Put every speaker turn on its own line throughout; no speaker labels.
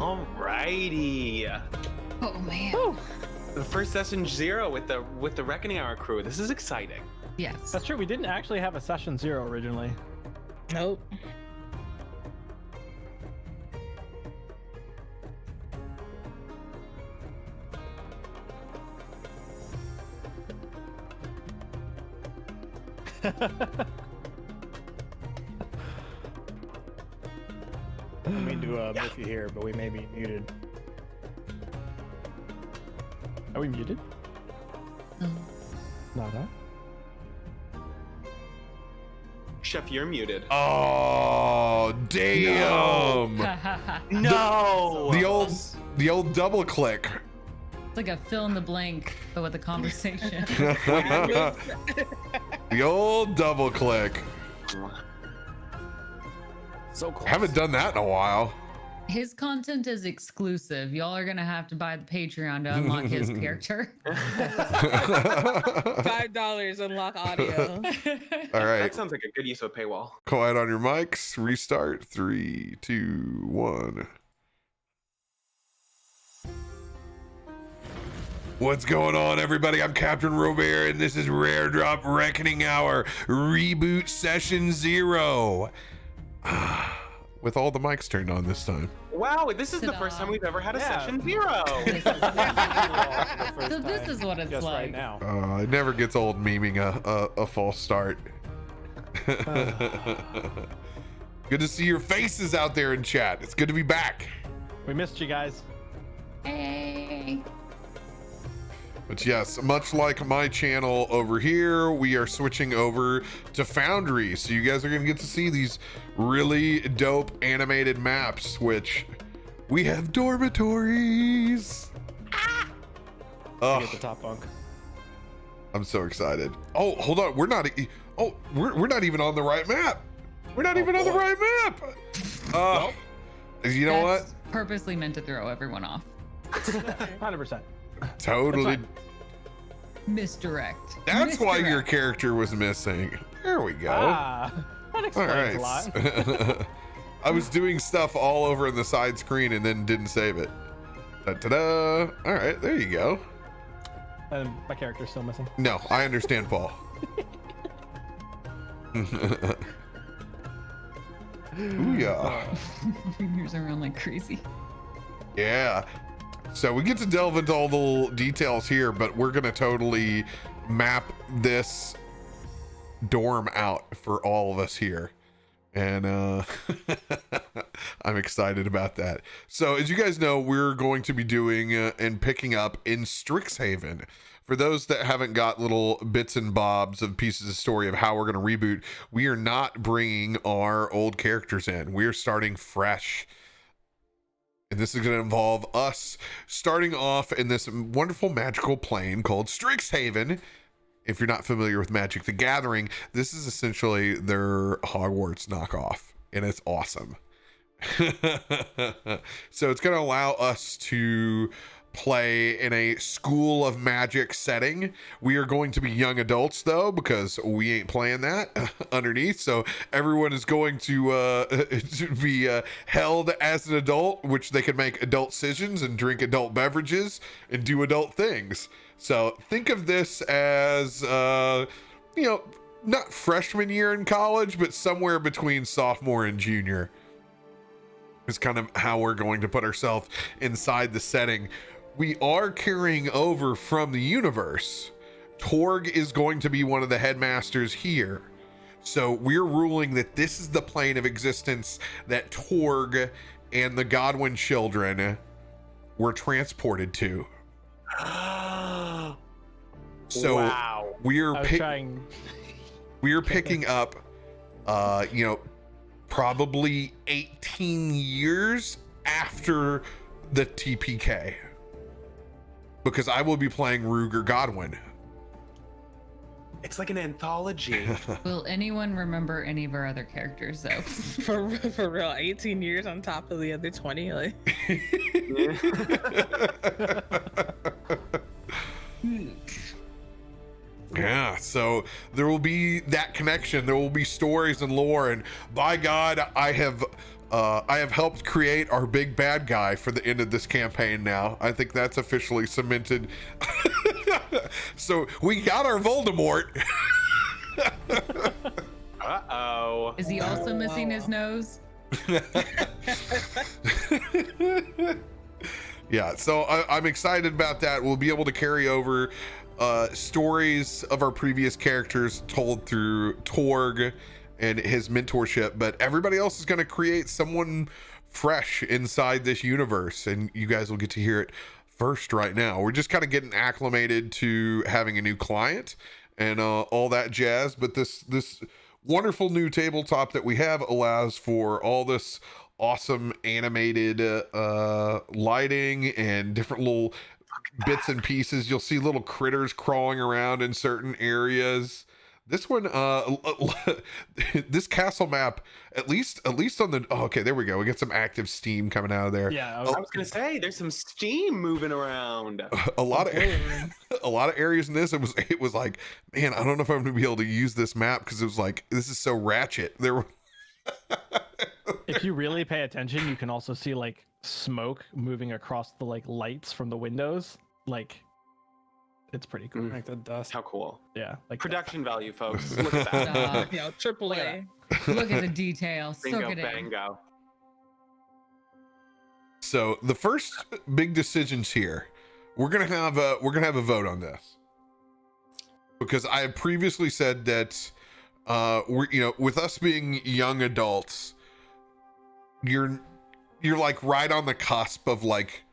Alrighty.
Oh man.
Woo.
The first session 0 with the Reckoning Hour crew. This is exciting.
Yes.
That's true. We didn't actually have a session 0 originally.
Nope.
I mean to move you here, but we may be muted.
Are we muted?
No.
Not huh?
Chef, you're muted.
Oh, damn.
No.
The old double click.
It's like a fill in the blank, but with a conversation.
The old double click.
So close.
Haven't done that in a while.
His content is exclusive. Y'all are gonna have to buy the Patreon to unlock his character.
$5 unlock audio.
All right.
That sounds like a good use of a paywall.
Quiet on your mics. Restart. 3, 2, 1. What's going on, everybody? I'm CaptainRoBear, and this is Rare Drop Reckoning Hour Reboot Session 0. With all the mics turned on this time.
Wow, this is the first time we've ever had a session 0.
So this is what it's
just
like.
right now.
It never gets old memeing a false start. Good to see your faces out there in chat. It's good to be back.
We missed you guys.
Hey.
But yes, much like my channel over here, we are switching over to Foundry. So you guys are going to get to see these really dope animated maps, which we have dormitories.
Get the top bunk.
I'm so excited. Oh, hold on. We're not even on the right map. We're not even on the right map. You know what?
That's purposely meant to throw everyone off.
100%.
Totally.
Misdirect.
That's why
Misdirect.
your character was missing. There we go.
That
All
explains a lot.
right. I was doing stuff all over in the side screen and then didn't save it. Ta-da! All right, there you go.
And my character's still missing.
No, I understand, Paul. Ooh, yeah.
Fingers around like crazy.
Yeah. So we get to delve into all the details here, but we're gonna totally map this dorm out for all of us here. And I'm excited about that. So as you guys know, we're going to be doing and picking up in Strixhaven. For those that haven't got little bits and bobs of pieces of story of how we're going to reboot, we are not bringing our old characters in. We're starting fresh. And this is going to involve us starting off in this wonderful magical plane called Strixhaven. If you're not familiar with Magic the Gathering, this is essentially their Hogwarts knockoff, and it's awesome. So it's going to allow us to play in a school of magic setting. We are going to be young adults, though, because we ain't playing that underneath. So everyone is going to be held as an adult, which they can make adult decisions and drink adult beverages and do adult things. So think of this as, not freshman year in college, but somewhere between sophomore and junior is kind of how we're going to put ourselves inside the setting. We are carrying over from the universe. Torg is going to be one of the headmasters here. So we're ruling that this is the plane of existence that Torg and the Godwin children were transported to. So
wow.
we're picking up probably 18 years after the TPK, because I will be playing Ruger Godwin.
It's like an anthology.
Will anyone remember any of our other characters though?
For real, 18 years on top of the other 20. Like,
yeah, so there will be that connection. There will be stories and lore, and by God, I have I have helped create our big bad guy for the end of this campaign now. I think that's officially cemented. So we got our Voldemort.
Uh-oh.
Is he also missing his nose?
Yeah, so I'm excited about that. We'll be able to carry over stories of our previous characters told through Torg and his mentorship, but everybody else is going to create someone fresh inside this universe, and you guys will get to hear it first right now. We're just kind of getting acclimated to having a new client and all that jazz, but this wonderful new tabletop that we have allows for all this awesome animated lighting and different little bits and pieces. You'll see little critters crawling around in certain areas. This one, this castle map, at least on the, oh, okay, there we go. We get some active steam coming out of there.
Yeah,
I was gonna say there's some steam moving around.
A lot of areas in this, it was like, man, I don't know if I'm gonna be able to use this map because it was like, this is so ratchet. There were
if you really pay attention, you can also see like smoke moving across the like lights from the windows. Like, it's pretty cool.
Like the dust.
How cool.
Yeah, like
Production value, folks. Look at that.
Stop.
You know, triple A.
Look at the detail. Soak
Bingo,
it in.
bango.
So the first big decisions here, we're gonna have a vote on this, because I have previously said that we're, you know, with us being young adults, you're like right on the cusp of like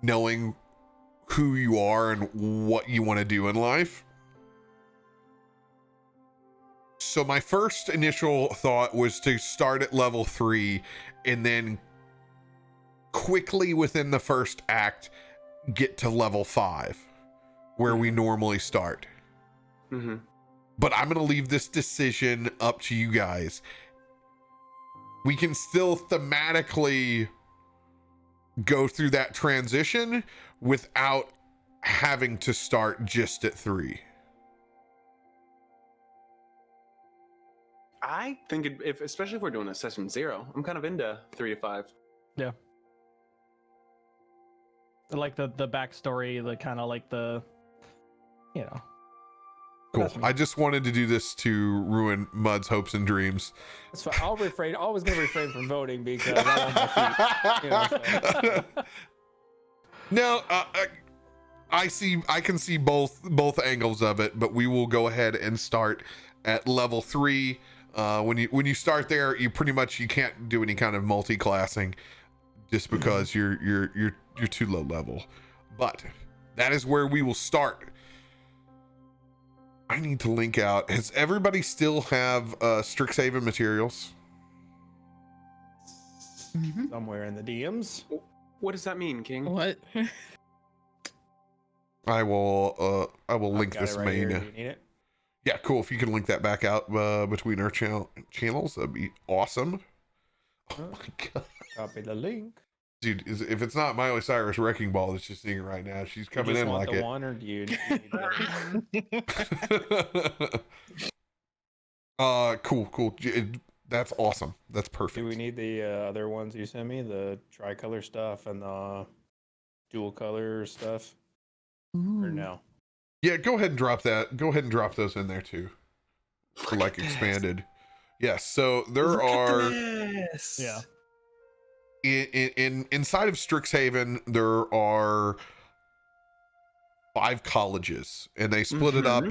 knowing who you are and what you want to do in life. So my first initial thought was to start at level 3 and then quickly within the first act get to level 5 where we normally start.
Mm-hmm.
But I'm going to leave this decision up to you guys. We can still thematically go through that transition without having to start just at 3.
I think if especially if we're doing a session 0, I'm kind of into 3 to 5.
yeah. Like the backstory, the kind of like the, you know.
Cool.
That's me.
I just wanted to do this to ruin Mud's hopes and dreams.
That's fine. I'll refrain. Always gonna refrain from voting because I want my feet. You know, so.
No, I can see both angles of it, but we will go ahead and start at level 3. When you start there, you can't do any kind of multi-classing just because you're too low level. But that is where we will start. I need to link out. Does everybody still have Strixhaven materials?
Mhm.
Somewhere in the DMs.
What does that mean, King?
What?
I will link
Got
this
it right
main.
here. Do you need it?
Yeah, cool. If you can link that back out between our channels, that'd be awesome. Oh my god,
Copy the link.
dude! If it's not Miley Cyrus Wrecking Ball that's just seeing it right now, she's
You
coming
just
in
want
like
the
it.
one, or do you need the
Cool. That's awesome. That's perfect.
Do we need the other ones you sent me? The tricolor stuff and the dual color stuff? Or
Ooh.
no?
Yeah, go ahead and drop that. Go ahead and drop those in there too. For like expanded. Yes. So there are
Yeah.
inside of Strixhaven, there are 5 colleges, and they split it up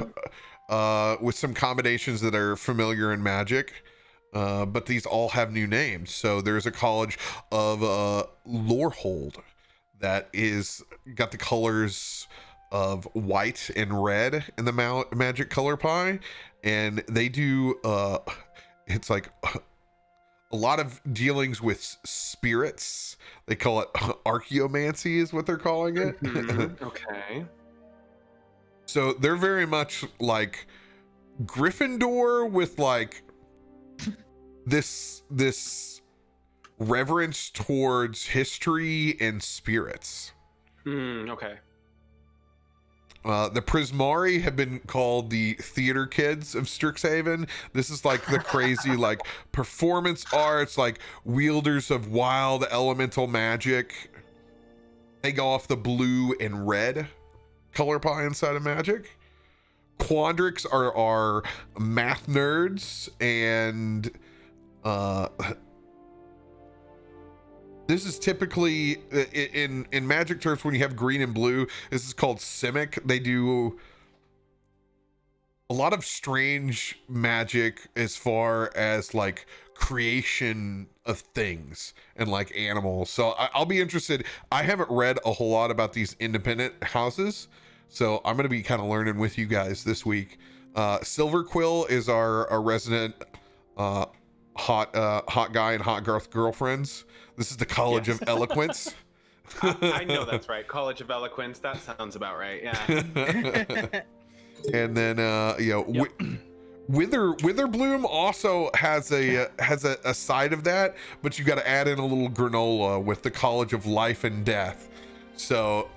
with some combinations that are familiar in Magic. But these all have new names. So there's a college of Lorehold that is got the colors of white and red in the Magic color pie, and they do it's like a lot of dealings with spirits. They call it archaeomancy is what they're calling it.
Okay.
So they're very much like Gryffindor with like this reverence towards history and spirits.
Okay.
The Prismari have been called the theater kids of Strixhaven. This is like the crazy like performance arts, like wielders of wild elemental magic. They go off the blue and red color pie inside of magic. Quandrix are our math nerds, and this is typically in magic terms, when you have green and blue, this is called Simic. They do a lot of strange magic as far as like creation of things and like animals. So I'll be interested. I haven't read a whole lot about these independent houses, so I'm going to be kind of learning with you guys this week. Silver Quill is our resident hot guy and hot girlfriends. This is the College of Eloquence.
I know that's right. College of Eloquence. That sounds about right. Yeah.
And then Witherbloom also has a side of that, but you got to add in a little granola with the College of Life and Death. So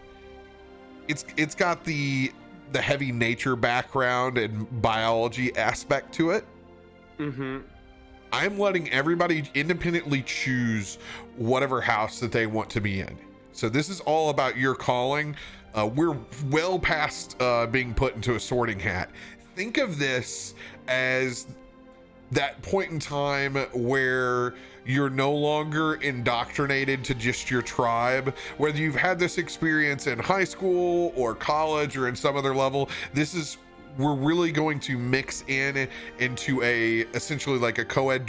it's got the heavy nature background and biology aspect to it.
Mm-hmm.
I'm letting everybody independently choose whatever house that they want to be in. So this is all about your calling. We're well past being put into a sorting hat. Think of this as that point in time where you're no longer indoctrinated to just your tribe. Whether you've had this experience in high school or college or in some other level, we're really going to mix into essentially like a co-ed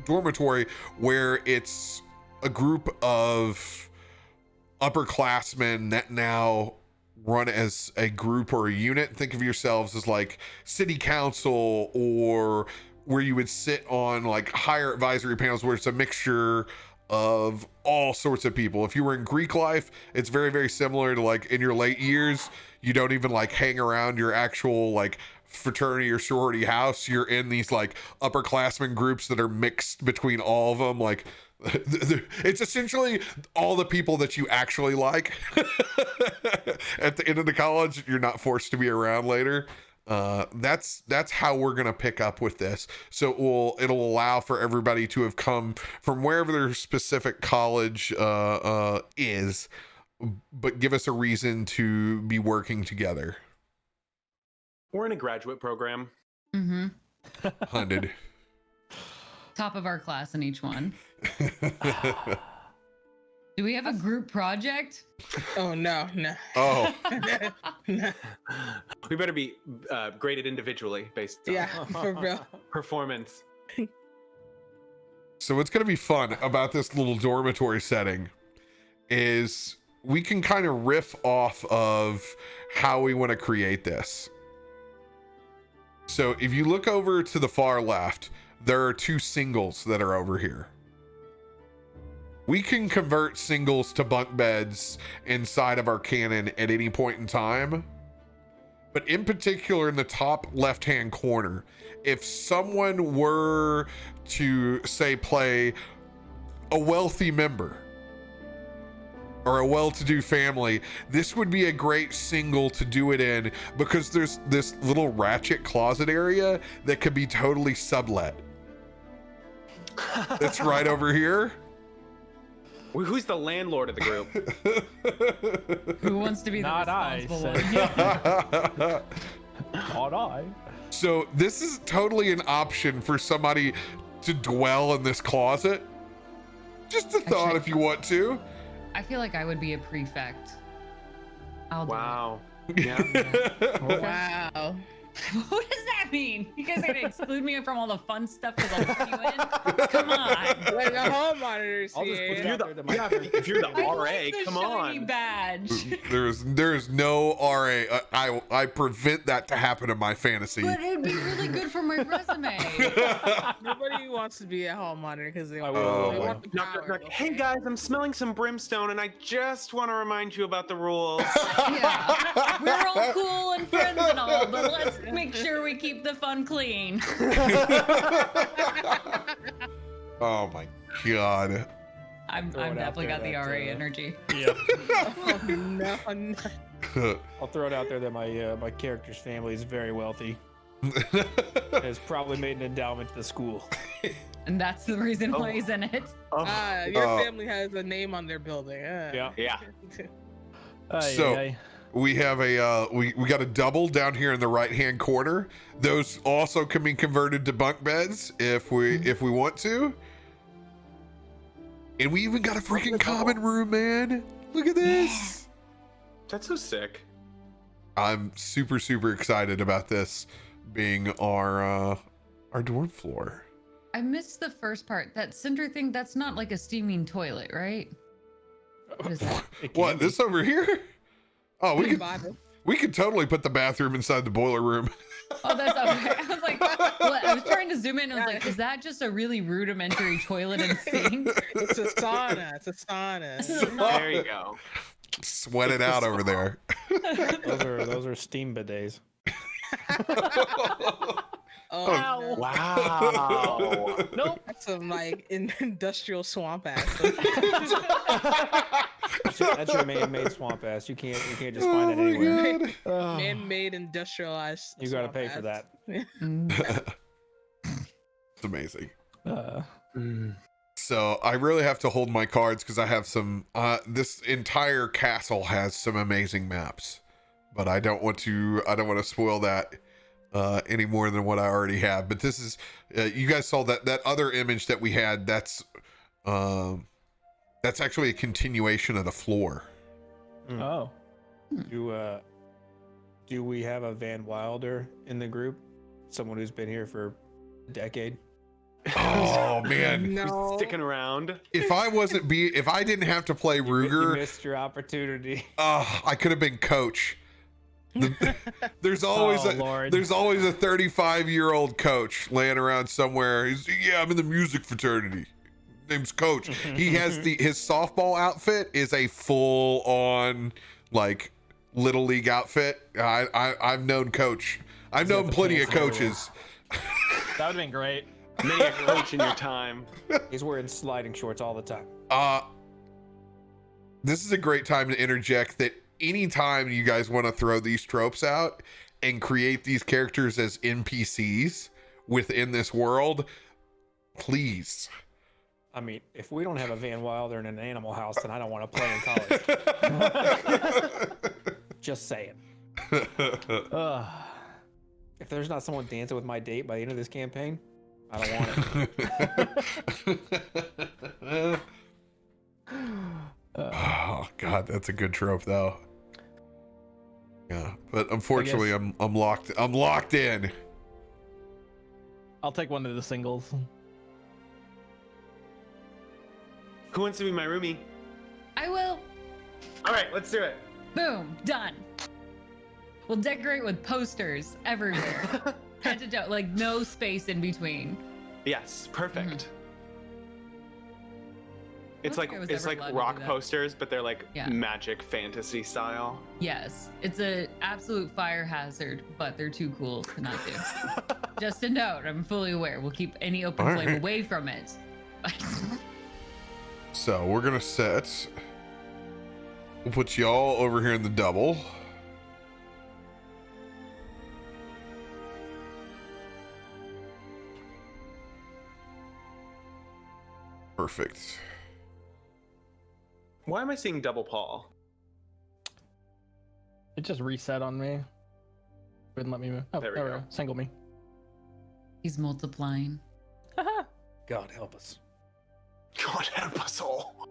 dormitory where it's a group of upperclassmen that now run as a group or a unit. Think of yourselves as like city council, or where you would sit on like higher advisory panels where it's a mixture of all sorts of people. If you were in Greek life, it's very, very similar to like in your late years, you don't even like hang around your actual like fraternity or sorority house. You're in these like upperclassmen groups that are mixed between all of them. Like it's essentially all the people that you actually like. At the end of the college, you're not forced to be around later. That's how we're gonna pick up with this. So it'll allow for everybody to have come from wherever their specific college is, but give us a reason to be working together.
We're in a graduate program.
Mm-hmm.
100.
Top of our class in each one. Do we have a group project?
Oh no.
Oh,
No.
We better be graded individually based on
Yeah, for real.
performance.
so what's gonna be fun about this little dormitory setting is we can kind of riff off of how we want to create this. So if you look over to the far left, there are 2 singles that are over here. We can convert singles to bunk beds inside of our canon at any point in time. But in particular, in the top left-hand corner, if someone were to, say, play a wealthy member or a well-to-do family, this would be a great single to do it in, because there's this little ratchet closet area that could be totally sublet. That's right over here.
Who's the landlord of the group?
Who wants to be the
Not I,
responsible
said.
one?
Not I.
So this is totally an option for somebody to dwell in this closet. Just a thought.
Actually-
if you want to.
I feel like I would be a prefect. I'll do
Wow. Yeah.
Wow.
it. What does that mean? You guys are gonna exclude me from all the fun stuff because I'll let you in? Come on.
Like the hall monitors
I'll just put
here.
it
You're
out
the,
there to my
yeah, if you're the
I
RA,
like the
come
shiny
on.
badge.
There's no RA. I prevent that to happen in my fantasy.
But it would be really good for my resume.
Nobody wants to be a hall monitor because they,
I
want,
will.
they
Oh,
want the
Knock,
power.
knock, knock. Hey
okay?
guys, I'm smelling some brimstone, and I just want to remind you about the rules.
Yeah. We're all cool and friends and all, but let's make sure we keep the fun clean.
Oh my god.
I'm
Throw it out
definitely
there
got the
that,
RA energy.
Yep.
Oh, no, no.
I'll throw it out there that my character's family is very wealthy. Has probably made an endowment to the school.
And that's the reason why he's in it.
Your family has a name on their building.
Yeah.
So we have we got a double down here in the right hand corner. Those also can be converted to bunk beds if we want to. And we even got a freaking common room, man. Look at this.
That's so sick.
I'm super excited about this being our dorm floor.
I missed the first part. That center thing, that's not like a steaming toilet, right? What is that?
What, this over here? Oh, we could totally put the bathroom inside the boiler room.
Oh, that's okay. I was like, what? I was trying to zoom in. I was like, is that just a really rudimentary toilet and sink?
It's a sauna. It's a sauna.
There you go.
Sweat it out over there.
Those are steam bidets.
Oh,
Wow.
Nope.
that's some like industrial swamp ass.
That's your man-made swamp ass. You can't just find that anywhere.
Man-made industrialized.
You gotta
swamp
pay
ass.
for that.
It's amazing.
Mm.
So I really have to hold my cards because I have some. This entire castle has some amazing maps, but I don't want to spoil that any more than what I already have. But this is, you guys saw that other image that we had. That's actually a continuation of the floor.
Oh.
Do we have a Van Wilder in the group? Someone who's been here for a decade?
Oh man,
No.
Sticking around.
if I didn't have to play
You
Ruger,
missed your opportunity.
I could have been coach. There's always
Oh,
a
Lord.
there's always a 35-year-old coach laying around somewhere. I'm in the music fraternity. Name's Coach. He has his softball outfit is a full on like little league outfit. I've known Coach. I've known plenty of coaches.
That would have been great.
Many a coach in your time.
He's wearing sliding shorts all the time.
This is a great time to interject that anytime you guys want to throw these tropes out and create these characters as NPCs within this world, please.
I mean, if we don't have a Van Wilder in an Animal House, then I don't want to play in college. Just saying.
Ugh.
If there's not someone dancing with my date by the end of this campaign, I don't want it.
Oh God, that's a good trope though. Yeah, but unfortunately, I'm locked in.
I'll take one of the singles.
Who wants to be my roomie?
I will.
All right, let's do it.
Boom. Done. We'll decorate with posters everywhere. Head to toe. Like no space in between.
Yes, perfect. It's
I don't
like
think I was ever allowed to
rock
do that.
posters, but they're like
Yeah.
magic fantasy style.
Yes. It's an absolute fire hazard, but they're too cool to not do. Just a note. I'm fully aware. We'll keep any open
All
flame
right.
away from it.
So we're gonna set. We'll put y'all over here in the double. Perfect.
Why am I seeing double Paul?
It just reset on me. Wouldn't let me move. Oh,
There we
there we
go.
go. Single me.
He's multiplying.
God help us.
God help us all.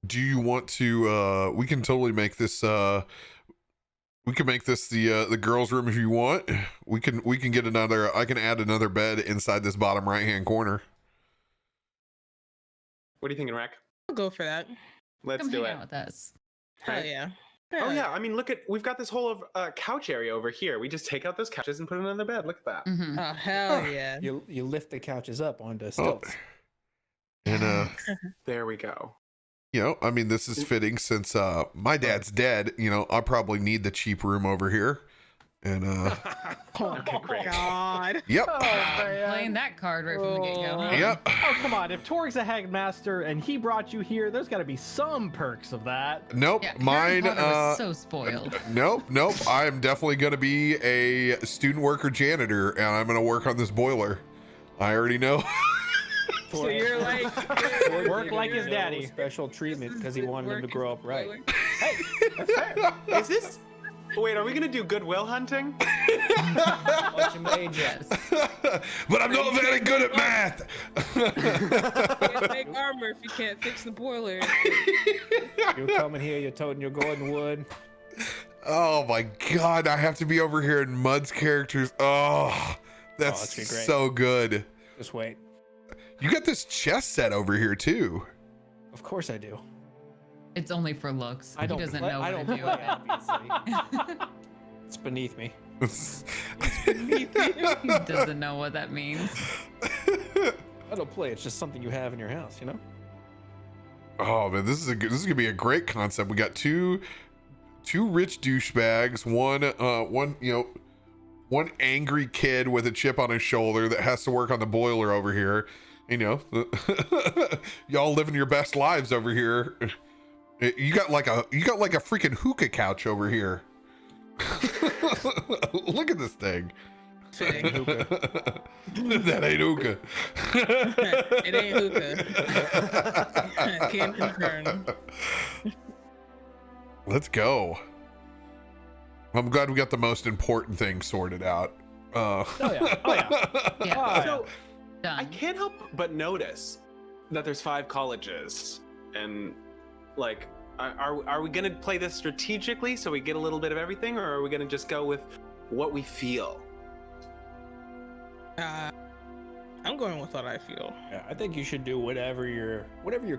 Do you want to? We can totally make this. We can make this the girls' room if you want. We can get another. I can add another bed inside this bottom right hand corner.
What are you thinking, Reck?
I'll go for that.
Let's
Come
do
hang
it.
out with us.
Hell
Right?
yeah.
Oh yeah, I mean, we've got this whole couch area over here. We just take out those couches and put another bed. Look at that.
Mhm.
Oh hell yeah.
You lift the couches up onto stilts.
And
There we go.
you know, I mean, this is fitting since my dad's dead. You know, I probably need the cheap room over here, And
Oh
great.
God.
yep.
Oh, man.
Playing that card right from the get-go. Huh?
Yep.
Oh, come on. If Torg's a headmaster and he brought you here, there's got to be some perks of that.
Nope.
Yeah, Harry
Mine.
Potter was so spoiled.
Nope. I am definitely going to be a student worker janitor, and I'm going to work on this boiler. I already know.
So you're like
Work like his daddy.
Special treatment because he wanted him to grow up right.
Hey, that's fair.
Is this? Wait, are we gonna do Goodwill hunting?
Bunch of majors.
Yes.
But I'm not very good at math.
You can't make armor if you can't fix the boiler.
You're coming here, you're toting your golden wood.
Oh my god, I have to be over here in Mud's characters. Oh, that's
that's gonna be great.
so good.
Just wait.
You got this chess set over here too.
Of course I do.
It's only for looks.
I don't
he doesn't
play,
know
I
what
don't
to do
play,
with
obviously. It's beneath me.
it. He doesn't know what that means.
I don't play. It's just something you have in your house, you know.
Oh man, this is gonna be a great concept. We got two rich douchebags, one angry kid with a chip on his shoulder that has to work on the boiler over here. You know, y'all living your best lives over here. You got like a freaking hookah couch over here. Look at this thing.
Fitting.
That ain't hookah.
It ain't hookah. Can't confirm.
Let's go. I'm glad we got the most important thing sorted out.
Oh yeah. Oh yeah.
Yeah.
Oh,
So
Done.
I can't help but notice that there's 5 colleges, and like, are we gonna play this strategically so we get a little bit of everything, or are we gonna just go with what we feel?
I'm going with what I feel.
Yeah, I think you should do whatever your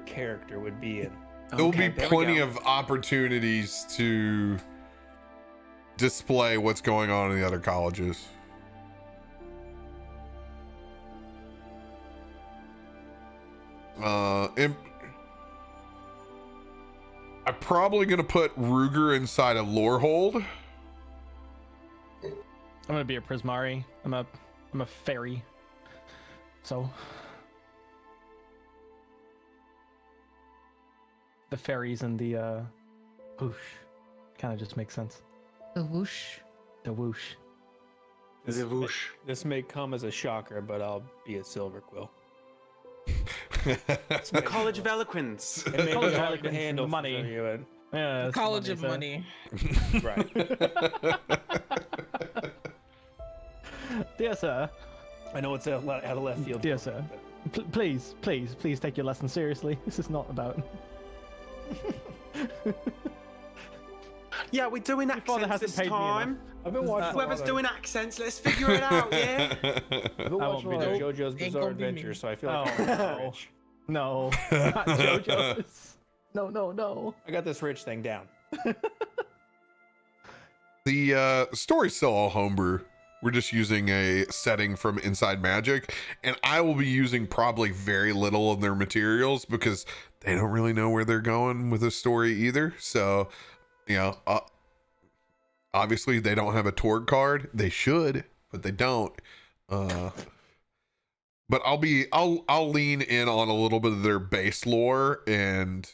character would be in.
There will be
Okay, there we
plenty
go.
of opportunities to display what's going on in the other colleges. I'm probably gonna put Ruger inside a lore hold.
I'm gonna be a Prismari. I'm a fairy. So the fairies and the whoosh kind of just makes sense.
The whoosh.
The whoosh.
This may come as a shocker, but I'll be a Silver Quill.
The College of Eloquence.
It may
College
be
of
hard to
Eloquence,
handle
money.
for you, and-
Yeah. that's
College
what
of
they
Money.
right.
Dear sir.
I know it's out of left field.
Dear sir. Please take your lesson seriously. This is not about.
Yeah, we're doing
father
accents
hasn't
this
paid me enough.
time.
I've been watching.
Whoever's doing accents, let's figure it out, yeah?
I've been
I
watching
won't
a
be
lot of
doing-
JoJo's
Ain't
Bizarre
gonna be me.
Adventure, so I feel like
Oh,
I'm
no.
rich.
No. Not JoJo's. No.
I got this rich thing down.
The story's still all homebrew. We're just using a setting from Inside Magic, and I will be using probably very little of their materials because they don't really know where they're going with the story either. So, you know, obviously they don't have a Torg card. They should, but they don't. But I'll lean in on a little bit of their base lore, and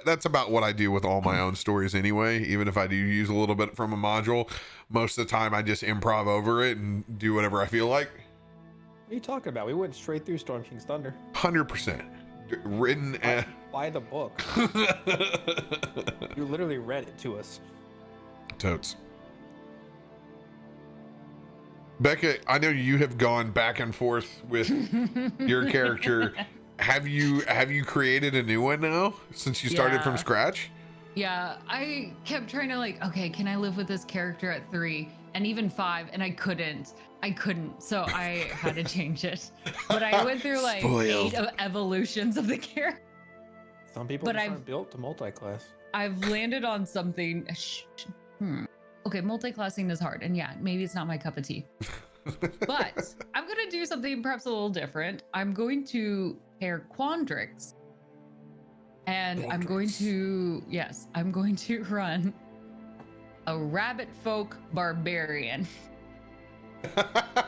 that's about what I do with all my own stories anyway. Even if I do use a little bit from a module, most of the time I just improv over it and do whatever I feel like.
What are you talking about? We went straight through Storm King's Thunder.
100% written.
Buy the book. You literally read it to us.
Totes. Becca, I know you have gone back and forth with your character. Have you created a new one now since you started from
Yeah.
scratch?
Yeah, I kept trying to like, okay, can I live with this character at 3 and even 5? And I couldn't. So I had to change it. But I went through like
Spoiled.
8 evolutions of the character.
Some people
But
just
I've-
aren't built to multi-class.
I've landed on something. Okay, multi-classing is hard. And yeah, maybe it's not my cup of tea. But I'm going to do something perhaps a little different. I'm going to pair Quandrix. And I'm going to, yes, I'm going to run a rabbit folk barbarian.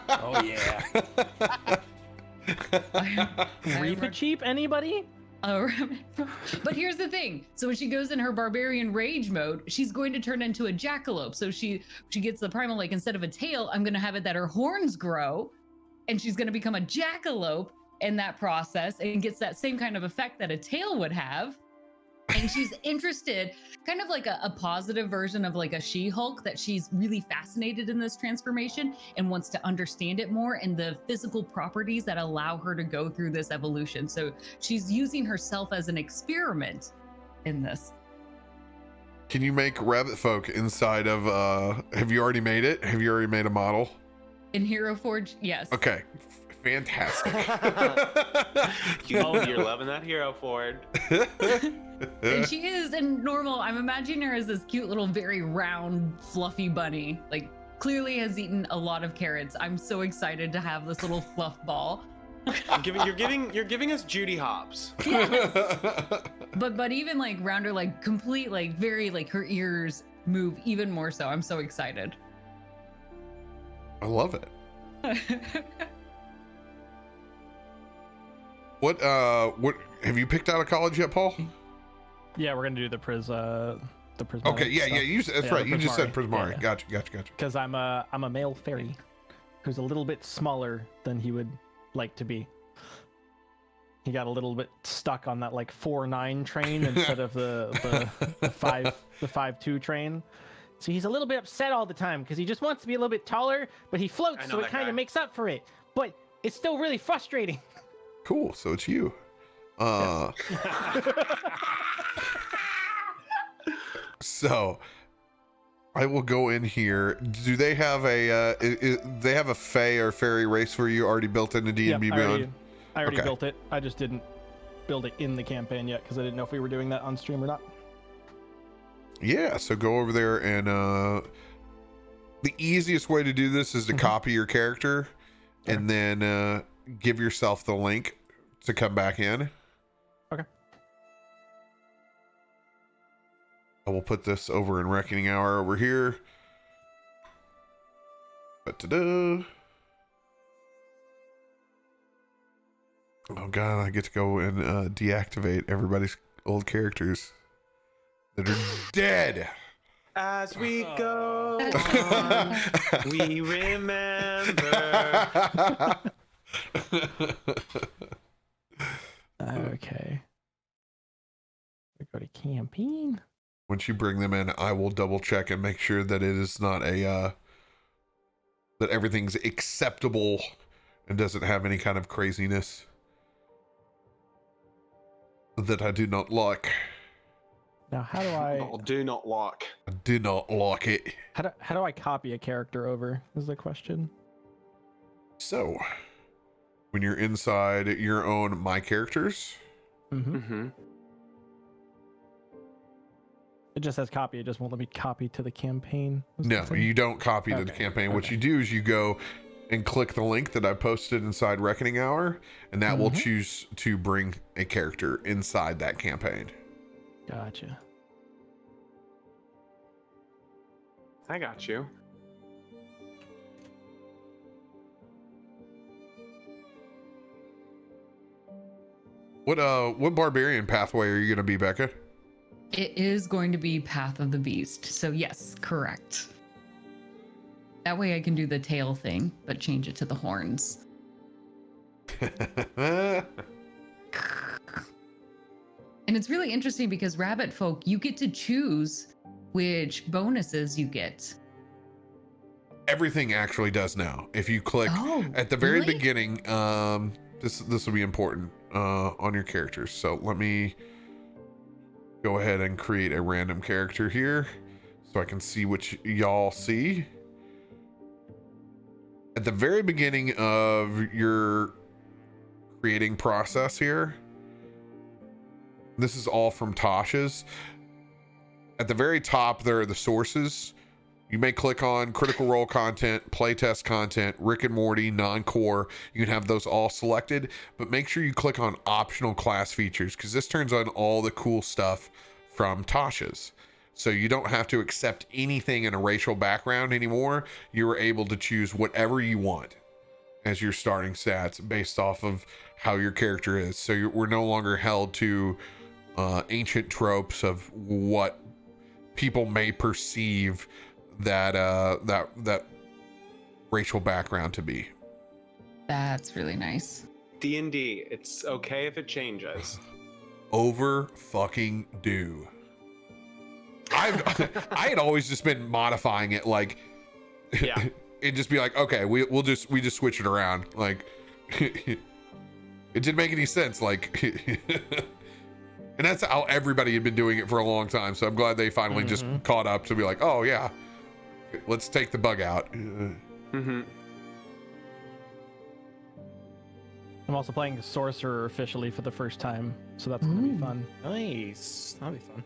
Oh yeah.
Reaper cheap, anybody?
A rabbit folk. But here's the thing. So when she goes in her barbarian rage mode, she's going to turn into a jackalope. So she gets the primal, like, instead of a tail, I'm going to have it that her horns grow, and she's going to become a jackalope in that process, and gets that same kind of effect that a tail would have. And she's interested, kind of like a positive version of like a She-Hulk, that she's really fascinated in this transformation and wants to understand it more and the physical properties that allow her to go through this evolution. So she's using herself as an experiment in this.
Can you make rabbit folk inside of have you already made it? Have you already made a model?
In Hero Forge, yes.
Okay. Fantastic.
You're loving that hero, Ford.
And she is in normal. I'm imagining her as this cute little, very round, fluffy bunny. Like, clearly has eaten a lot of carrots. I'm so excited to have this little fluff ball.
You're giving us Judy Hopps.
Yes. But even like rounder, like complete, like very, like her ears move even more so. I'm so excited.
I love it. What have you picked out a college yet, Paul?
Yeah, we're gonna do the Prismatic
Okay, yeah,
stuff.
that's right. You just said
Prismari.
Prismari.
Yeah.
Gotcha.
Because I'm a male fairy who's a little bit smaller than he would like to be. He got a little bit stuck on that like 4'9" train instead of the 5'2" train. So he's a little bit upset all the time because he just wants to be a little bit taller, but he floats, so it kind of makes up for it. But it's still really frustrating.
Cool. So it's you. So I will go in here. Do they have they have a fae or fairy race for you already built into D&B Beyond?
I already
Okay.
built it. I just didn't build it in the campaign yet because I didn't know if we were doing that on stream or not.
Yeah, so go over there and the easiest way to do this is to copy your character and then give yourself the link to come back in.
Okay.
I will put this over in Reckoning Hour over here. Ba-da-da. Oh god, I get to go and deactivate everybody's old characters that are dead.
As we go on, we remember.
Okay. We go to campaign.
Once you bring them in, I will double check and make sure that it is not a that everything's acceptable and doesn't have any kind of craziness that I do not like.
Now, how do I?
Oh, do not lock.
I do not like it.
How do I copy a character over? Is the question.
So, when you're inside your own My Characters,
Mm-hmm.
It just says copy. It just won't let me copy to the campaign. Is
no,
the thing.
you don't copy to the
Okay,
campaign. What
okay.
you do is you go and click the link that I posted inside Reckoning Hour, and that will choose to bring a character inside that campaign.
Gotcha.
I got you.
What barbarian pathway are you gonna be, Becca?
It is going to be Path of the Beast. So yes, correct. That way I can do the tail thing, but change it to the horns. And it's really interesting because rabbit folk, you get to choose which bonuses you get.
Everything actually does now. If you click
Oh,
at the very
really?
beginning, this will be important on your characters. So let me go ahead and create a random character here so I can see what y'all see. At the very beginning of your creating process here, this is all from Tasha's. At the very top, there are the sources. You may click on Critical Role content, playtest content, Rick and Morty, non-core. You can have those all selected, but make sure you click on optional class features because this turns on all the cool stuff from Tasha's. So you don't have to accept anything in a racial background anymore. You are able to choose whatever you want as your starting stats based off of how your character is. So we're no longer held to ancient tropes of what people may perceive that racial background to be.
That's really nice.
D&D, it's okay if it changes.
Over fucking do. I had always just been modifying it, like,
Yeah.
it'd just be like, okay, we just switch it around, like. It didn't make any sense, like. And that's how everybody had been doing it for a long time, so I'm glad they finally just caught up to be like, oh yeah, let's take the bug out.
Mm-hmm.
I'm also playing Sorcerer officially for the first time, so that's gonna be fun.
Nice. That'll be fun.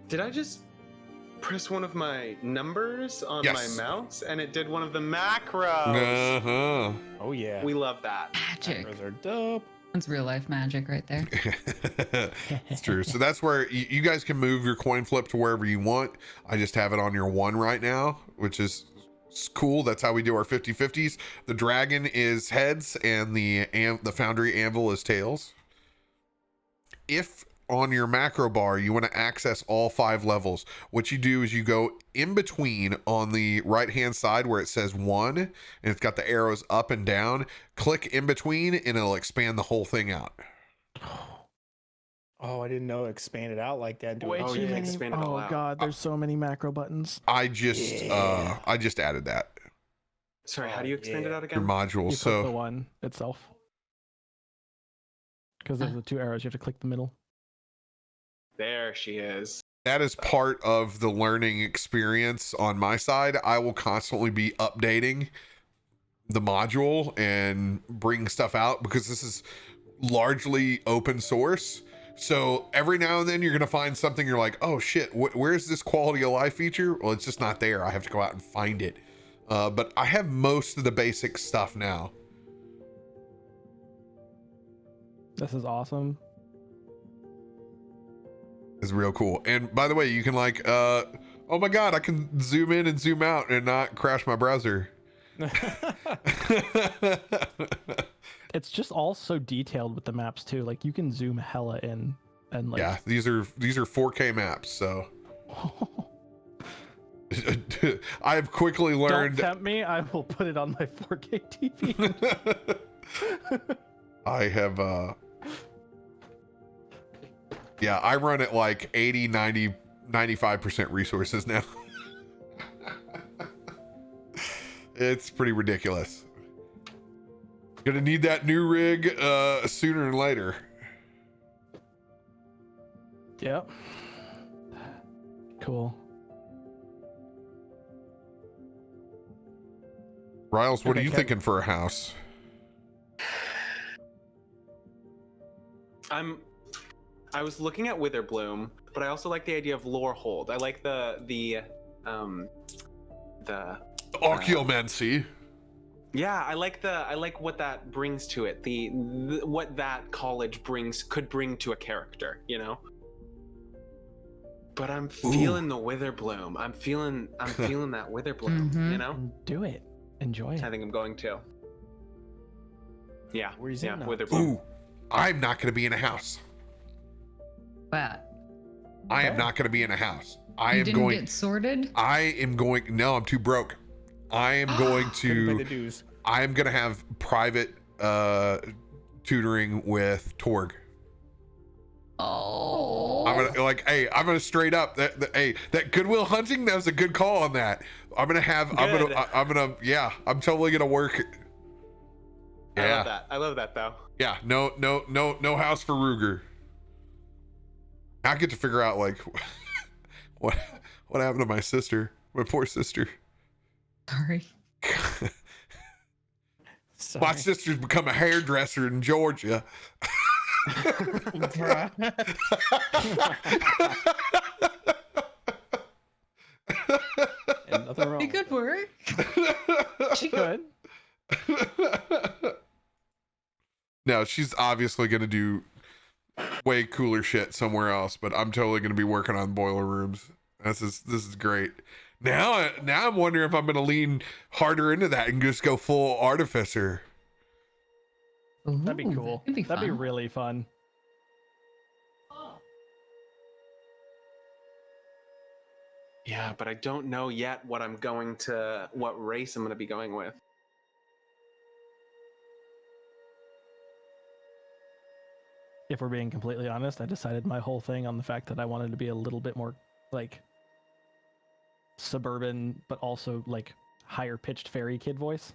Did I just press one of my numbers on
Yes.
my mouse and it did one of the macros?
Uh-huh.
Oh yeah.
We love that.
Magic.
Macros are dope.
That's real life magic right there.
It's true. So that's where you guys can move your coin flip to wherever you want. I just have it on your 1 right now, which is cool. That's how we do our 50-50s. The dragon is heads and the foundry anvil is tails. If on your macro bar you want to access all 5 levels, what you do is you go in between on the right hand side where it says 1 and it's got the arrows up and down. Click in between and it'll expand the whole thing out.
Oh, I didn't know it expanded out like that.
Wait,
Oh,
you
you can
can
expand it all out.
God, there's so many macro buttons.
I just added that,
Sorry, how do you expand it out
your
again?
module.
You click the
So
one itself. Because there's the 2 arrows, you have to click the middle.
There she is.
that is part of the learning experience on my side. I will constantly be updating the module and bring stuff out because this is largely open source. So every now and then you're going to find something you're like, oh shit, where's this quality of life feature? Well, it's just not there. I have to go out and find it. But I have most of the basic stuff now.
This is awesome.
It's real cool. And by the way, you can like, oh my God, I can zoom in and zoom out and not crash my browser.
It's just all so detailed with the maps too. Like you can zoom hella in and like
Yeah, these are 4K maps, so I've quickly
Don't
learned.
tempt me. I will put it on my 4K TV.
I have yeah, I run at like 80, 90, 95% resources now. It's pretty ridiculous. Gonna need that new rig sooner than later.
Yep. Cool.
Riles, what
Okay,
are you
Kev.
thinking for a house?
I was looking at Witherbloom, but I also like the idea of Lorehold. I like the
Archaeomancy.
yeah, I like what that brings to it. The what that college could bring to a character, you know. But I'm feeling the Witherbloom. I'm feeling that Witherbloom, you know.
Do it. Enjoy it.
I think I'm going to. Yeah,
Where's
yeah,
it now?
Witherbloom.
Ooh, I'm not gonna be in a house.
But
I am
Okay.
not gonna be in a house. I
you
am
didn't
going.
get sorted.
I am going. No, I'm too broke. I am going
Couldn't pay the
to.
dues.
I am gonna have private tutoring with Torg.
Oh.
I'm gonna I'm gonna straight up that Goodwill Hunting. That was a good call on that. I'm gonna have.
Good.
I'm gonna. Yeah, I'm totally gonna work.
I
Yeah,
love that. I love that though.
yeah. No house for Ruger. I get to figure out like what happened to my sister, my poor sister.
Sorry.
Sorry.
My sister's become a hairdresser in Georgia.
Bruh. And nothing wrong.
It could work.
She could.
No, she's obviously gonna do way cooler shit somewhere else, but I'm totally gonna be working on boiler rooms. This is great. Now I'm wondering if I'm gonna lean harder into that and just go full artificer.
That'd be
Ooh,
cool.
That'd be
That'd be
fun.
really fun.
Yeah, but I don't know yet what race I'm going to be going with.
If we're being completely honest, I decided my whole thing on the fact that I wanted to be a little bit more like suburban, but also like higher pitched fairy kid voice.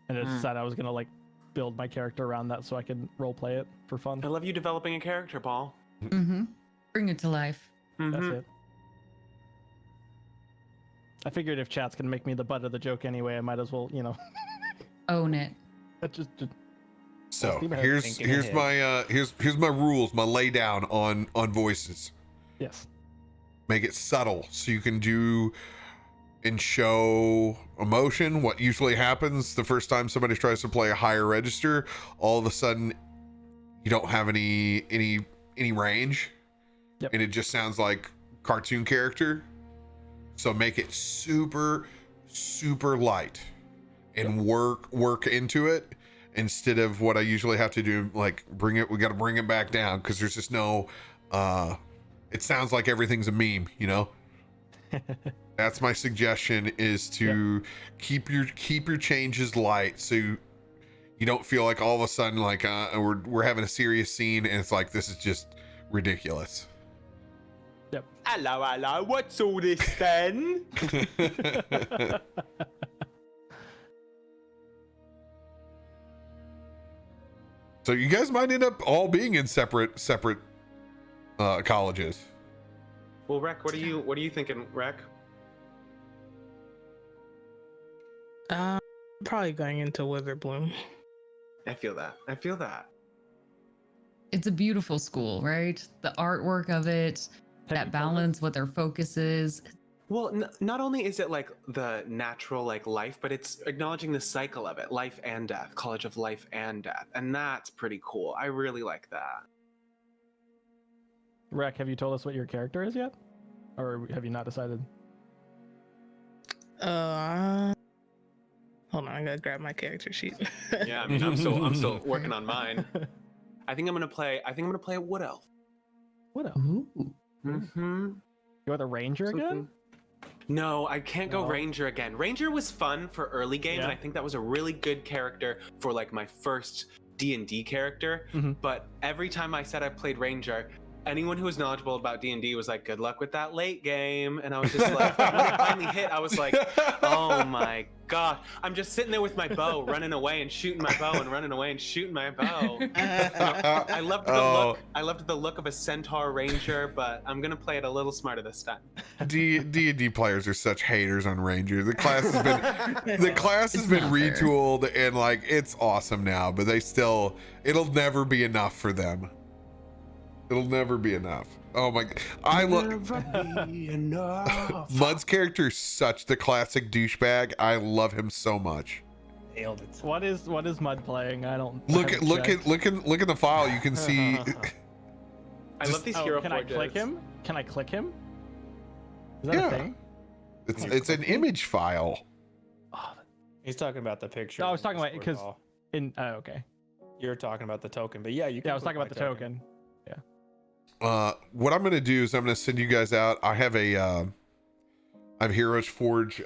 And I decided I was gonna like build my character around that so I could role play it for fun.
I love you developing a character, Paul.
Mm-hmm. Bring it to life.
That's
Mhm.
it. I figured if chat's gonna make me the butt of the joke anyway, I might as well,
Own it.
that just
So
Steam ahead.
here's
Thinking
here's
ahead.
my here's my rules, my lay down on voices.
yes.
Make it subtle so you can do and show emotion. What usually happens the first time somebody tries to play a higher register, all of a sudden you don't have any range.
Yep.
And it just sounds like cartoon character. So make it super light and work into it instead of what I usually have to do, like we got to bring it back down because there's just no it sounds like everything's a meme, That's my suggestion, is to keep your changes light so you don't feel like all of a sudden like we're having a serious scene and it's like this is just ridiculous.
Hello, what's all this then?
So you guys might end up all being in separate colleges.
Well, Reck, what are you thinking, Reck?
Probably going into Witherbloom.
I feel that.
It's a beautiful school, right? The artwork of it, that balance, what their focus is.
Well, not only is it like the natural like life, but it's acknowledging the cycle of it, life and death, college of life and death, and that's pretty cool. I really like that.
Reck, have you told us what your character is yet? Or have you not decided?
Hold on, I gotta grab my character sheet.
Yeah, I mean, I'm still working on mine. I think I'm gonna play a wood elf.
What else?
Ooh.
Mm-hmm.
You're the ranger again?
No, I can't go
No.
Ranger again. Ranger was fun for early game, and
Yeah.
I think that was a really good character for like my first D&D character.
Mhm.
But every time I said I played Ranger, anyone who was knowledgeable about D&D was like, "Good luck with that late game," and I was just like, when it finally hit, I was like, "Oh my god!" I'm just sitting there with my bow, running away and shooting my bow, and running away and shooting my bow. I loved the look. I loved the look of a centaur ranger, but I'm gonna play it a little smarter this time.
D&D players are such haters on Ranger. The class has
It's
been
not fair.
retooled and like it's awesome now, but it'll never be enough for them. It'll never be enough. Oh my! I love
Never be enough.
Mud's character is such the classic douchebag. I love him so much.
Nailed it.
What is Mud playing? I don't
Look
haven't checked.
in the file. You can see.
I love these
Oh,
hero
can I
forges.
click him? Can I click him? Is that
Yeah.
a thing?
It's an image file.
Oh,
He's talking about the picture.
No, I was
in
talking about-
Discord
'cause-
call.
okay.
You're talking about the token, but yeah, you. Can
Yeah, I was
click
talking about
my
the token.
What I'm gonna do is I'm gonna send you guys out. I have a Heroes Forge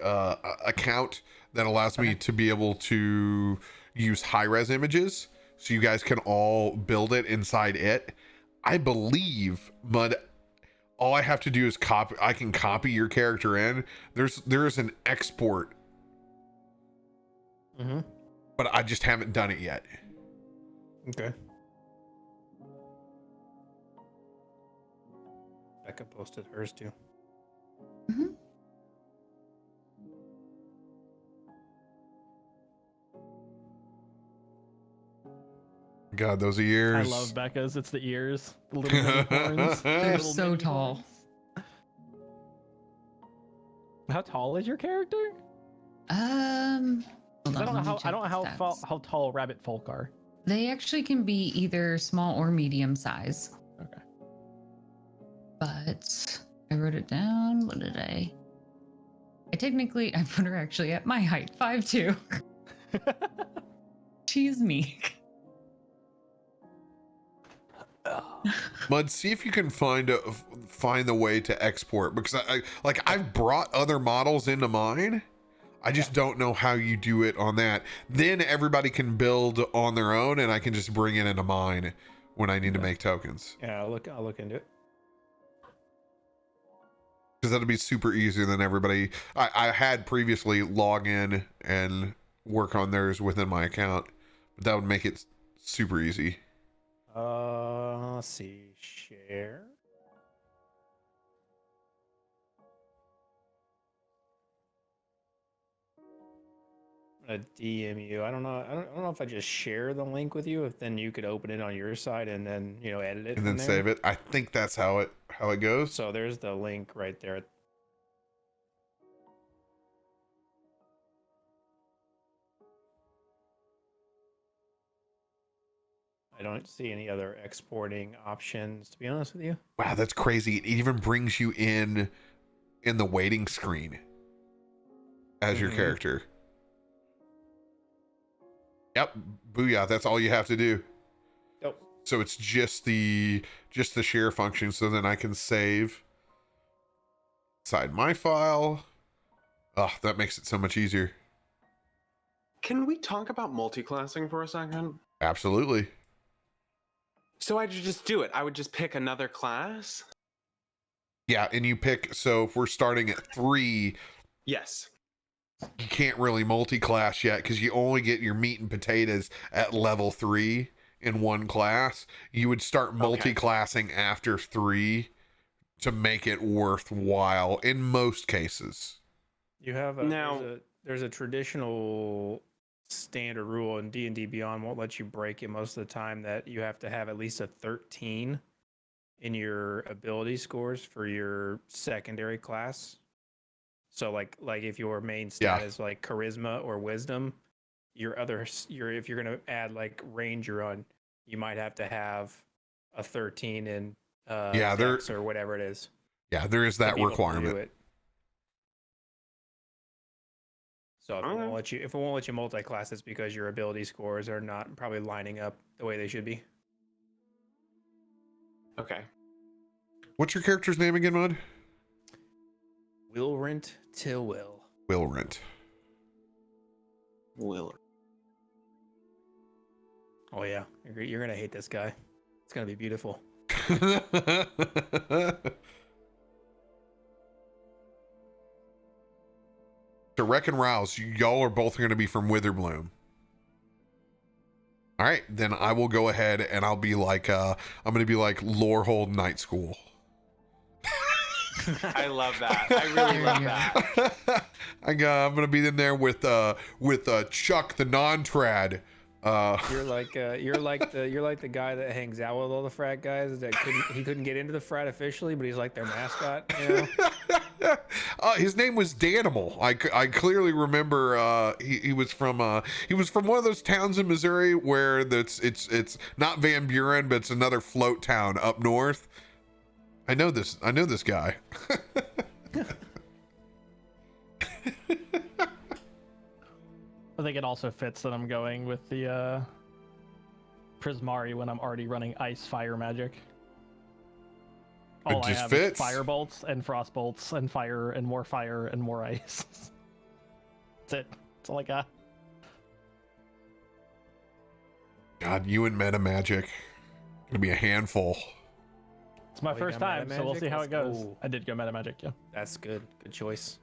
account that allows me to be able to use high res images, so you guys can all build it inside it. I believe Mud. All I have to do is copy. I can copy your character in. There is an export,
Mm-hmm.
but I just haven't done it yet.
Okay. Becca posted hers too.
Mhm.
God, those ears.
I love Becca's. It's the ears, the little mini horns.
They're
Little
so
mini
tall.
horns. How tall is your character?
Hold
'Cause
on,
I don't know
let me
how
check
I don't know
the
how
stats.
how tall rabbit folk are.
They actually can be either small or medium size.
Okay.
But I wrote it down. What did I put her actually at my height, 5'2". She's me.
Mud, see if you can find the way to export, because I've brought other models into mine. I just don't know how you do it on that. Then everybody can build on their own, and I can just bring it into mine when I need to make tokens.
Yeah, I'll look into it.
Because that'll be super easy. Than everybody I had previously log in and work on theirs within my account, but that would make it super easy.
Let's see, share. I'm gonna DM you. I don't know if I just share the link with you, if then you could open it on your side and then edit it
And then save it. I think that's how it goes.
So there's the link right there. I don't see any other exporting options, to be honest with you.
Wow, that's crazy. It even brings you in the waiting screen as your character. Yep, booyah, that's all you have to do.
Yep.
So it's just the share function, so then I can save inside my file. Oh, that makes it so much easier.
Can we talk about multi-classing for a second?
Absolutely.
So I'd just do it. I would just pick another class.
Yeah, and you pick, so if we're starting at 3,
Yes.
you can't really multi-class yet because you only get your meat and potatoes at level 3 in one class. You would start multi-classing after 3 to make it worthwhile in most cases.
You have there's a traditional standard rule, and D&D Beyond won't let you break it most of the time, that you have to have at least a 13 in your ability scores for your secondary class. So like if your main stat is like charisma or wisdom, if you're gonna add like ranger on, you might have to have a 13 in dex or whatever it is.
Yeah, there is that requirement.
So if it won't let you multi-class, it's because your ability scores are not probably lining up the way they should be.
Okay.
What's your character's name again, Mud?
Willrent Tilwill.
Willrent.
Oh yeah, you're gonna hate this guy. It's gonna be beautiful.
So Reck and Rouse, y'all are both going to be from Witherbloom. All right, then I will go ahead and I'll be like, I'm going to be like Lorehold Night School.
I love that. I really love that.
I'm going to be in there with Chuck the non-trad.
You're like the guy that hangs out with all the frat guys that couldn't get into the frat officially, but he's like their mascot.
His name was Danimal. I clearly remember he was from one of those towns in Missouri where it's not Van Buren, but it's another float town up north. I know this guy.
I think it also fits that I'm going with the Prismari when I'm already running ice fire magic. All I have is fire bolts and frost bolts and fire and more ice. That's it. That's all I got.
God, you and meta magic gonna be a handful.
It's my first time, so we'll see how it goes. I did go meta magic, yeah.
That's good. Good choice.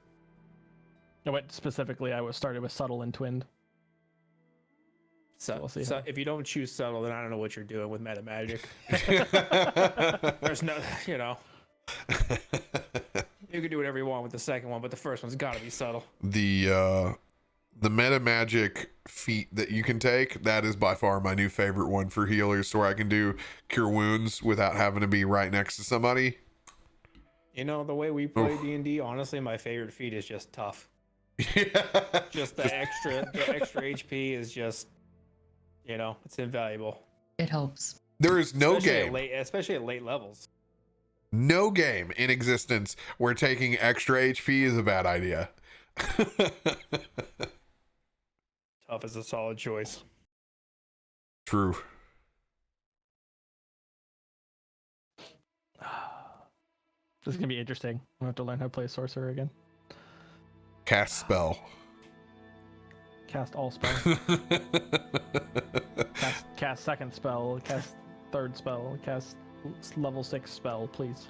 I went specifically. I started with subtle and twinned.
So if you don't choose subtle, then I don't know what you're doing with meta magic. There's no, you can do whatever you want with the second one, but the first one's got to be subtle.
The meta magic feat that you can take, that is by far my new favorite one for healers, so where I can do cure wounds without having to be right next to somebody.
The way we play D&D, honestly, my favorite feat is just tough. Just the extra HP is just, it's invaluable.
It helps.
There is no game,
especially at late levels.
No game in existence where taking extra HP is a bad idea.
Tough is a solid choice.
True.
This is gonna be interesting. I have to learn how to play sorcerer again.
Cast spell.
Cast all spells. cast second spell. Cast third spell. Cast level 6 spell, please.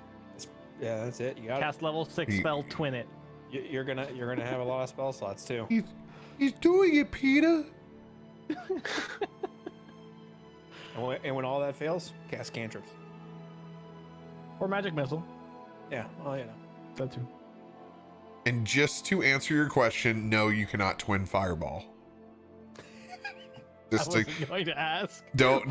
Yeah, that's it. You got
Cast level 6 spell, twin it.
it. You're gonna have a lot of spell slots too.
He's doing it, Peter.
And when all that fails, cast cantrips.
Or magic missile.
Yeah, well, you know.
That too.
And just to answer your question, no, you cannot twin fireball.
I wasn't going to ask.
No.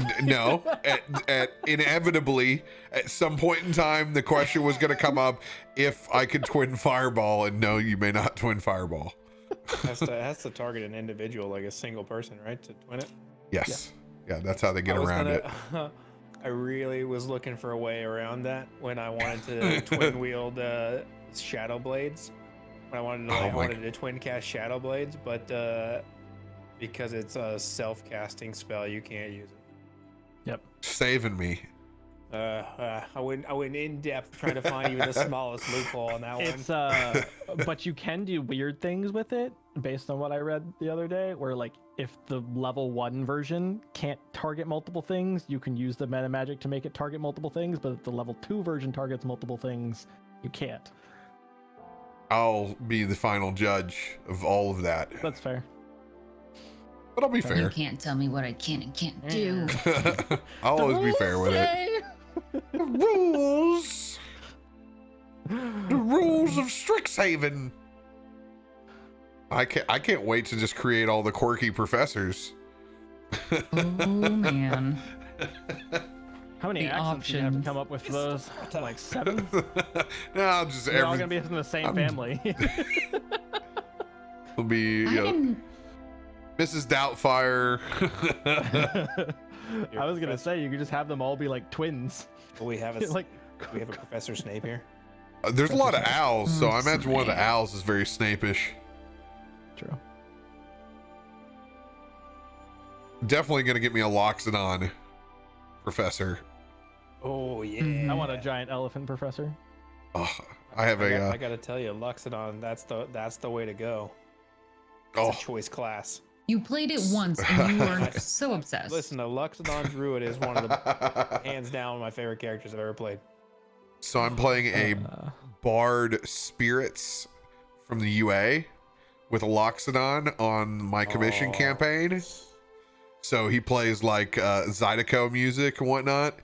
Inevitably, at some point in time, the question was going to come up if I could twin fireball, and no, you may not twin fireball.
Has to target an individual, like a single person, right, to twin it.
Yes. Yeah, that's how they get around it.
I really was looking for a way around that when I wanted to twin wield shadow blades. When I wanted to twin cast shadow blades, but because it's a self-casting spell, you can't use it.
Yep.
Saving me.
I went in depth trying to find even the smallest loophole on that one.
But you can do weird things with it based on what I read the other day, where like if the level 1 version can't target multiple things, you can use the meta magic to make it target multiple things, but if the level 2 version targets multiple things, you can't.
I'll be the final judge of all of that.
That's fair.
But I'll be
You
fair.
can't tell me what I can and can't do.
I'll always be fair with it. The rules. The rules of Strixhaven. I can't wait to just create all the quirky professors.
Oh man.
How many
The
accents do you have to
options.
come up with for those? Like 7?
No, I'll just
They're all gonna be from the same family.
It'll be Mrs. Doubtfire.
I was gonna say you could just have them all be like twins.
Will we have a
Like,
we have a Professor Snape here?
There's a lot of owls, so I
Oh,
imagine one of the
Snape.
owls is very Snape-ish.
true.
Definitely gonna get me a Loxodon professor.
Oh yeah.
Mhm.
I want a giant elephant professor.
Oh, I have
I gotta tell you, Loxodon, that's the way to go. It's a choice class.
You played it once and you were so obsessed.
Listen, the Loxodon Druid is one of the hands down my favorite characters I've ever played.
So I'm playing a Bard Spirits from the UA with a Loxodon on my commission campaign. So he plays like Zydeco music and whatnot.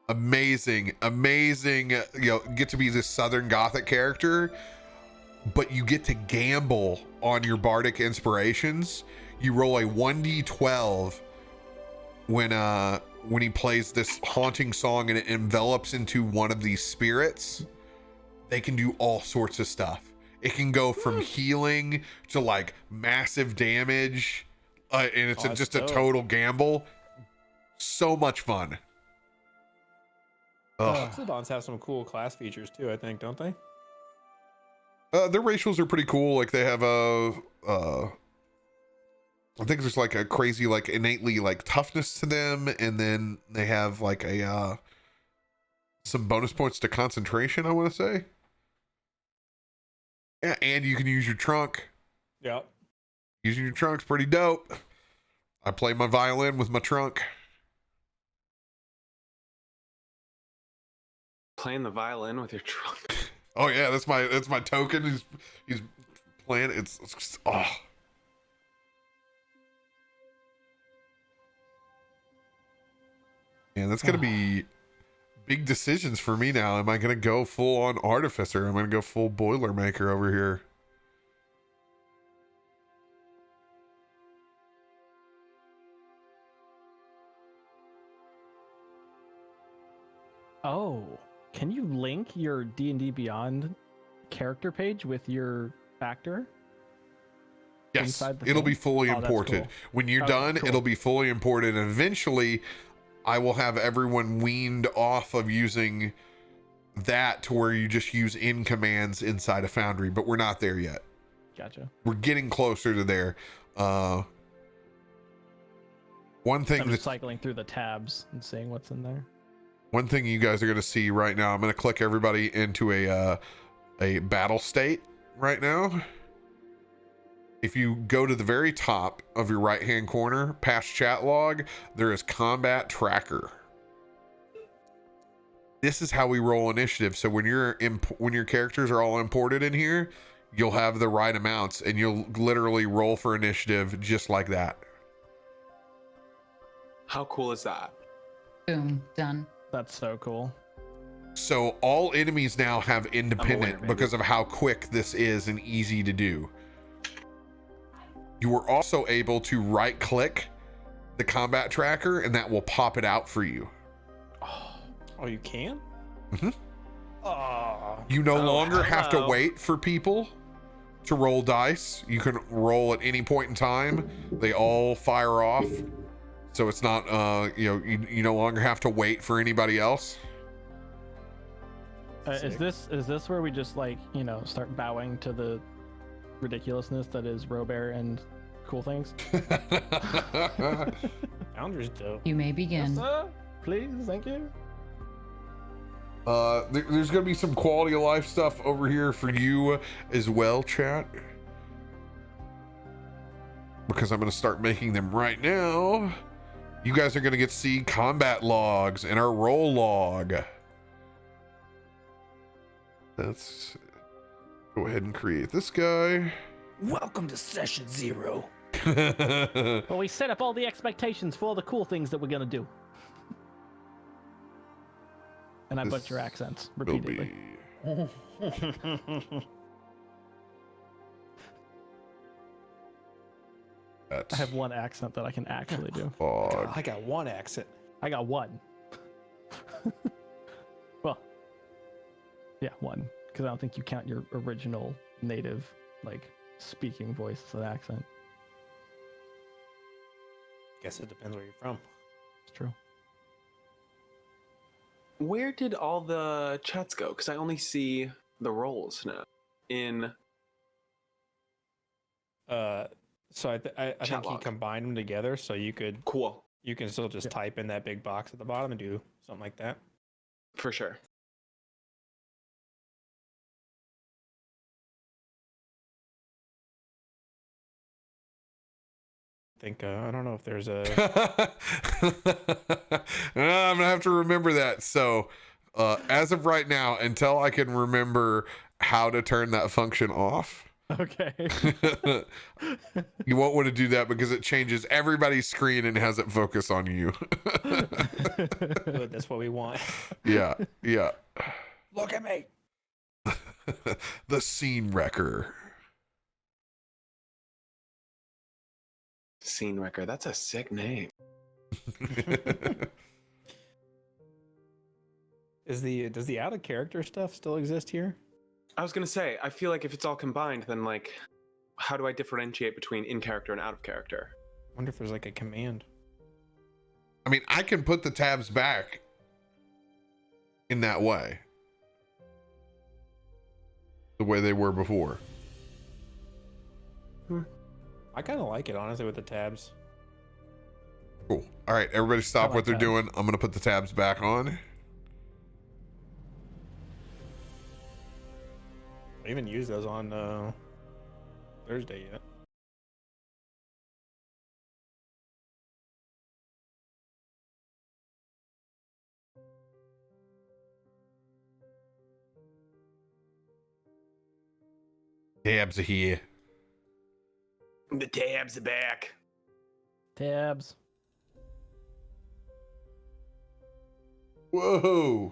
Amazing. Get to be this Southern Gothic character, but you get to gamble on your bardic inspirations. You roll a 1d12 when he plays this haunting song and it envelops into one of these spirits. They can do all sorts of stuff. It can go from healing to like massive damage, and it's just a total gamble. So much fun.
Loxodons have some cool class features too, I think, don't they?
Their racials are pretty cool. Like they have I think there's like a crazy, like innately like toughness to them, and then they have like a some bonus points to concentration, I want to say. Yeah, and you can use your trunk.
Yep.
Using your trunk's pretty dope. I play my violin with my trunk.
Playing the violin with your trunk.
Oh yeah, that's my token. He's playing. It's just, oh. Man, that's gonna be big decisions for me now. Am I gonna go full on artificer? Am I gonna go full boilermaker over here?
Oh, can you link your D&D Beyond character page with your actor?
Yes,
Inside the
it'll
thing?
be fully
Oh, that's
imported.
cool.
When you're
Oh,
done,
cool.
it'll be fully imported, and eventually I will have everyone weaned off of using that to where you just use in commands inside a Foundry, but we're not there yet.
Gotcha.
We're getting closer to there. One thing
I'm
that's
cycling through the tabs and seeing what's in there.
one thing you guys are going to see right now, I'm going to click everybody into a battle state right now. If you go to the very top of your right hand corner, past chat log, there is combat tracker. This is how we roll initiative. So when your characters are all imported in here, you'll have the right amounts and you'll literally roll for initiative just like that.
How cool is that?
Boom, done.
That's so cool.
So all enemies now have independent
baby.
because of how quick this is and easy to do. You are also able to right click the combat tracker and that will pop it out for you.
Oh, you can?
Mm-hmm.
Oh.
You no longer have to
hello.
wait for people to roll dice. You can roll at any point in time. They all fire off. So it's not, you no longer have to wait for anybody else.
Is this where we just like, start bowing to the ridiculousness that is Robear and cool things?
Founder's dope.
You may begin.
Yes, sir. Please, thank you.
There's gonna be some quality of life stuff over here for you as well, chat. Because I'm gonna start making them right now. You guys are gonna get to see combat logs and our roll log. Let's go ahead and create this guy.
Welcome to session 0.
Well, we set up all the expectations for all the cool things that we're gonna do. And I butcher accents
Will
repeatedly.
be-
I have one accent that I can actually do.
log.
I got one accent.
I got one. Well, yeah, one. Because I don't think you count your original native, speaking voice as an accent.
Guess it depends where you're from.
It's true.
Where did all the chats go? Because I only see the rolls now.
So I think he
log.
combined them together, so you can
Cool,
still just type in that big box at the bottom and do something like that.
for sure.
I don't know if there's a.
I'm gonna have to remember that. So as of right now, until I can remember how to turn that function off,
Okay.
you won't want to do that because it changes everybody's screen and has it focus on you.
Good, that's what we want.
Yeah.
Look at me.
The scene wrecker.
Scene Wrecker, that's a sick name.
Does the out of character stuff still exist here?
I was gonna say, I feel like if it's all combined, then how do I differentiate between in character and out of character?
I wonder if there's a command.
I mean, I can put the tabs back in that way. The way they were before.
I kind of like it, honestly, with the tabs.
Cool. All right, everybody stop
like
what they're
that.
doing. I'm going to put the tabs back on.
I even used those on Thursday yet.
Tabs are here.
The tabs are back.
Tabs.
Whoa.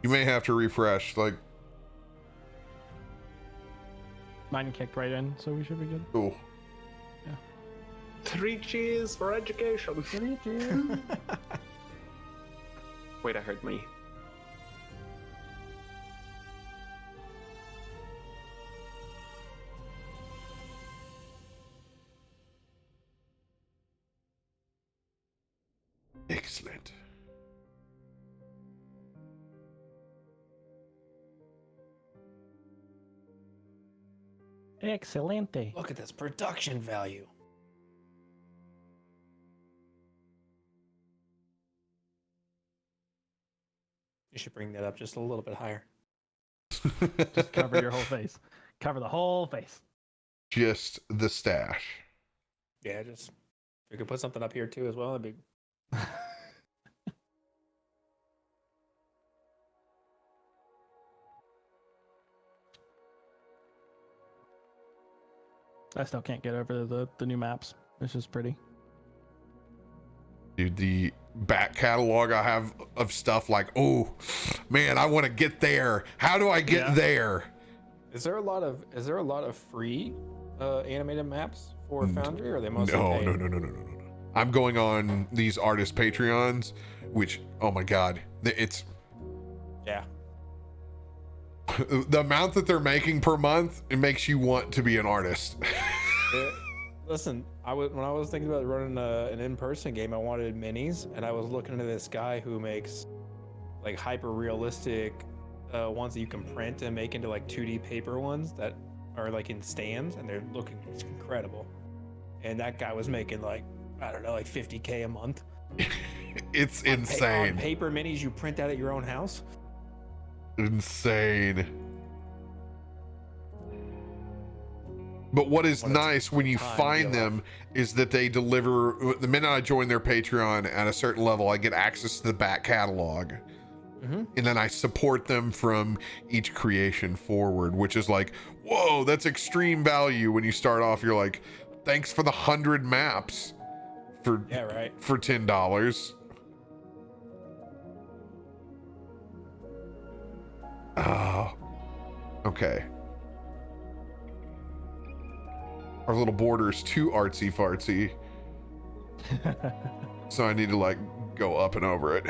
You may have to refresh,
Mine kicked right in, so we should be good.
cool.
3 cheers for education. Wait, I heard me.
Excellent.
Excelente.
Look at this production value. You should bring that up just a little bit higher.
Just cover your whole face. Cover the whole face.
Just the stash.
Yeah, just we could put something up here too as well. That'd be
I still can't get over the new maps. It's just pretty.
Dude, the back catalog I have of stuff like, oh man, I want to get there. How do I get there?
Is there a lot of free animated maps for Foundry, or are they mostly
No,
paid?
no. I'm going on these artist Patreons, which, oh my God, it's
Yeah.
the amount that they're making per month. It makes you want to be an artist.
Listen, when I was thinking about running an in-person game, I wanted minis, and I was looking into this guy who makes like hyper realistic ones that you can print and make into like 2D paper ones that are like in stands, and they're looking incredible. And that guy was making like, I don't know, like 50K a month.
It's
On
insane.
paper minis you print out at your own house.
Insane. But what is
What a
nice when you
time to
find
be alive.
them is that they deliver. The minute I join their Patreon at a certain level, I get access to the back catalog.
Mm-hmm.
And then I support them from each creation forward, which is like, whoa, that's extreme value. When you start off, you're like, thanks for the 100 maps for
Yeah, right.
for $10. Oh, okay. Our little border's too artsy fartsy, so I need to like go up and over it.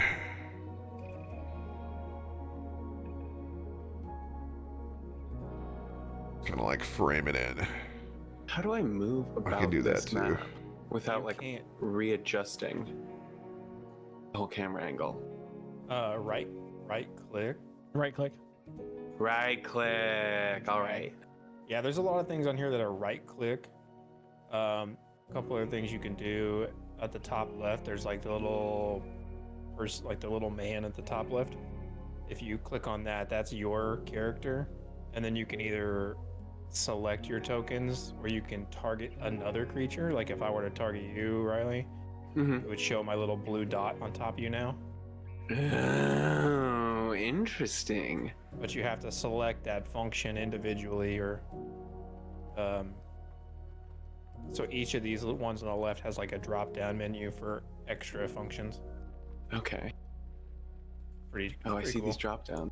Kind of like frame it in.
How do I move about
can do that
this
too.
map without
You
like
can't.
readjusting the whole camera angle?
Right click.
Right click.
Right click. All right.
Yeah, there's a lot of things on here that are right click. A couple of things you can do at the top left. There's like the little like the little man at the top left. If you click on that, that's your character, and then you can either select your tokens or you can target another creature. Like if I were to target you, Riley,
Mm-hmm.
it would show my little blue dot on top of you now.
Oh, interesting.
But you have to select that function individually, or so each of these ones on the left has like a drop down menu for extra functions.
Okay.
Pretty
Oh, I
pretty
see
cool.
these drop down.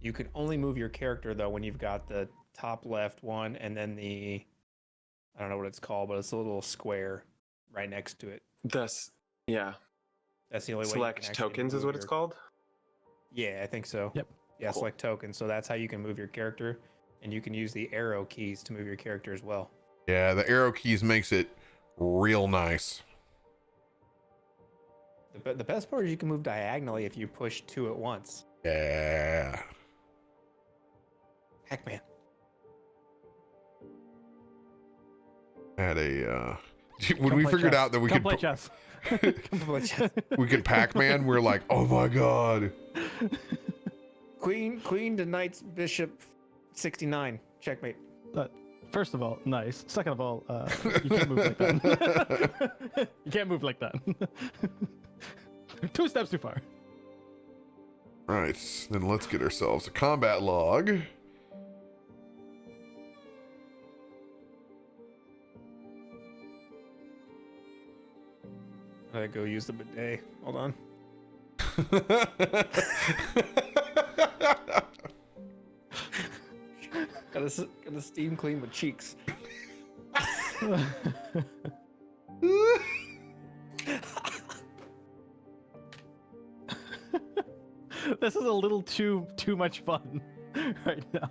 You can only move your character though when you've got the top left one and then the, I don't know what it's called, but it's a little square right next to it.
Thus, yeah.
That's the only way you
Select
can actually
tokens is
move
what it's
your-
called.
Yeah, I think so.
Yep.
Yeah,
Cool.
select tokens. So that's how you can move your character, and you can use the arrow keys to move your character as well.
Yeah, the arrow keys makes it real nice.
The best part is you can move diagonally if you push 2 at once.
Yeah.
Heck, man.
Had a when
Come
we
play
figured
chess.
out that we
Come
could
play chess.
we could Pac-Man, we're like, oh my god.
Queen to knights, bishop, 69. Checkmate.
First of all, nice. Second of all, you can't move like that. You can't move like that. 2 steps too far.
Right, then let's get ourselves a combat log.
I gotta go use the bidet. Hold on. Gotta steam clean my cheeks.
This is a little too much fun right now.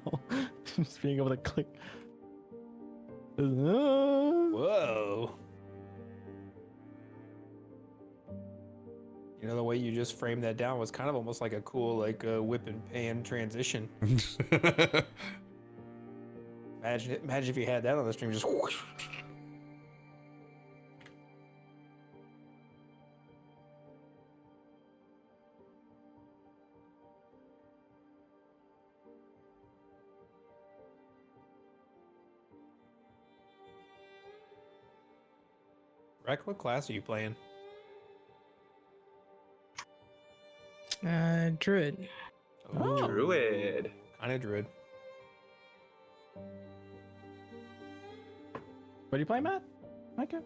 Just being able to click.
Whoa. You know, the way you just framed that down was kind of almost like a cool, like whip and pan transition. Imagine if you had that on the stream, just whoosh. Reck, what class are you playing?
Druid.
Oh.
Druid.
Kind of druid.
What do you play, Matt? Micah?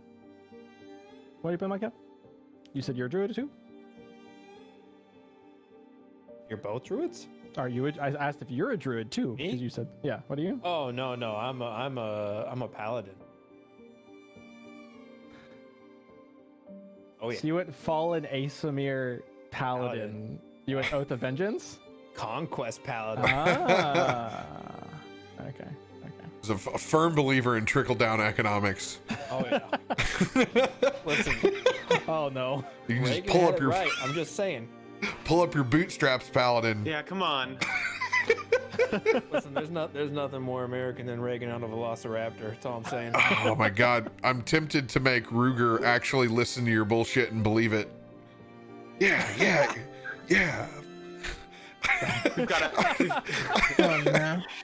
What do you play, Micah? You said you're a druid too?
You're both druids?
Are you? I asked if you're a druid too,
Me?
because you said, yeah. What are you?
Oh no, I'm a paladin. Oh yeah.
So you went Fallen Asimir Paladin. You went Oath of Vengeance?
Conquest paladin.
Ah. Okay.
He's a firm believer in trickle-down economics.
Oh yeah. Listen,
Oh no.
You can just
Reagan
pull
had
up
it
your
right. I'm just saying.
pull up your bootstraps, paladin.
Yeah, come on.
Listen, there's nothing more American than Reagan on a Velociraptor. That's all I'm saying.
Oh my god, I'm tempted to make Ruger actually listen to your bullshit and believe it. Yeah.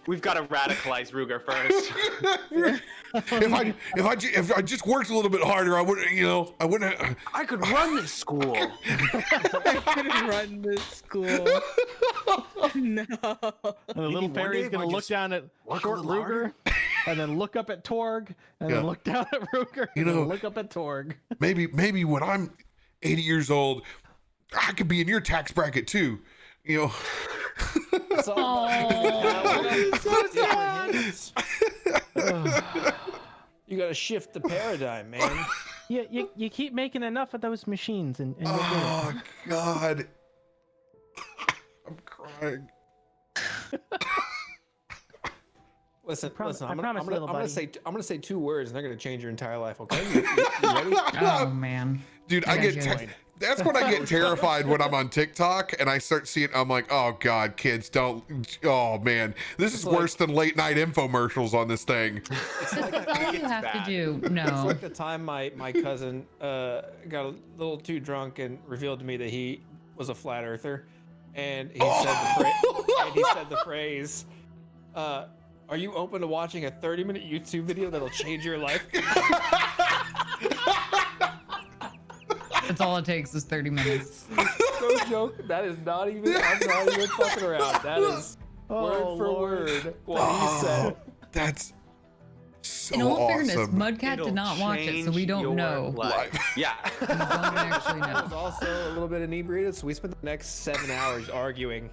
We've got to radicalize Ruger first.
if I just worked a little bit harder, I wouldn't.
I could run this school.
I couldn't run this school. No.
And the little
one day
fairy's
if
gonna
I
look
just
down at
work a
short
little harder.
Ruger, and then look up at Torg, and
Yeah.
then look down at Ruger,
You
and
know-
then look up at Torg.
Maybe when I'm 80 years old, I could be in your tax bracket too. You know.
It's all about
So sad.
You gotta shift the paradigm, man.
You keep making enough of those machines, and you'll get it.
Oh god. I'm crying.
Listen,
I promise, little buddy.
I'm gonna say 2 words, and they're gonna change your entire life. Okay? You ready?
Oh man.
Dude, I
Yeah,
get
you're
that's when I get terrified when I'm on TikTok and I start seeing. I'm like, oh god, kids, don't. Oh man, this is
It's like-
worse than late night infomercials on this thing.
This is all you have to
bad.
do.
It's
No.
like the time my cousin got a little too drunk and revealed to me that he was a flat earther, and he said the phrase, "Are you open to watching a 30-minute YouTube video that'll change your life?"
That's all it takes is 30 minutes.
No joke. That is not even. I'm not even fucking around. That is word for word what he said.
That's so
In all
awesome.
fairness, Mudcat did not watch it, so we
Change
don't
your
know.
life. Yeah.
We don't actually
I was
know.
also a little bit inebriated, so we spent the next 7 hours arguing.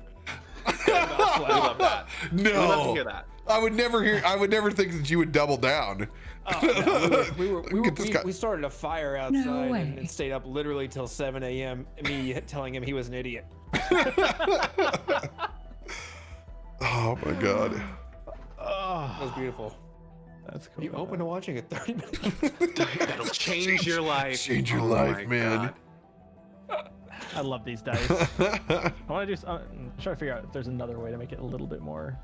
We love that. We love to hear
No,
that.
I would never think that you would double down.
Oh, no,
Get this guy.
we started a fire outside
way.
and stayed up literally till 7 a.m. Me telling him he was an idiot.
Oh my god.
That
Oh,
was beautiful.
that's
Are
cool.
you open to watching a 30-minute?
That'll change your life.
Change your
Oh
life,
my
man.
God.
I love these dice. I want to do. I'm trying to figure out if there's another way to make it a little bit more.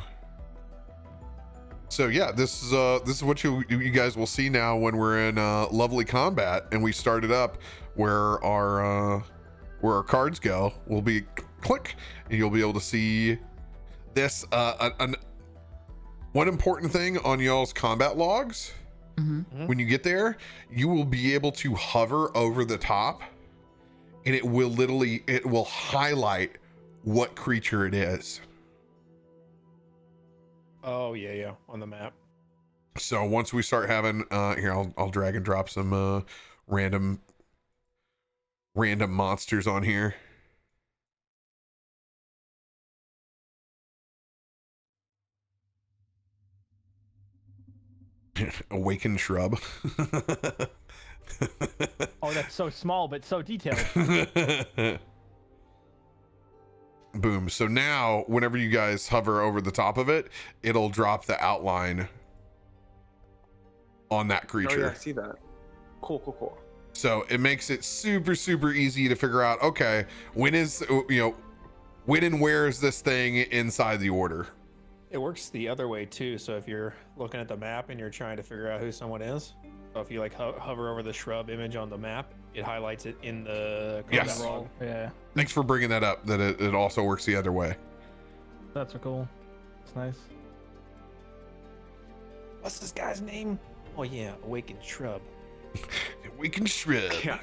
So yeah, this is what you guys will see now when we're in lovely combat and we started up where our cards go will be click and you'll be able to see this one important thing on y'all's combat logs. When you get there, you will be able to hover over the top and it will highlight what creature it is.
Oh yeah, on the map.
So once we start having here, I'll drag and drop some random monsters on here. Awakened shrub.
Oh, that's so small but so detailed.
Boom. So now, whenever you guys hover over the top of it, it'll drop the outline on that
Oh yeah,
creature.
I see that. Cool.
So it makes it super, super easy to figure out, okay, when and where is this thing inside the order?
It works the other way too. So if you're looking at the map and you're trying to figure out who someone is, so if you like hover over the shrub image on the map, it highlights it in the
Yes.
combat log.
Yeah,
Thanks for bringing that up, that it also works the other way.
that's so cool. It's nice.
What's this guy's name? Oh yeah, Awakened Shrub.
Awakened shrub.
Yeah.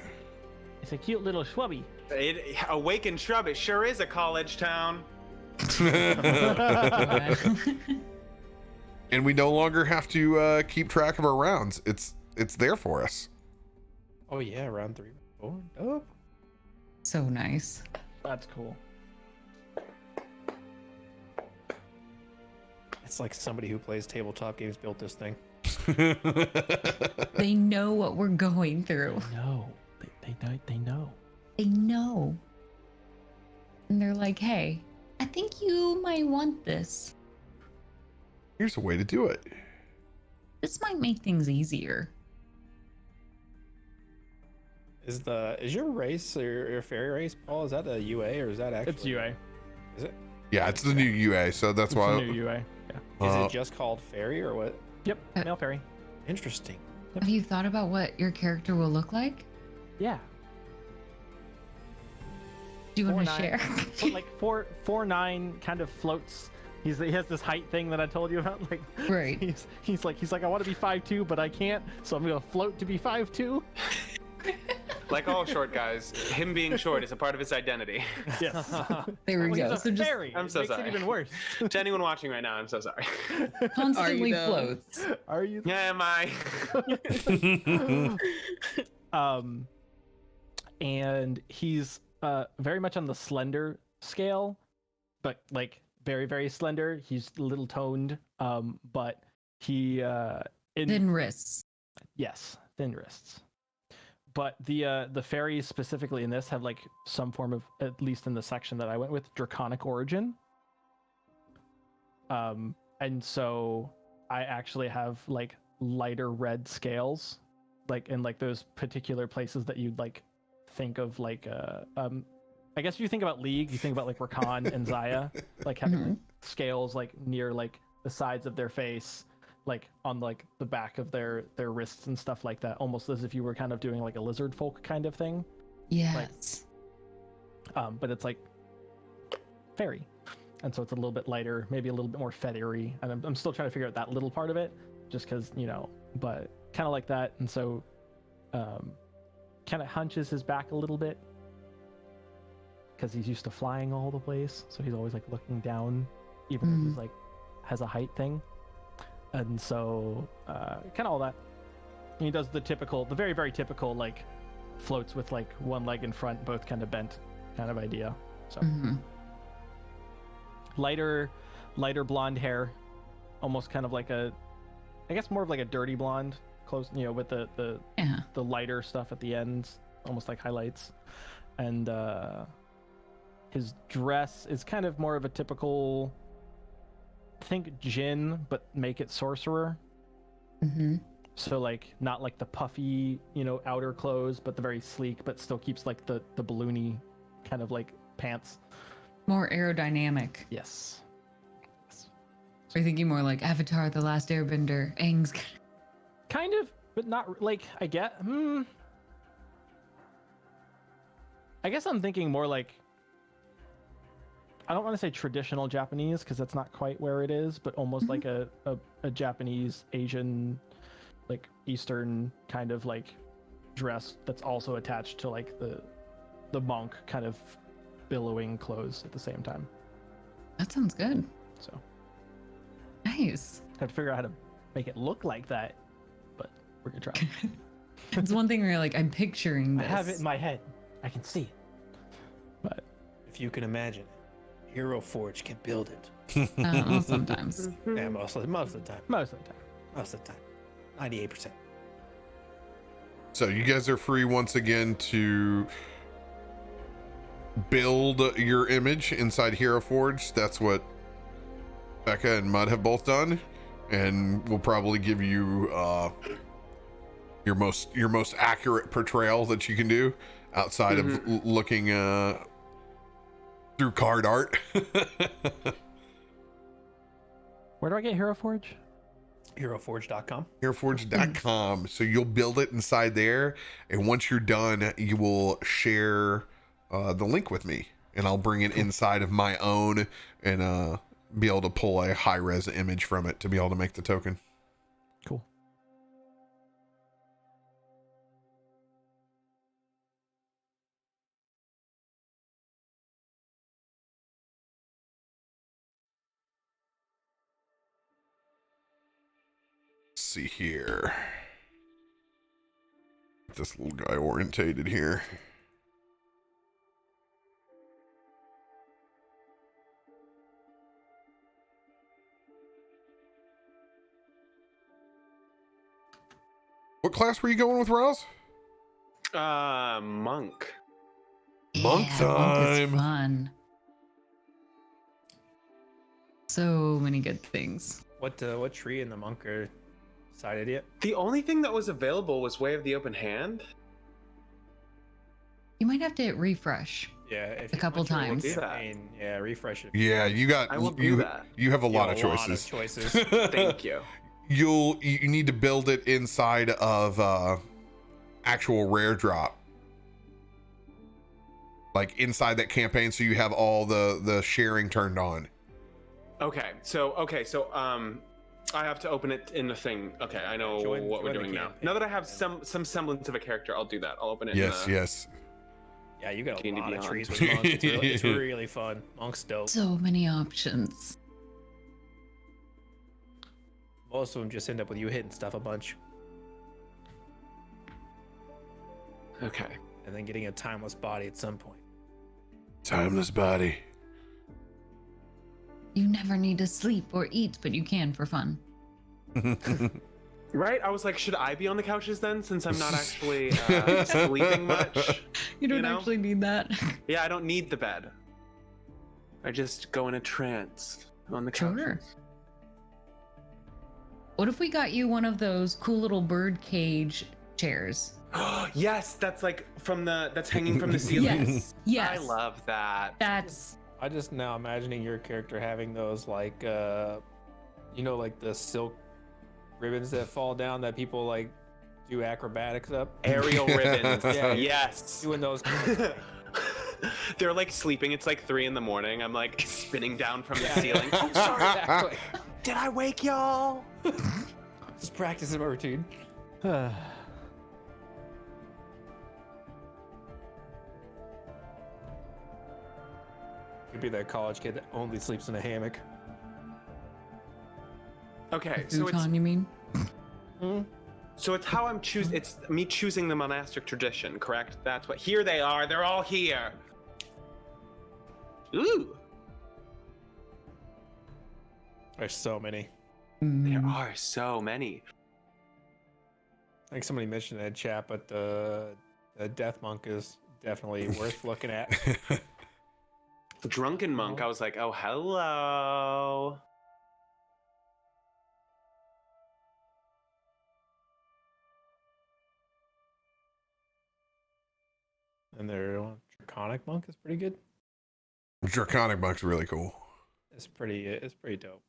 It's a cute little shrubby.
Awakened Shrub, it sure is a college town.
And we no longer have to keep track of our rounds. It's there for us.
Oh yeah, round 3, 4. Oh.
So nice.
That's cool.
It's like somebody who plays tabletop games built this thing.
They know what we're going through.
No, they know.
They know. And they're like, hey, I think you might want this.
Here's a way to do it.
This might make things easier.
Is your race or your fairy race, Paul? Is that a UA or is that actually?
It's UA.
Is it?
Yeah, it's the new UA, so that's
It's
why.
the new UA. Yeah.
Is
Uh,
it just called fairy or what?
Yep. Male fairy.
Interesting.
Have you thought about what your character will look like?
Yeah.
Do you want to
4'9".
share?
But like 4'9" kind of floats. He has this height thing that I told you about. Like,
Right.
He's like I want to be 5'2", but I can't, so I'm gonna float to be 5'2".
Like all short guys, him being short is a part of his identity.
Yes.
There we
Well,
go.
he's a
So just
fairy.
I'm
It
so
makes
sorry.
it even worse.
To anyone watching right now, I'm so sorry.
constantly
though?
floats.
Are you?
Yeah, am I?
And he's very much on the slender scale, but like very, very slender. He's a little toned, but he
Thin wrists.
yes, thin wrists. But the fairies specifically in this have like some form of, at least in the section that I went with, draconic origin. And so I actually have like lighter red scales, like in like those particular places that you'd like think of like I guess if you think about League, you think about like Rakan and Zaya, like having like, scales like near like the sides of their face, like on like the back of their wrists and stuff like that, almost as if you were kind of doing like a lizard folk kind of thing.
Yes.
But it's like fairy, and so it's a little bit lighter, maybe a little bit more feathery, and I'm still trying to figure out that little part of it, just because, you know, but kind of like that. And so kind of hunches his back a little bit because he's used to flying all the place, so he's always like looking down, even if he's like has a height thing. And so kind of all that. And he does the very, very typical like floats with like one leg in front, both kind of bent kind of idea. So lighter blonde hair, almost kind of like I guess more of like a dirty blonde, close, you know, with the lighter stuff at the ends, almost like highlights. And his dress is kind of more of a typical, think Jinn, but make it sorcerer. So like not like the puffy, you know, outer clothes, but the very sleek, but still keeps like the balloony kind of like pants.
More aerodynamic.
Yes.
Are you thinking more like Avatar: The Last Airbender? Aang's
Kind of, but not like I guess I'm thinking more like, I don't want to say traditional Japanese because that's not quite where it is, but almost like a Japanese, Asian, like Eastern kind of like dress that's also attached to like the monk kind of billowing clothes at the same time.
That sounds good.
So
Nice.
have to figure out how to make it look like that, but we're gonna try.
It's one thing where you're like, I'm picturing
I
this.
have it in my head. I can see it. But
If you can imagine, Hero Forge can build it.
Well, sometimes.
Yeah, most of the time.
most of the time.
Most of the time. 98%.
So you guys are free once again to build your image inside Hero Forge. That's what Becca and Mud have both done, and we'll probably give you your most accurate portrayal that you can do outside of looking through card art.
Where do I get Hero Forge?
HeroForge.com.
HeroForge.com. So you'll build it inside there, and once you're done, you will share the link with me, and I'll bring it inside of my own and be able to pull a high-res image from it to be able to make the token.
Cool.
Let's see here. Get this little guy orientated here. What class were you going with, Rouse?
Monk.
Monk
Monk
time.
is fun. So many good things.
What tree in the monk are decided yet?
The only thing that was available was Way of the Open Hand.
You might have to hit refresh.
Yeah, if
A couple
once you're in
times.
campaign, yeah, refresh it.
Yeah, you got.
I will do
you,
that.
You have a lot of
Yeah,
choices.
Thank you.
You need to build it inside of actual rare drop, like inside that campaign, so you have all the sharing turned on.
Okay, so I have to open it in the thing. Okay, I know what we're doing now.
campaign.
Now that I have some semblance of a character, I'll do that. I'll open it.
Yes,
in
yes.
Yeah, you got a
D&D
lot of
Beyond.
trees with monk. It's really fun. Monk's dope.
So many options.
Most of them just end up with you hitting stuff a bunch
Okay.
and then getting a timeless body at some point.
Timeless body.
You never need to sleep or eat, but you can for fun.
Right? I was like, should I be on the couches then, since I'm not actually sleeping much?
You don't
know?
actually need that.
Yeah, I don't need the bed. I just go in a trance on the couches.
Sure. What if we got you one of those cool little bird cage chairs?
Yes, that's like that's hanging from the ceiling.
Yes. Yes.
I love that.
That's
I just now imagining your character having those like like the silk ribbons that fall down that people like do acrobatics up.
Aerial ribbons.
Yeah.
Yes.
Doing those.
They're like sleeping. It's like 3 a.m. I'm like spinning down from the ceiling.
Oh, sorry. Exactly.
Did I wake y'all?
Just practicing my routine. Could be that college kid that only sleeps in a hammock.
Okay, so
futon, you mean?
it's how I'm choosing. It's me choosing the monastic tradition, correct? That's what. Here they are. They're all here. Ooh,
There's so many.
there are so many.
I think somebody mentioned that in chat, but the death monk is definitely worth looking at.
Drunken monk. I was like, oh, hello.
And their draconic monk is pretty good.
Draconic monk's really cool.
It's pretty dope.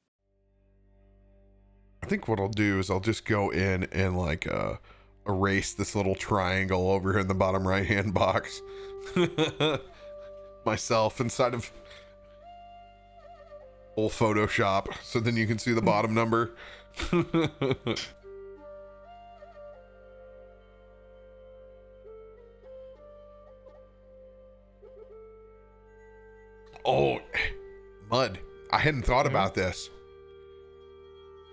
I think what I'll do is I'll just go in and like erase this little triangle over here in the bottom right hand box myself inside of old Photoshop, so then you can see the bottom number. Oh, Mud, I hadn't thought about this.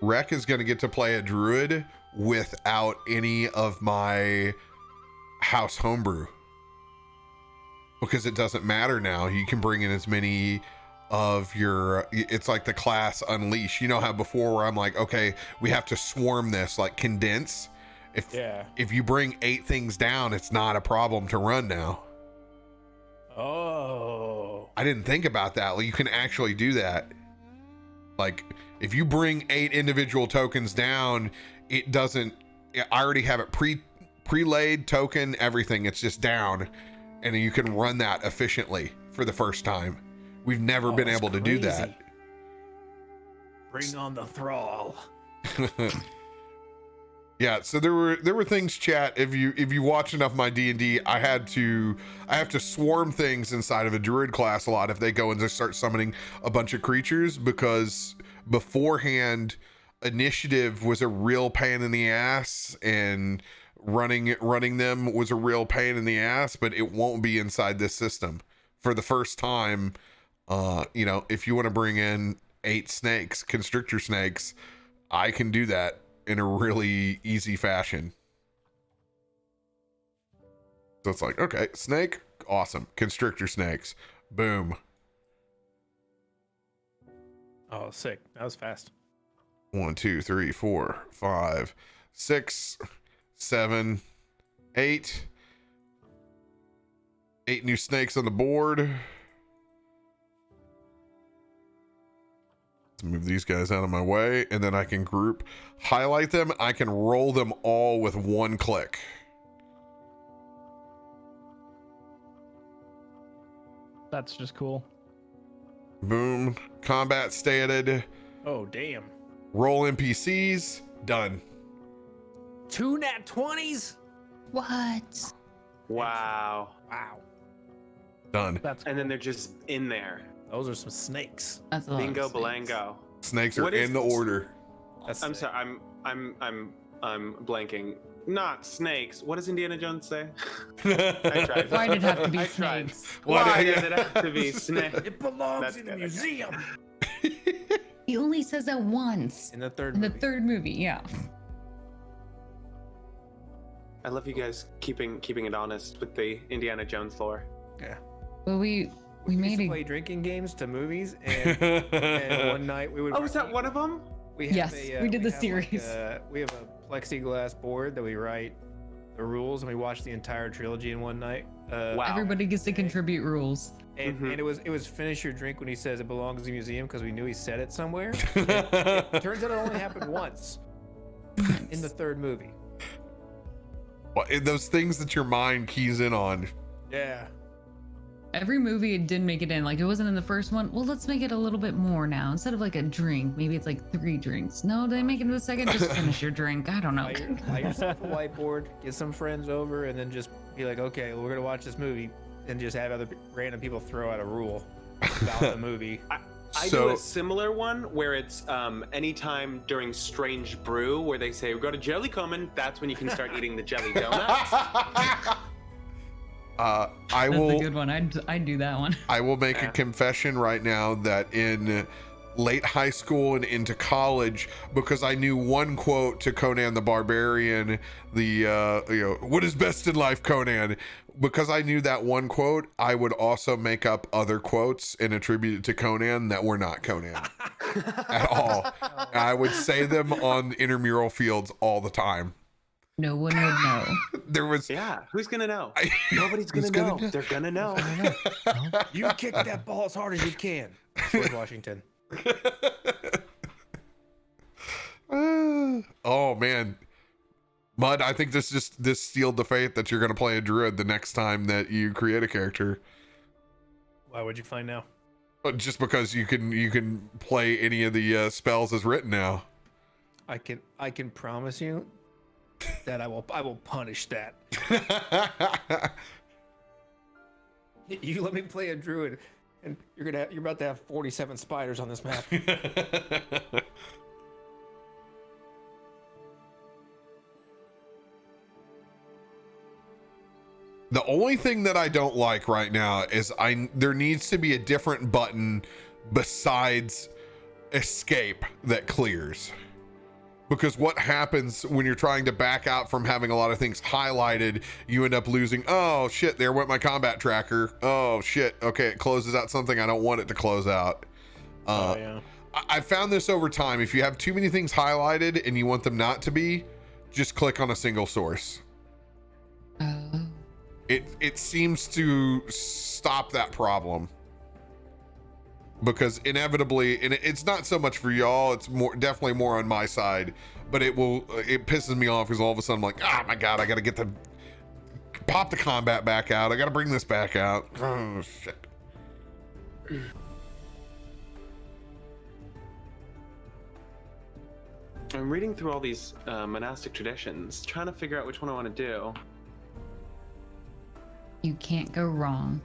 Reck is going to get to play a druid without any of my house homebrew, because it doesn't matter now. You can bring in as many of your, it's like the class unleash. You know how before where I'm like, okay, we have to swarm this, like condense. If you bring 8 things down, it's not a problem to run now.
Oh,
I didn't think about that. Like, you can actually do that. Like if you bring 8 individual tokens down, it doesn't, I already have it pre-laid token, everything. It's just down, and you can run that efficiently for the first time. We've never been able to do that.
Bring on the thrall.
Yeah, so there were things, chat. If you watch enough of my D&D, I have to swarm things inside of a druid class a lot if they go and just start summoning a bunch of creatures, because beforehand initiative was a real pain in the ass, and running them was a real pain in the ass, but it won't be inside this system for the first time. If you want to bring in 8 snakes, constrictor snakes, I can do that in a really easy fashion. So it's like, okay, snake, awesome. Constrictor snakes, boom.
Oh, sick. That was fast.
1, 2, 3, 4, 5, 6, 7, 8. 8 new snakes on the board. Let's move these guys out of my way, and then I can highlight them. I can roll them all with 1 click.
That's just cool.
Boom. Combat stated.
Oh, damn.
Roll NPCs. Done.
2 nat 20s?
What?
Wow.
Wow.
Done.
That's cool.
And then they're just in there.
Those are some snakes.
That's a lot of
Bingo,
snakes.
Belango.
Snakes are
What is
in the
this?
order.
That's
I'm
sick.
sorry. I'm blanking. Not snakes. What does Indiana Jones say? I tried.
Why did it have to be
I tried.
snakes?
Why does it have to be snakes?
It belongs
That's
in the
good, okay.
museum.
He only says that once
In the third
in the
movie.
3rd movie. Yeah.
I love you guys keeping it honest with the Indiana Jones lore.
Yeah.
But we
used
made
to
a
play drinking games to movies, and one night we would.
Oh, is that one of them?
We have
Yes, we did the
have
series.
We have a plexiglass board that we write the rules, and we watched the entire trilogy in one night.
Wow.
everybody gets to contribute rules.
And,
Mhm.
and it was finish your drink when he says it belongs in the museum, because we knew he said it somewhere. It turns out it only happened once in the 3rd movie.
Well, those things that your mind keys in on.
Yeah.
Every movie it didn't make it in. Like it wasn't in the first one. Well, let's make it a little bit more now. Instead of like a drink, maybe it's like 3 drinks. No, they make it in the second. Just finish your drink. I don't know.
Buy yourself a whiteboard, get some friends over, and then just be like, okay, well, we're gonna watch this movie, and just have other random people throw out a rule about the movie.
I do a similar one where it's anytime during Strange Brew where they say, we got a jelly coming, that's when you can start eating the jelly donuts.
I
That's
will.
a good one. I'd do that one.
I will make a confession right now that in late high school and into college, because I knew one quote to Conan the Barbarian, what is best in life, Conan? Because I knew that one quote, I would also make up other quotes and attribute it to Conan that were not Conan at all. I would say them on intramural fields all the time.
No one would know.
There was
Yeah, who's gonna know?
I-
Nobody's gonna
Who's gonna
know.
know?
They're gonna know.
You kick that ball as hard as you can. George Washington.
Oh man, Mud, I think this sealed the fate that you're gonna play a druid the next time that you create a character.
Why would you find now?
Just because you can play any of the spells as written now.
I can promise you that I will punish that. You let me play a druid, and you're about to have 47 spiders on this map.
The only thing that I don't like right now is there needs to be a different button besides escape that clears. Because what happens when you're trying to back out from having a lot of things highlighted, you end up losing. Oh shit, there went my combat tracker. Oh shit, okay, it closes out something I don't want it to close out.
Yeah.
I found this over time. If you have too many things highlighted and you want them not to be, just click on a single source.
Oh.
It seems to stop that problem. Because inevitably, and it's not so much for y'all, it's definitely more on my side, but it pisses me off because all of a sudden I'm like, oh my god, I gotta pop the combat back out, I gotta bring this back out. Oh shit.
I'm reading through all these monastic traditions, trying to figure out which one I want to do.
You can't go wrong.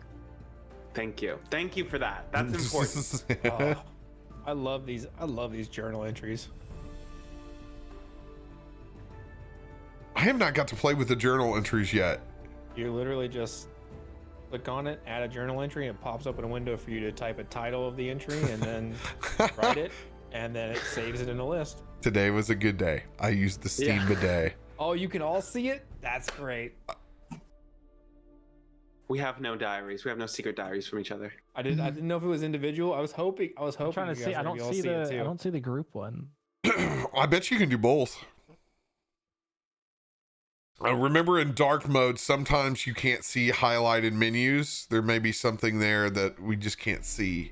Thank you for that. That's important.
Oh, I love these journal entries.
I have not got to play with the journal entries yet.
You literally just click on it, add a journal entry, and it pops up in a window for you to type a title of the entry and then write it, and then it saves it in a list.
Today was a good day. I used the Steam bidet.
Oh, you can all see it? That's great.
We have no diaries. We have no secret diaries from each other.
I didn't know if it was individual. I was hoping.
I'm trying to see. I don't see the group one.
I bet you can do both. Remember, in dark mode, sometimes you can't see highlighted menus. There may be something there that we just can't see.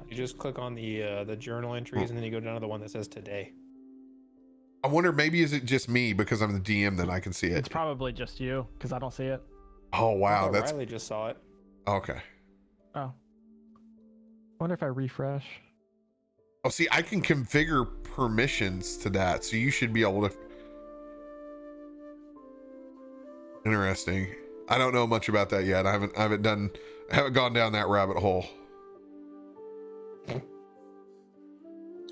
You just click on the journal entries, and then you go down to the one that says today.
I wonder, maybe is it just me because I'm the DM that I can see it?
It's probably just you because I don't see it.
Oh wow, that's
Riley just saw it.
okay.
Oh, I wonder if I refresh.
Oh, see, I can configure permissions to that, so you should be able to. Interesting. I don't know much about that yet. I haven't gone down that rabbit hole.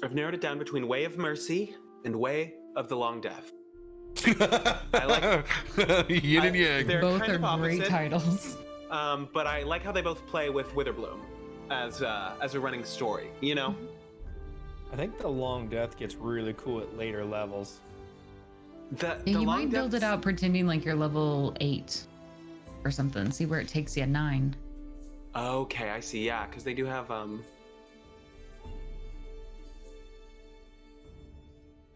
I've narrowed it down between Way of Mercy and Way of the Long Death. I like
yin and yang.
They're
Both
kind
are
of
great
opposite.
titles.
But I like how they both play with Witherbloom as a running story. You know.
I think the long death gets really cool at later levels.
The
Yeah, you
Long
might build it
Death's-
out pretending like you're level 8 or something. See where it takes you at 9.
Okay, I see. Yeah, because they do have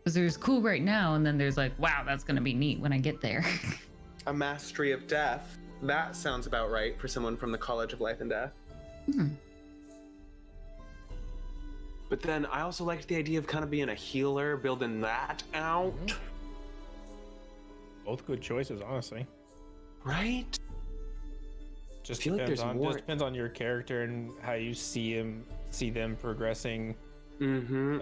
Because there's cool right now, and then there's like, wow, that's gonna be neat when I get there.
a Mastery of Death. That sounds about right for someone from the College of Life and Death. But then I also liked the idea of kind of being a healer, building that out.
Both good choices, honestly.
Right?
Just
feel like
depends
there's
on
more-
just depends on your character and how you see them progressing.
Mm-hmm.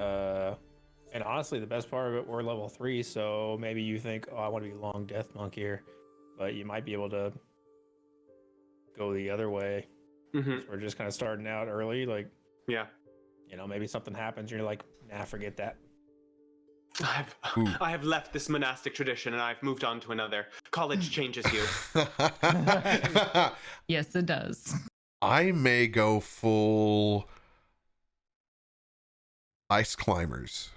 And honestly, the best part of it, we're level 3, so maybe you think, oh, I want to be long death monk here, but you might be able to go the other way.
Mm-hmm.
So we're just kind of starting out early, like,
Yeah.
maybe something happens, and you're like, nah, forget that.
I have left this monastic tradition and I've moved on to another. College changes you.
Yes, it does.
I may go full ice climbers.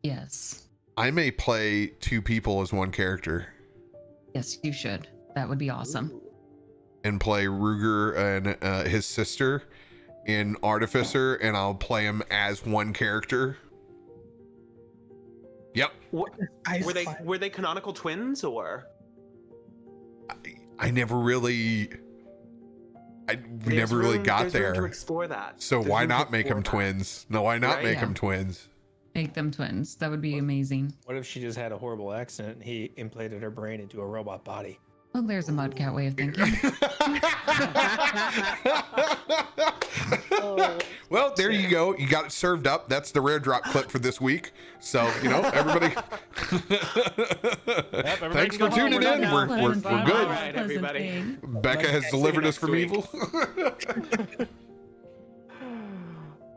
Yes.
I may play 2 people as one character
Yes, you should. That would be awesome.
and play Ruger and his sister in Artificer, and I'll play him as one character. Yep.
What, were they canonical twins or?
I never really
There's room-
got
there's room
there.
to explore that.
So
There's
why
room to
not make them
explore that.
twins? No, why not
Right?
make
Yeah.
them twins?
Make them twins. That would be amazing.
What if she just had a horrible accident and he implanted her brain into a robot body?
Well, there's a Mudcat way of thinking.
Well, there you go. You got it served up. That's the rare drop clip for this week. So, everybody. Thanks for
go home.
tuning
We're
in.
done
We're,
now.
we're,
Pleasant
we're
thing.
good.
All right,
Pleasant
everybody.
thing.
Becca has
See you
delivered us
next
from
week.
evil.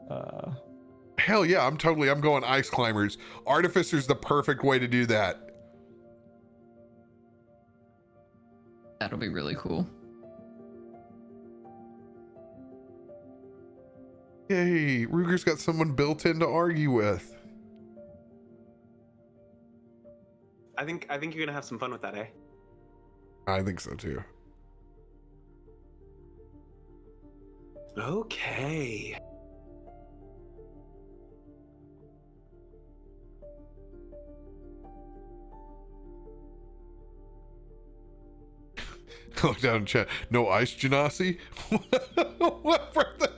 Uh,
Hell yeah, I'm going ice climbers. Artificer's the perfect way to do that.
That'll be really cool.
Yay, Ruger's got someone built in to argue with.
I think you're gonna have some fun with that, eh?
I think so too.
Okay.
Look down in chat. No ice, Genasi? What for the...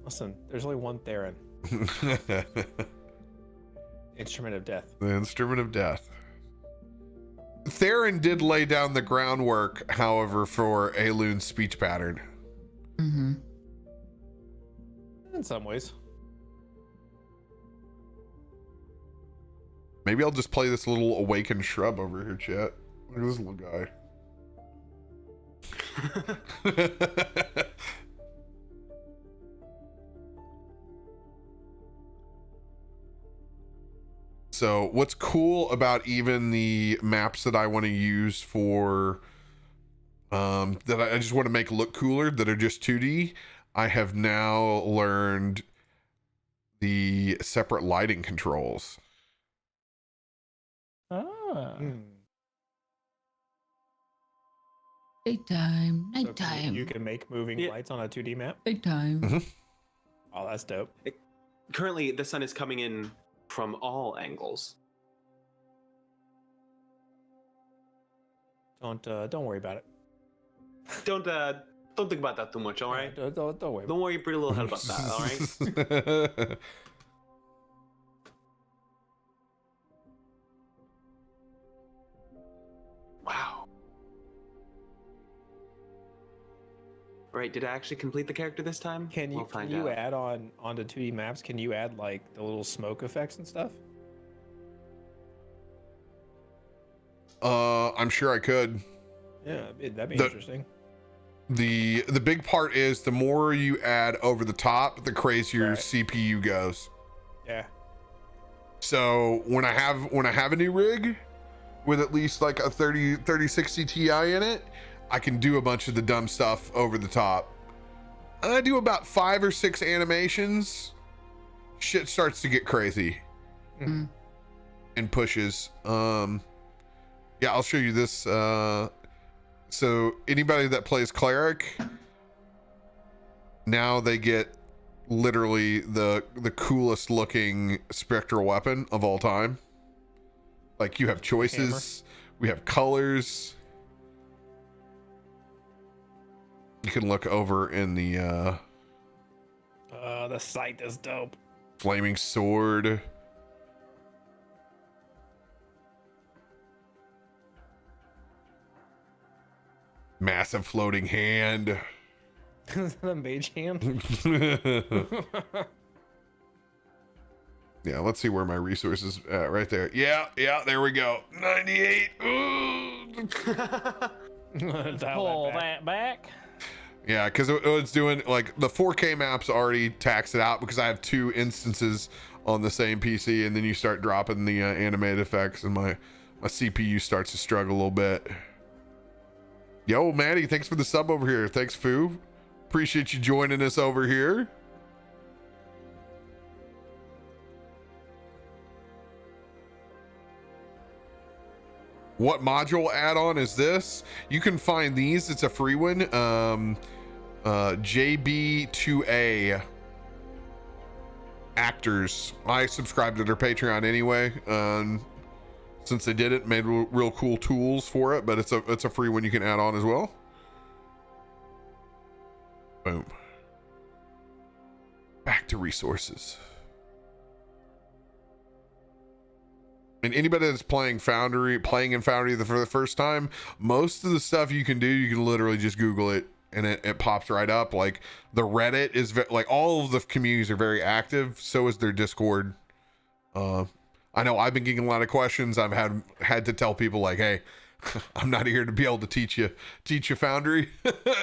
Listen, there's only one Theron. Instrument of Death.
The Instrument of Death. Theron did lay down the groundwork, however, for Aloon's speech pattern.
Mm-hmm.
In some ways.
Maybe I'll just play this little awakened shrub over here, chat. Look at this little guy. So what's cool about even the maps that I want to use for that I just want to make look cooler, that are just 2D, I have now learned the separate lighting controls.
Ah.
Daytime,
So
nighttime,
you can make moving lights on a 2D map?
daytime.
Oh, that's dope.
Currently, the sun is coming in from all angles.
Don't worry about it.
Don't think about that too much, all right?
Don't worry.
Don't worry your pretty little head about that, all right? Wow. Right, did I actually complete the character this time?
Can you
We'll find
can you
out.
add onto 2D maps? Can you add like the little smoke effects and stuff?
I'm sure I could.
Yeah, that'd be
The-
interesting.
The big part is the more you add over the top, the crazier
Right.
CPU goes.
Yeah.
So when I have a new rig with at least like a 3060 Ti in it, I can do a bunch of the dumb stuff over the top. I do about 5 or 6 animations. Shit starts to get crazy.
Mm.
And pushes. Yeah, I'll show you this. So anybody that plays cleric, now they get literally the coolest looking spectral weapon of all time. Like, you have choices, we have colors. You can look over in the
sight is dope.
flaming sword. Massive floating hand.
Is that a mage hand?
Yeah, let's see where my resources right there. Yeah, there we go. 98. Ooh.
Pull that back.
Yeah, because it's doing like the 4K maps already tax it out because I have 2 instances on the same PC, and then you start dropping the animated effects, and my CPU starts to struggle a little bit. Yo, Maddie, thanks for the sub over here. Thanks, Foo. Appreciate you joining us over here. What module add-on is this? You can find these. It's a free one. JB2A actors. I subscribe to their Patreon anyway. Since they did it, made real cool tools for it, but it's a free one you can add on as well. Boom. Back to resources. And anybody that's playing in Foundry for the first time, most of the stuff you can do, you can literally just Google it and it pops right up. Like, the Reddit is like, all of the communities are very active. So is their Discord. I know I've been getting a lot of questions. I've had to tell people like, hey, I'm not here to be able to teach you Foundry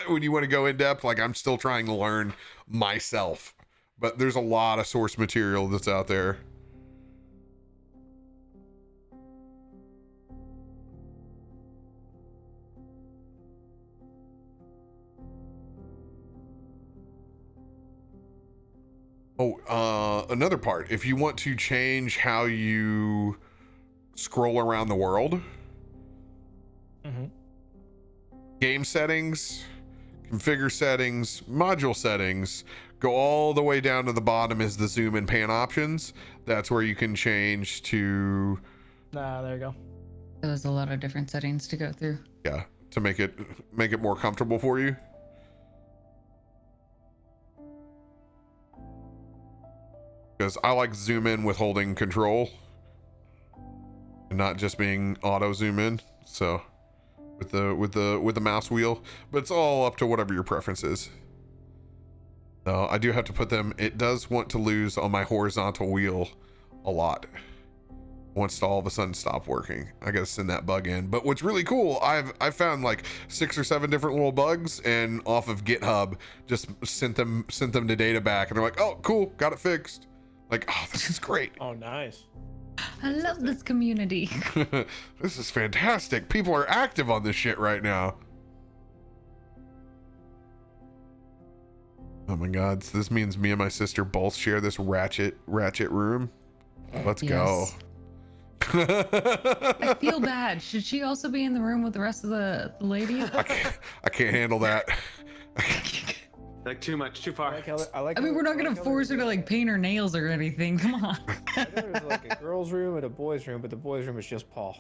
when you want to go in depth. Like, I'm still trying to learn myself, but there's a lot of source material that's out there. Oh, part. If you want to change how you scroll around the world, game settings, configure settings, module settings, go all the way down to the bottom is the zoom and pan options. That's where you can change to.
There you go.
There's a lot of different settings to go through.
Yeah, to make it more comfortable for you. Because I like zoom in with holding control and not just being auto zoom in. So with the mouse wheel, but it's all up to whatever your preference is. So I do have to put them. It does want to lose on my horizontal wheel a lot. Wants to all of a sudden stop working. I gotta send that bug in. But what's really cool, I've found like 6 or 7 different little bugs, and off of GitHub just sent them to data back, and they're like, oh cool, got it fixed. Like, oh, this is great.
Oh, nice.
I love this community.
This is fantastic. People are active on this shit right now. Oh my god, so this means me and my sister both share this ratchet room. Let's go.
I feel bad. Should she also be in the room with the rest of the ladies?
I can't handle that.
Like too much, too far.
I mean, we're not gonna force her to like paint her nails or anything. Come on.
There's like a girl's room and a boy's room, but the boy's room is just Paul.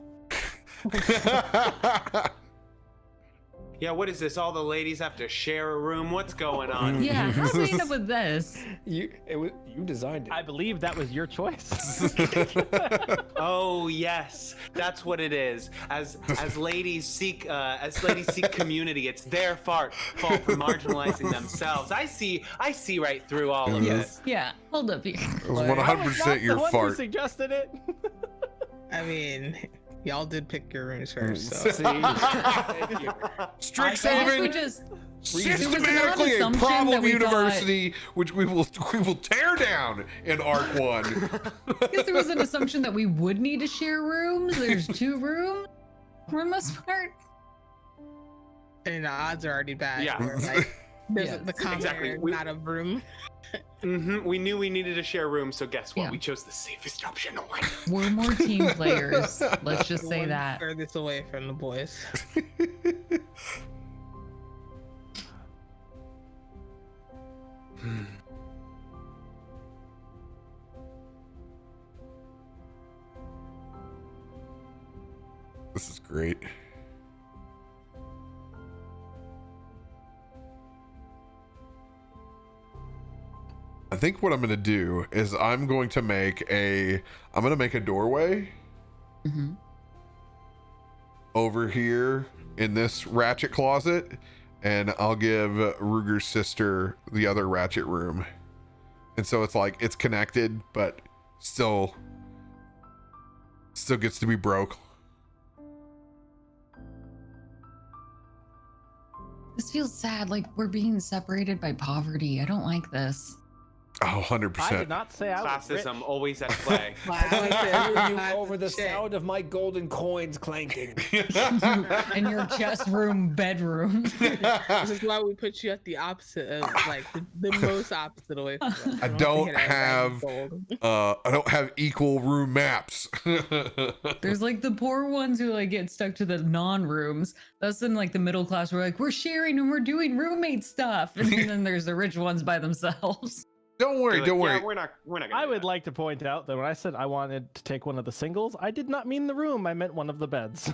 Yeah, what is this? All the ladies have to share a room? What's going on?
Yeah, how do we end up with this?
You designed it.
I believe that was your choice.
Oh yes, that's what it is. As ladies seek community, it's their fault for marginalizing themselves. I see right through all of this.
Yeah, hold up here.
It was 100% your
the one who
fart.
suggested it.
I mean, y'all did pick your rooms first, so.
See? Thank you.
Strict
I guess we
saving.
just
Systematically a
assumption
problem
that we
university, which we will tear down in Arc 1.
I guess there was an assumption that we would need to share rooms. There's 2 rooms for the most part.
And the odds are already bad.
Yeah.
Where, like, there's
Yeah.
the common
Exactly.
area, not a room.
We knew we needed to share rooms, so guess what?
Yeah.
We chose the safest option.
We're more team players. Let's just say
One
that.
furthest away from the boys.
This is great. I think what I'm going to do is I'm going to make a doorway over here in this ratchet closet, and I'll give Ruger's sister the other ratchet room. And so it's like, it's connected, but still gets to be broke.
This feels sad, like we're being separated by poverty. I don't like this.
Oh, 100%.
I did not say I was rich.
Classism always at play.
I like to hear you over the
Shit.
sound of my golden coins clanking.
In your chest room bedroom.
This is why we put you at the opposite of, like, the most opposite away from us.
I don't have equal room maps.
There's like the poor ones who like get stuck to the non-rooms. That's in like the middle class. We're like, we're sharing and we're doing roommate stuff. And then there's the rich ones by themselves.
Don't worry, don't worry.
Yeah, we're not gonna
I
do
would
that.
like to point out that when I said I wanted to take one of the singles, I did not mean the room. I meant one of the beds.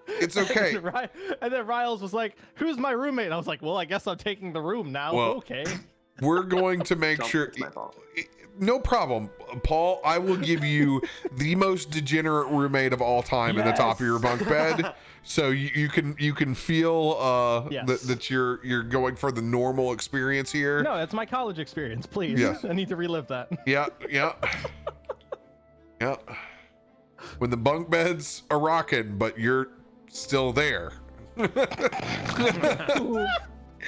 It's okay.
And then Riles was like, "Who's my roommate?" And I was like, "Well, I guess I'm taking the room now."
Well,
okay.
We're going to make
Don't-
sure.
it's my fault.
No problem, Paul. I will give you the most degenerate roommate of all time in the top of your bunk bed, so you can feel
Yes.
that you're going for the normal experience here.
No, that's my college experience. Please,
Yes.
I need to relive that.
Yeah. When the bunk beds are rocking, but you're still there.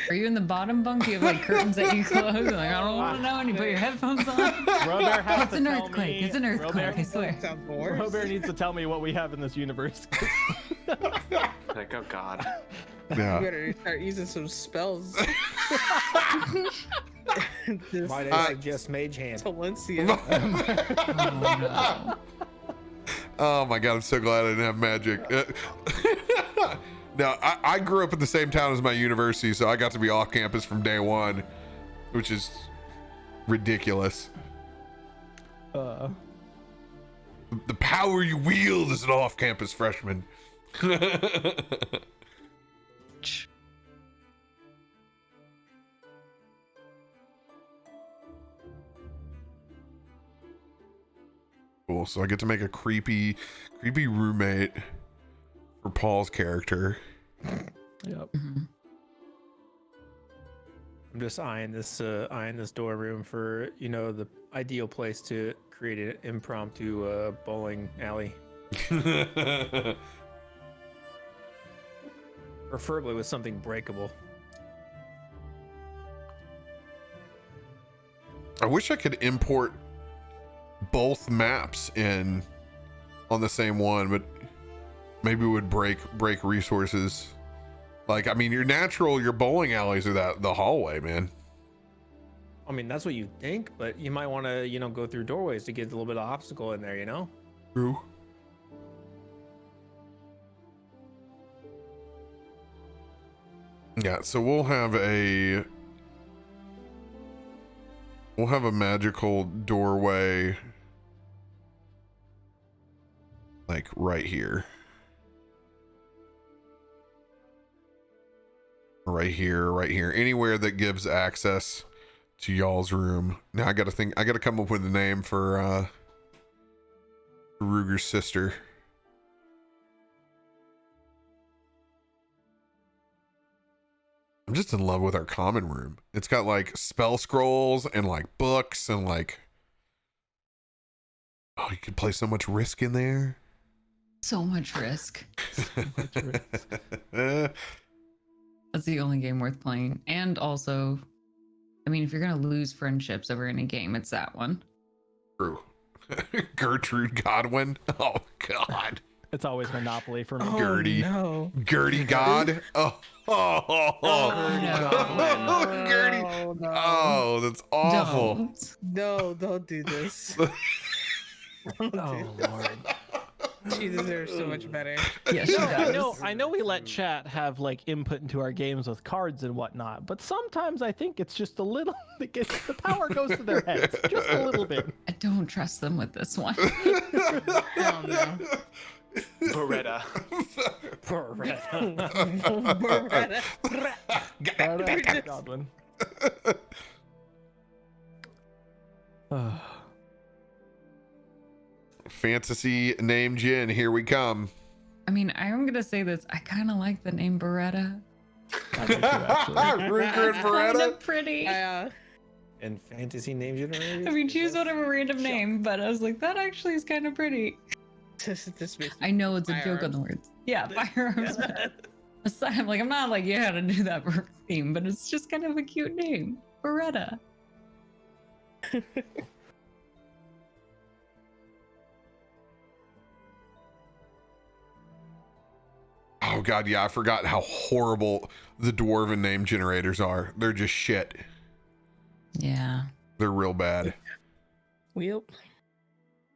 Are you in the bottom bunk? Do you have like curtains that you close? Like, I don't want to know. And you put your headphones on.
Robear has
It's
to
an
tell
earthquake.
me-
It's an earthquake. I swear.
Sounds worse.
Robear needs to tell me what we have in this universe.
Like, oh god.
You
Yeah.
better start using some spells. This
Might I suggest Mage Hand?
Valencia.
Oh, no.
Oh my god, I'm so glad I didn't have magic. Now, I grew up in the same town as my university, so I got to be off campus from day one, which is ridiculous. The power you wield as an off-campus freshman. Cool. So I get to make a creepy roommate for Paul's character.
Yep.
Mhm.
I'm just eyeing this dorm room for the ideal place to create an impromptu bowling alley, preferably with something breakable.
I wish I could import both maps in on the same one, but maybe it would break resources. Like, I mean, your bowling alleys are the hallway, man.
I mean, that's what you think, but you might want to, go through doorways to get a little bit of obstacle in there,
True. Yeah, so we'll have a magical doorway like right here. Right here. Anywhere that gives access to y'all's room. Now I gotta come up with a name for Ruger's sister. I'm just in love with our common room. It's got like spell scrolls and like books and like, oh, you could play so much Risk in there.
So much Risk. That's the only game worth playing. And also, I mean, if you're going to lose friendships over any game, it's that one.
True. Gertrude Godwin. Oh, God.
It's always Monopoly for me.
Oh,
Gertie.
no.
Gertie God. Oh,
no.
Gertie.
Oh, no.
Oh, that's awful.
Don't.
No, don't do this. Don't do
Oh
this.
Lord.
She deserves so much better.
Yes, she does.
I know we let chat have like input into our games with cards and whatnot, but sometimes I think it's just a little the power goes to their heads just a little bit.
I don't trust them with this one.
Hell no.
Beretta.
Beretta.
Godwin.
Fantasy name Jin, here we come.
I mean, I'm going to say this. I kind of like the name Beretta.
I do too, actually.
Ruger and
Kind
Beretta.
of pretty.
I,
And fantasy name generators.
I mean, choose whatever random name, but I was like, that actually is kind of pretty.
this makes me
I know it's a joke on the words. Yeah, firearms. Aside, I'm like, I'm not like, yeah, to do that for theme, but it's just kind of a cute name. Beretta.
Oh God, yeah, I forgot how horrible the dwarven name generators are. They're just shit.
Yeah.
They're real bad.
Yep.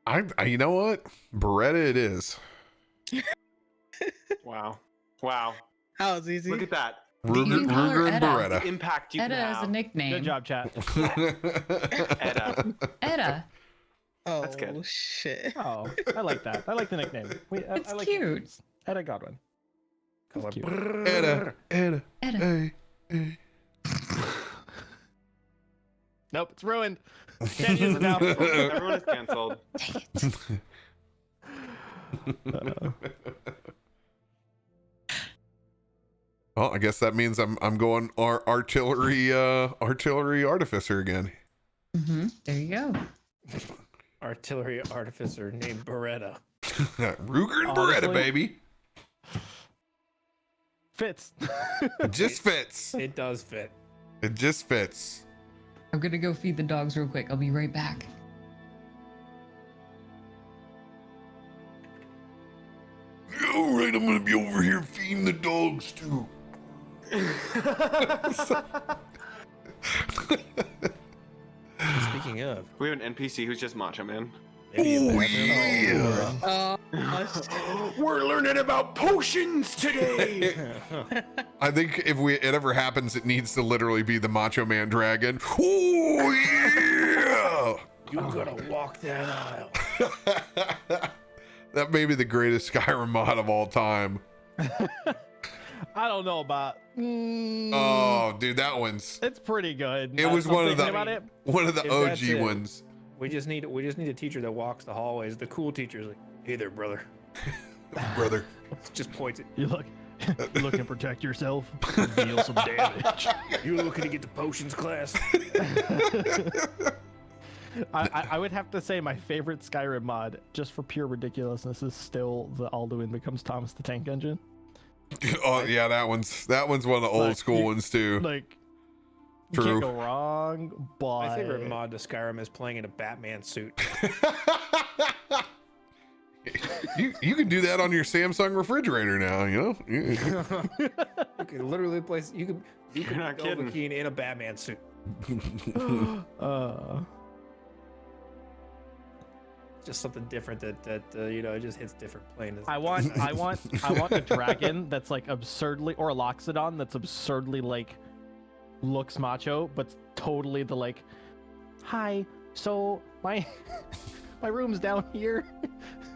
I you know what? Beretta it is.
Wow.
That was easy.
Look at that.
You can call her
Ruger and
Edda.
Beretta.
The impact you
Edda
can
is a
have.
nickname.
Good job, chat.
Edda.
Edda.
Oh,
That's good.
shit.
Oh, I like that. I like the nickname.
It's
I like
cute.
Edda Godwin.
Call
That's
it
cute.
Edda.
Edda.
Hey, hey.
Nope, it's ruined. Can't use it now.
Everyone is canceled.
Well, I guess that means I'm going artillery artificer again.
Mm-hmm. There you go.
artillery artificer named Beretta.
Ruger and
Honestly,
Beretta, baby.
Fits.
It just fits.
It does fit.
It just fits.
I'm gonna go feed the dogs real quick. I'll be right back.
All right, I'm gonna be over here feeding the dogs too.
Speaking of,
We have an NPC who's just Macho Man.
Oh, yeah.
We're learning about potions today.
I think if it ever happens, it needs to literally be the Macho Man Dragon. Oh, yeah.
You gotta walk that aisle.
That may be the greatest Skyrim mod of all time.
I don't know about.
Oh, dude, that one's.
It's pretty good.
It was
I'm
one of
thinking
the
about it.
one of the
If that's
OG
it.
ones.
We just need a teacher that walks the hallways. The cool teacher's like, hey there, brother.
Brother.
Just points it.
You looking to protect yourself, deal some damage.
You looking to get the potions class?
I would have to say my favorite Skyrim mod, just for pure ridiculousness, is still the Alduin becomes Thomas the Tank Engine.
Oh yeah, that one's one of the old
Like,
school ones too.
Like,
True.
can't go wrong. But
My favorite mod to Skyrim is playing in a Batman suit.
you can do that on your Samsung refrigerator now, you know?
You can literally place. You can
not
go
kidding.
Keen in a Batman suit. Just something different that you know, it just hits different planes.
I want a dragon that's like absurdly, or a Loxodon that's absurdly like looks macho, but totally the like, hi, so my room's down here.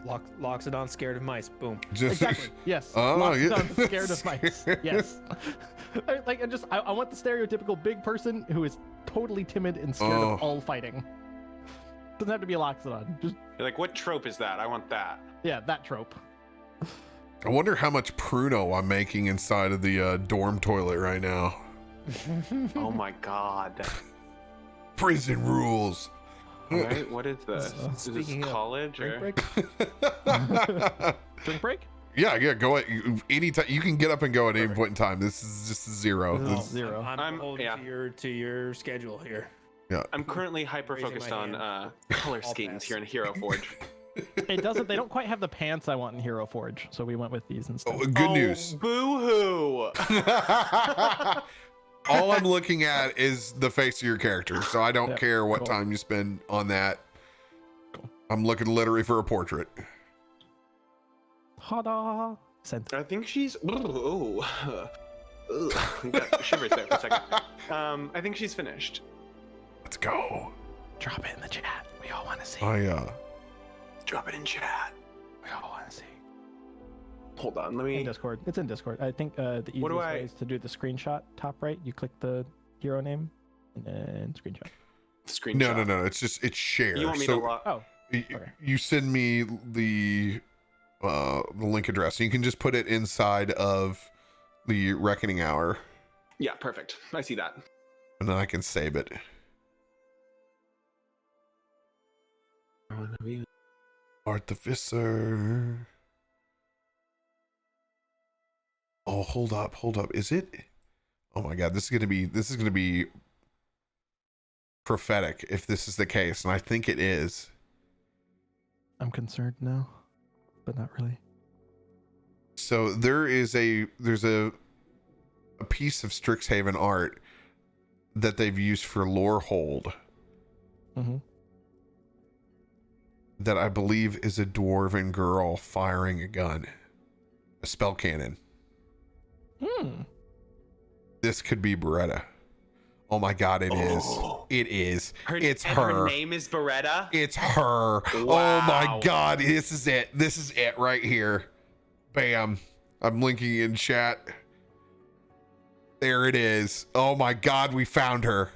Loxodon scared of mice. Boom.
Just
Exactly. Yes.
Oh,
Loxodon
yeah.
scared of mice. Yes. I want the stereotypical big person who is totally timid and scared
Oh.
of all fighting. Doesn't have to be a Loxodon. Just
You're like, what trope is that? I want that.
yeah, that trope.
I wonder how much pruno I'm making inside of the dorm toilet right now.
Oh my god.
Prison rules.
All right, what is this? Is this
Speaking of
college
Drink
or?
break?
Drink break?
Yeah, go at anytime. You can get up and go at any point in time. This is just zero.
This is
This-
zero.
I'm beholden
yeah.
to your schedule here.
I'm currently hyper focused
Raising my
on color
All
schemes
pass.
here in Hero Forge.
They don't quite have the pants I want in Hero Forge, so we went with these instead.
Oh, good news.
Boo hoo!
All I'm looking at is the face of your character, so I don't
Yep,
care what
cool.
time you spend on that.
Cool.
I'm looking literally for a portrait.
Ta-da! Sent.
I think she's. Ooh. Ugh. Got shivers there for a second. I think she's finished.
Let's go.
Drop it in the chat. We all want to see.
Drop it in chat.
We all want to see.
Hold on, let
In
me.
Discord. It's in Discord. I think the easiest
What do
way is to do the screenshot top right. You click the hero name and then screenshot.
Screenshot.
No. It's share.
You want me
so
to log?
Oh,
you send me the link address. You can just put it inside of the reckoning hour,
Yeah, perfect. I see that.
and then I can save it. Artificer. Oh, hold up. Is it? Oh my god, this is gonna be prophetic if this is the case, and I think it is.
I'm concerned now, but not really.
So there's a piece of Strixhaven art that they've used for lore hold
Mm-hmm.
that I believe is a dwarven girl firing a gun, a spell cannon. This could be Beretta. Oh my god, it is. It is. It's her.
Her name is Beretta.
It's her. Oh my
Wow.
god, this is it. This is it right here. Bam. I'm linking in chat. There it is. Oh my god, we found her.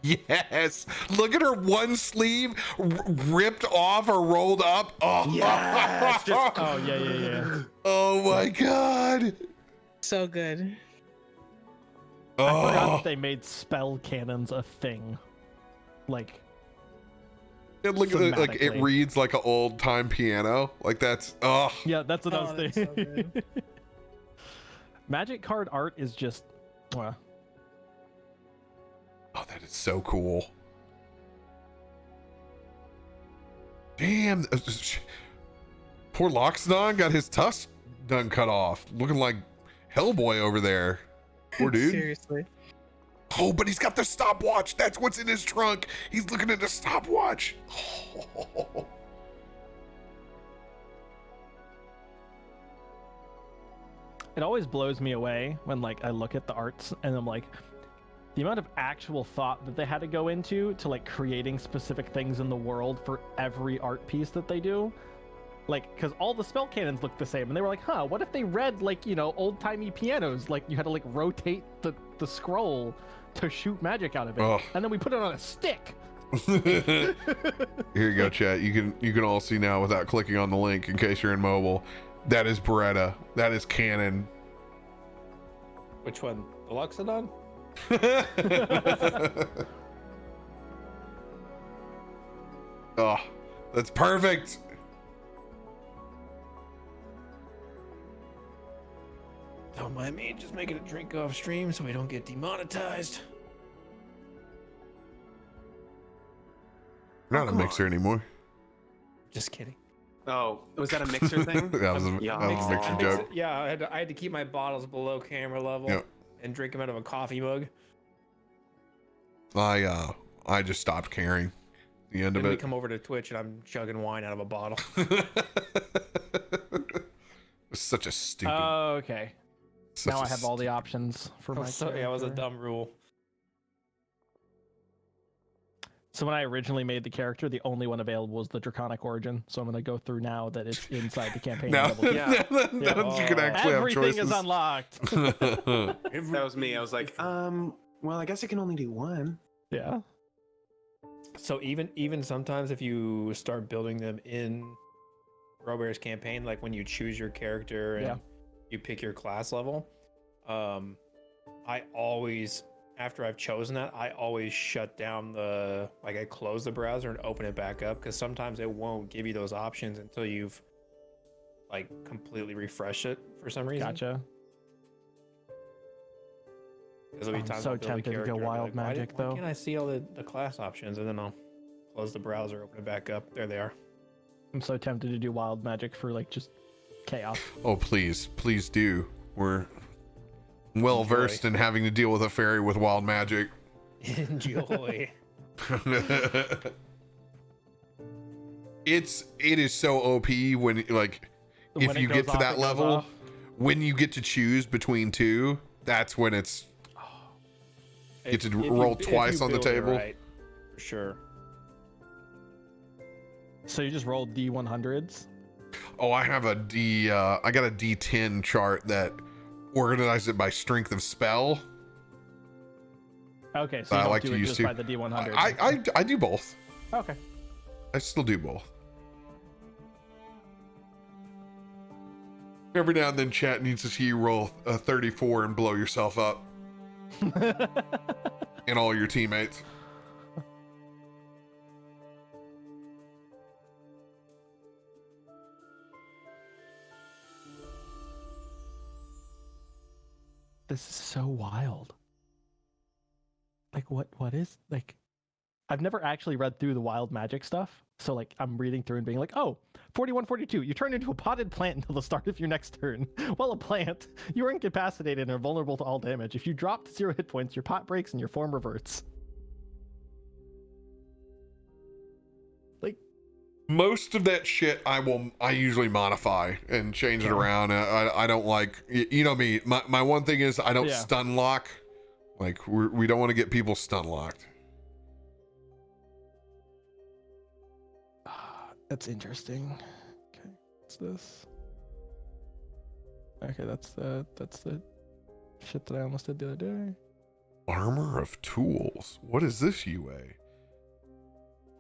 Yes. Look at her one sleeve ripped off or rolled up. Oh,
Yes, just-
Oh yeah.
oh my god.
So good.
I forgot
Oh,
that they made spell cannons a thing. Like,
and look at it, like it
thematically.
reads like an old time piano. Like that's
yeah, that's what I
Oh,
was
that's
thinking.
so good.
Magic card art is just,
oh, that is so cool. Damn. Poor Loxodon got his tusk done cut off. Looking like Hellboy over there. Poor dude.
Seriously.
Oh, but he's got the stopwatch. That's what's in his trunk. He's looking at the stopwatch.
It always blows me away when like I look at the arts and I'm like, the amount of actual thought that they had to go into to like creating specific things in the world for every art piece that they do. Like, because all the spell cannons look the same, and they were like, huh, what if they read like, you know, old-timey pianos, like you had to like rotate the scroll to shoot magic out of it, and then we put it on a stick.
Here you go, chat. You can all see now without clicking on the link in case you're in mobile. That is Beretta. That is canon.
Which one? The Luxodon?
Oh, that's perfect.
Don't mind me, just making a drink off stream so we don't get demonetized.
Not a mixer anymore.
Just kidding.
Oh, was that a mixer thing?
That was a mixer joke.
Yeah, I had to keep my bottles below camera level and drink them out of a coffee mug.
I just stopped caring. The end
Then
of
we
it.
come over to Twitch and I'm chugging wine out of a bottle.
It's such a stupid.
Oh, okay.
such
Now
a
I have all the options for my
Sorry, that was a
character.
dumb rule.
So when I originally made the character, the only one available was the Draconic Origin. So I'm going to go through now that it's inside the campaign.
Now,
double check.
now you can actually have
Everything
choices.
is unlocked.
That was me. I was like, well, I guess I can only do one.
Yeah.
So even sometimes if you start building them in Robear's campaign, like when you choose your character and you pick your class level, I always, after I've chosen that, I always shut down I close the browser and open it back up, because sometimes it won't give you those options until you've like completely refreshed it for some reason.
Gotcha.
I'm
so tempted to go wild magic, though.
Why can't I see all the class options? And then I'll close the browser, open it back up. There they are.
I'm so tempted to do wild magic for like just chaos.
Oh, please do. We're well versed in having to deal with a fairy with wild magic.
Enjoy.
It is so OP when like if you get to that level, when you get to choose between two, that's when it's you get to roll twice on the table.
Right, for sure.
So you just roll D100s?
Oh, I have I got a D10 chart that organizes it by strength of spell.
Okay, so you
I
don't
like
do
to
it
use
just
too.
by the D100.
I do both.
Okay.
I still do both. Every now and then chat needs to see you roll a 34 and blow yourself up. And all your teammates.
This is so wild. Like what is like I've never actually read through the wild magic stuff. So like I'm reading through and being like, oh, 4142, you turn into a potted plant until the start of your next turn. While a plant, you are incapacitated and are vulnerable to all damage. If you drop to 0 hit points, your pot breaks and your form reverts. Like
most of that shit I usually modify and change it around. I don't like, you know me, my one thing is I don't stun lock. Like we don't want to get people stun locked.
That's interesting. Okay, what's this? Okay, that's the shit that I almost did the other day.
Armor of tools. What is this UA?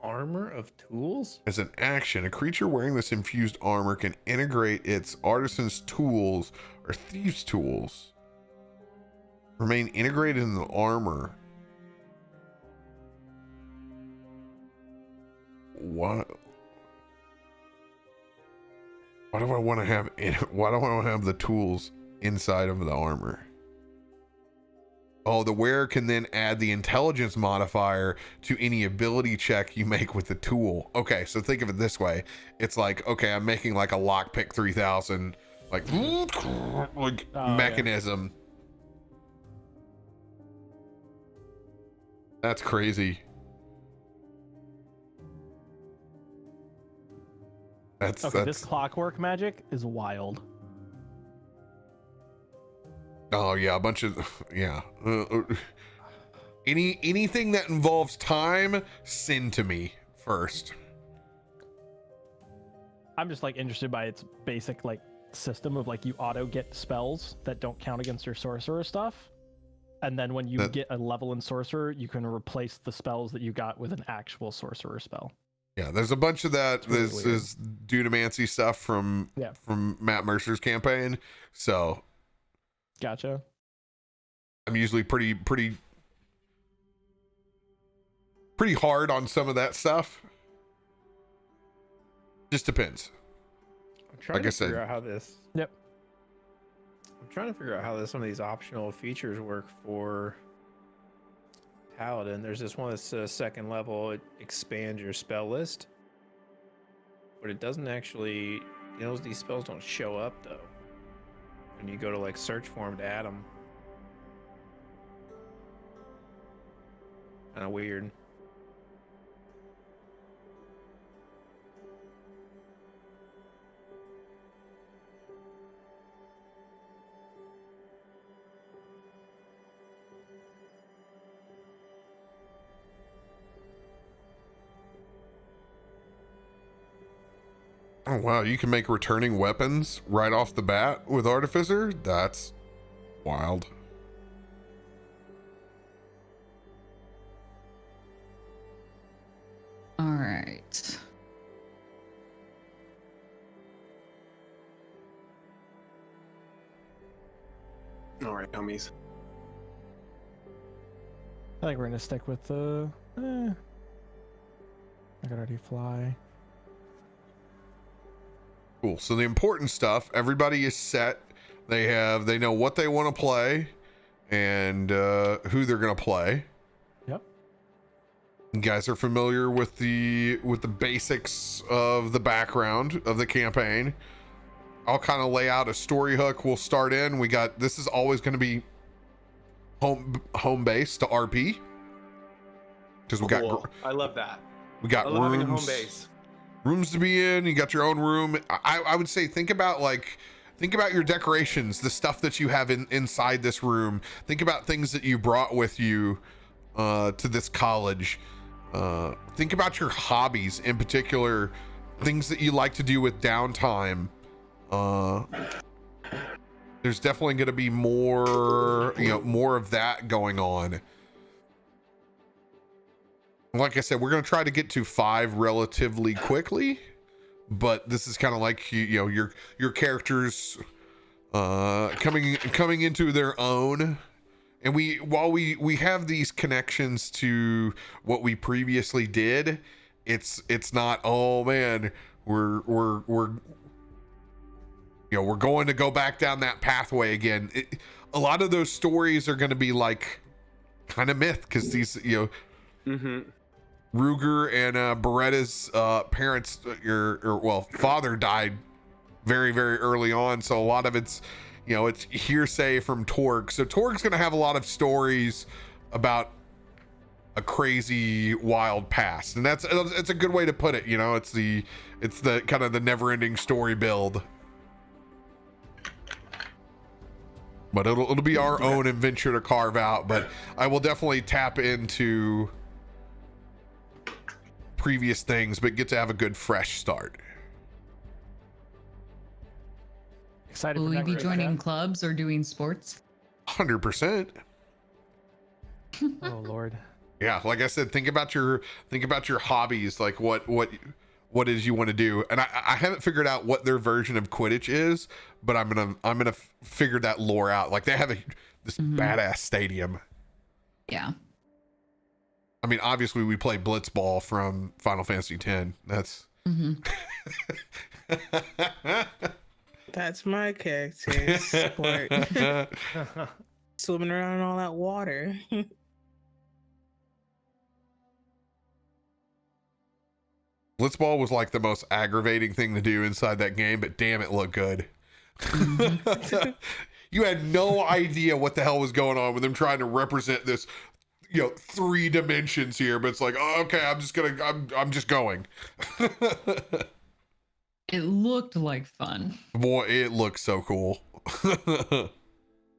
Armor of tools?
As an action, a creature wearing this infused armor can integrate its artisan's tools or thieves' tools. Remain integrated in the armor. What? Why do I want to have why do I want to have the tools inside of the armor? Oh, the wearer can then add the intelligence modifier to any ability check you make with the tool. Okay, so think of it this way. It's like, okay, I'm making like a lockpick 3000 like mechanism. That's crazy. That's
This clockwork magic is wild.
Oh yeah, a bunch of yeah. Anything that involves time, send to me first.
I'm just like interested by its basic like system of like you auto get spells that don't count against your sorcerer stuff. And then when you get a level in sorcerer, you can replace the spells that you got with an actual sorcerer spell.
Yeah, there's a bunch of that.
Really
this
weird.
is Dunamancy stuff from Matt Mercer's campaign. So
Gotcha.
I'm usually pretty hard on some of that stuff. Just depends.
I'm trying
Like
to
I said.
figure out how this.
Yep.
I'm trying to figure out how some of these optional features work for Paladin. There's this one that's second level. It expands your spell list, but it doesn't actually. These spells don't show up though. When you go to like search for them to add them. Kind of weird.
Oh wow, you can make returning weapons right off the bat with Artificer? That's wild.
All right.
All right, homies.
I think we're gonna stick with the. I could already fly.
Cool. So the important stuff, everybody is set. They know what they want to play and who they're going to play.
Yep.
You guys are familiar with the basics of the background of the campaign. I'll kind of lay out a story hook. We'll start in. This is always going to be home base to RP. Because we got
I love that.
We got
I love having a
rooms.
home base.
Rooms to be in. You got your own room. I would say think about your decorations, the stuff that you have inside this room. Think about things that you brought with you to this college. Think about your hobbies, in particular, things that you like to do with downtime. There's definitely going to be more of that going on. Like I said, we're going to try to get to 5 relatively quickly, but this is kind of like your characters coming into their own. And while we have these connections to what we previously did, it's not, oh man, we're going to go back down that pathway again. A lot of those stories are going to be like kind of myth, because these Ruger and Beretta's parents, father died very, very early on. So a lot of it's hearsay from Torg. So Torg's going to have a lot of stories about a crazy, wild past. And it's a good way to put it. It's the kind of the never ending story build. But it'll be our own adventure to carve out. But I will definitely tap into previous things, but get to have a good fresh start.
Excited.
Will we be joining clubs or doing sports?
100%.
Oh Lord.
Yeah, like I said, think about your hobbies, like what is you want to do. And I haven't figured out what their version of Quidditch is, but I'm gonna figure that lore out. Like they have this badass stadium.
Yeah.
I mean, obviously we play Blitzball from Final Fantasy X. That's
That's my character. Sport. Swimming around in all that water.
Blitzball was like the most aggravating thing to do inside that game, but damn, it looked good. You had no idea what the hell was going on with them trying to represent this 3 dimensions here, but it's like, oh, okay, I'm just going.
It looked like fun.
Boy, it looks so cool.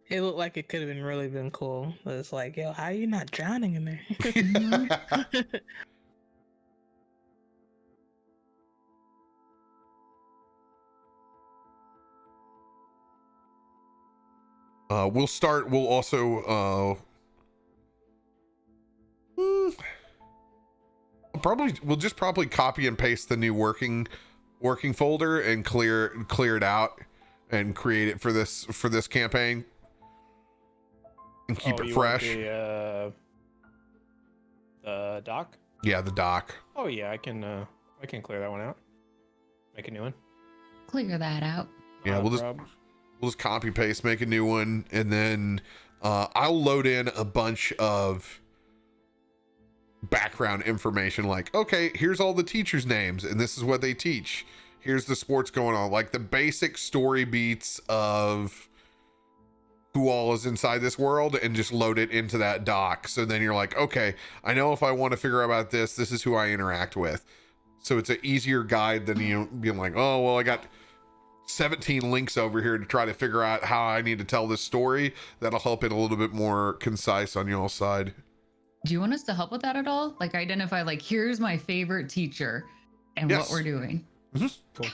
It looked like it could have been cool. But it's like, yo, how are you not drowning in there?
We'll also we'll just probably copy and paste the new working folder and clear it out and create it for this campaign and keep it fresh.
The doc?
Yeah, the doc.
Oh yeah, I can clear that one out. Make a new one.
Clear that out.
Yeah, we'll just copy paste, make a new one, and then I'll load in a bunch of background information like, okay, here's all the teachers' names and this is what they teach. Here's the sports going on, like the basic story beats of who all is inside this world, and just load it into that doc. So then you're like, okay, I know if I want to figure out about this is who I interact with. So it's an easier guide than you being like, oh, well, I got 17 links over here to try to figure out how I need to tell this story. That'll help it a little bit more concise on y'all's side.
Do you want us to help with that at all? Like identify, like, here's my favorite teacher and
Yes.
what we're doing.
Mm-hmm.
Cool.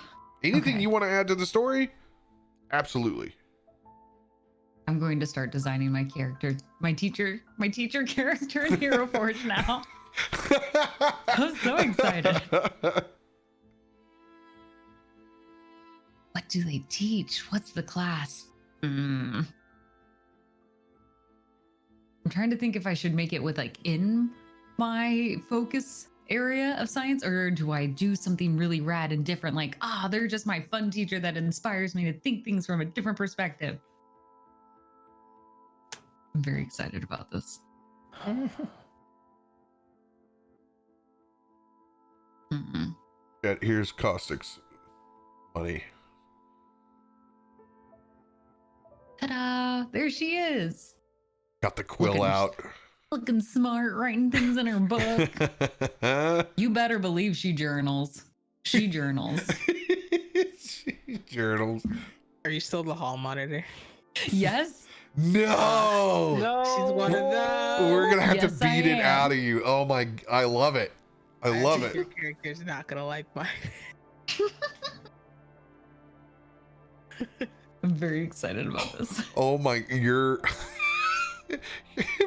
Anything
Okay.
you want to add to the story? Absolutely.
I'm going to start designing my character, my teacher character in Hero Forge now. I'm so excited. What do they teach? What's the class? I'm trying to think if I should make it with like in my focus area of science, or do I do something really rad and different? Like, they're just my fun teacher that inspires me to think things from a different perspective. I'm very excited about this.
Yeah, here's Caustic's money.
Ta-da! There she is.
Got the quill
Looking-
out.
Looking smart, writing things in her book. You better believe she journals. She journals.
She journals.
Are you still the hall monitor?
Yes.
No.
She's one of those.
We're gonna have
Yes,
to beat
I
it
am.
out of you. Oh my! I love it. I love
think
it.
Your character's not gonna like mine.
I'm very excited about this.
Oh my! You're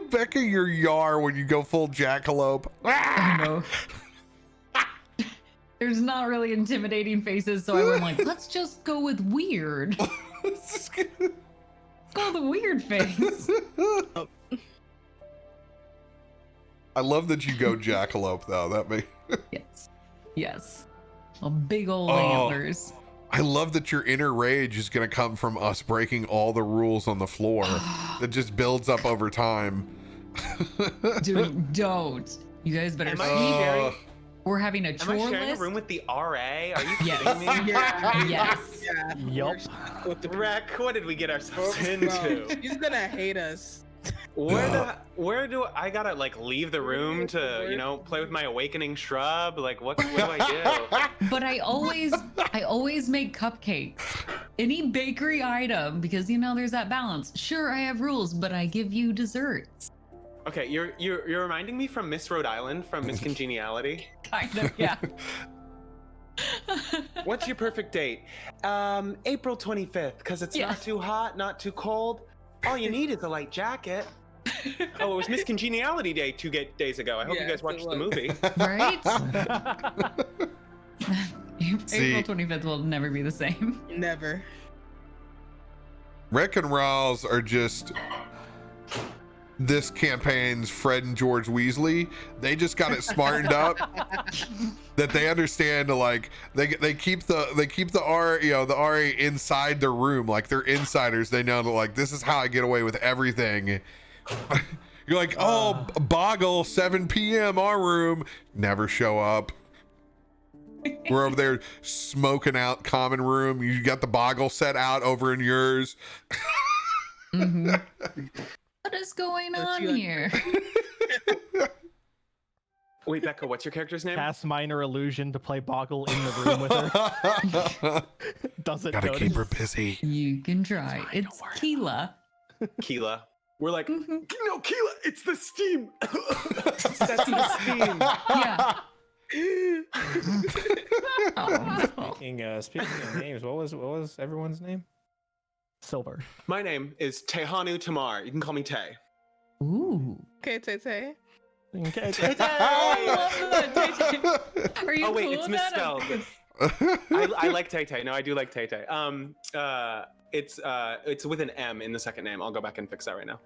Becca. You're Yar when you go full jackalope.
I know. There's not really intimidating faces, so I went like, let's just go with weird. Let's go with the weird face.
I love that you go jackalope though. That may.
Yes. Yes. A big old
Oh.
antlers.
I love that your inner rage is gonna come from us breaking all the rules on the floor. That just builds up over time.
Dude, don't. You guys better
Am I
see.
sharing?
We're having a
Am
chore
I sharing
list.
a room with the RA? Are you
Yes.
kidding me?
Yeah.
Yes.
Yeah.
Yup.
With the
Reck, what did we get ourselves
Bro,
into?
she's gonna hate us.
Where do I gotta like leave the room to play with my awakening shrub? Like what do I do?
But I always make cupcakes. Any bakery item, because there's that balance. Sure, I have rules, but I give you desserts.
Okay, you're reminding me from Miss Rhode Island from Miss Congeniality.
Kind of, yeah.
What's your perfect date? April 25th, because it's
Yeah.
not too hot, not too cold. All you need is a light jacket. Oh, it was Miss Congeniality Day 2 days ago. I hope you
Yes,
guys
it
watched the
was.
movie.
Right?
See-
April 25th will never be the same.
Never.
Reck and Rouse are just this campaign's Fred and George Weasley. They just got it smartened up that they understand to like they keep the RA inside their room, like they're insiders. They know that like this is how I get away with everything. You're like, oh, Boggle, 7 p.m. our room, never show up. We're over there smoking out common room. You got the Boggle set out over in yours.
Mhm. What is going
But
on
you-
here?
Wait, Becca, what's your character's name?
Cast minor illusion to play Boggle in the room with her. Doesn't
Gotta
notice.
keep her busy.
You can try. It's Keela.
Keela. We're like,
Mhm.
no, Keela, it's the steam. That's the steam.
Yeah. Oh.
Speaking of names, what was everyone's name?
Silver.
My name is Tehanu Tamar. You can call me Tay.
Ooh.
Okay, Tay.
Okay.
I love that. Tay-Tay. Are you
Oh wait,
cool
it's
with that?
misspelled. I like Tay Tay. No, I do like Tay Tay. It's with an M in the second name. I'll go back and fix that right now.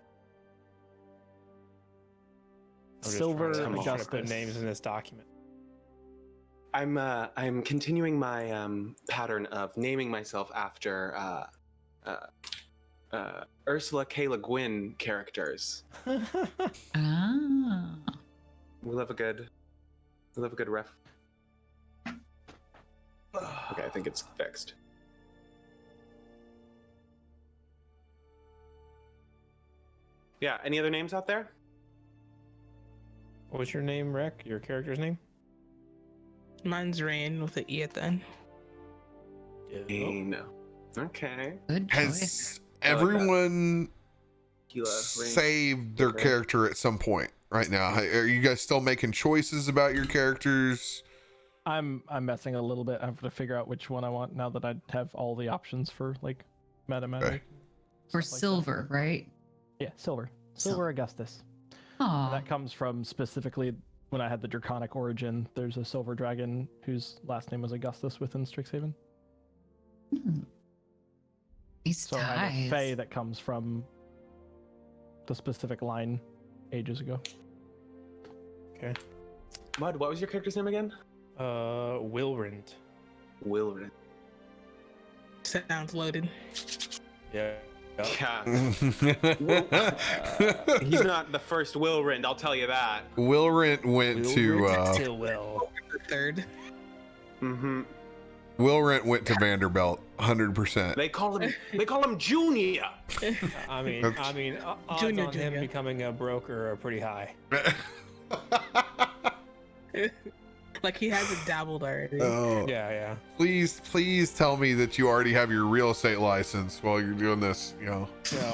I'm just
Silver
trying to put
Augustus.
names in this document.
I'm continuing my pattern of naming myself after Ursula K. Le Guin characters.
Ah.
We love a good ref. Okay, I think it's fixed. Yeah, any other names out there?
What was your name, Reck? Your character's name?
Mine's Rain with an E at the end.
No. Okay.
Good choice.
Has
I like that.
everyone
Keela, Rain.
saved their
Okay.
character at some point right now? Are you guys still making choices about your characters?
I'm messing a little bit. I have to figure out which one I want now that I have all the options for like meta magic.
Okay.
For
stuff like that.
silver, right?
Yeah, Silver
Silver.
Augustus.
Aw.
That comes from specifically when I had the Draconic origin. There's a silver dragon whose last name was Augustus within Strixhaven.
Hmm. These
So I have a
ties.
Fae that comes from the specific line ages ago.
Mud, what was your character's name again?
Wilrind.
Wilrin.
Sounds loaded.
Yeah.
Yeah. He's not the first Wilrind, I'll tell you that.
Wilrent went to
Stillwell.
The third.
Mm-hmm.
Wilrent went to Vanderbilt, 100%.
They call him Junior.
I mean, odds
Junior,
on
Junior.
him becoming a broker are pretty high.
Like he hasn't dabbled already.
Oh,
Yeah.
please tell me that you already have your real estate license while you're doing this.
Oh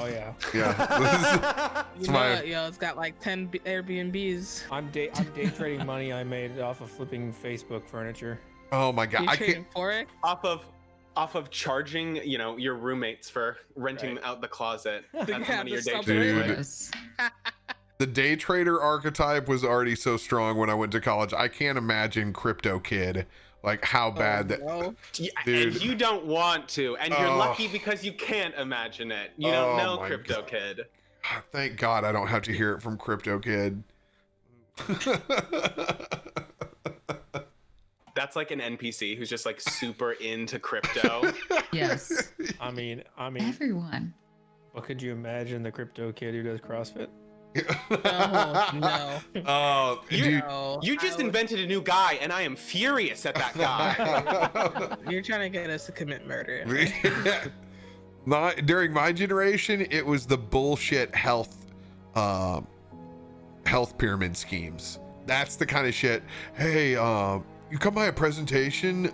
yeah.
Yeah.
You
my-
know what, yo? It's got like 10 Airbnbs.
I'm day trading money I made off of flipping Facebook furniture.
Oh my god,
You
I
trading
can't.
for it?
off of charging, your roommates for renting
Right.
out the closet.
They
That's
have
none of your
the
day
subway.
trading.
Dude.
Yes.
The day trader archetype was already so strong when I went to college. I can't imagine Crypto Kid, like how bad that.
No.
Yeah,
Dude.
and you don't want to, and you're
Oh.
lucky because you can't imagine it. You don't
Oh
know
my
Crypto
God.
Kid.
Thank God I don't have to hear it from Crypto Kid.
That's like an NPC who's just like super into crypto.
Yes.
I mean,
Everyone.
what could you imagine the crypto kid who does CrossFit?
Oh, no.
Oh, dude.
No,
You just
I would-
invented a new guy, and I am furious at that guy.
You're trying to get us to commit murder.
During my generation, it was the bullshit health pyramid schemes. That's the kind of shit. Hey, you come by a presentation,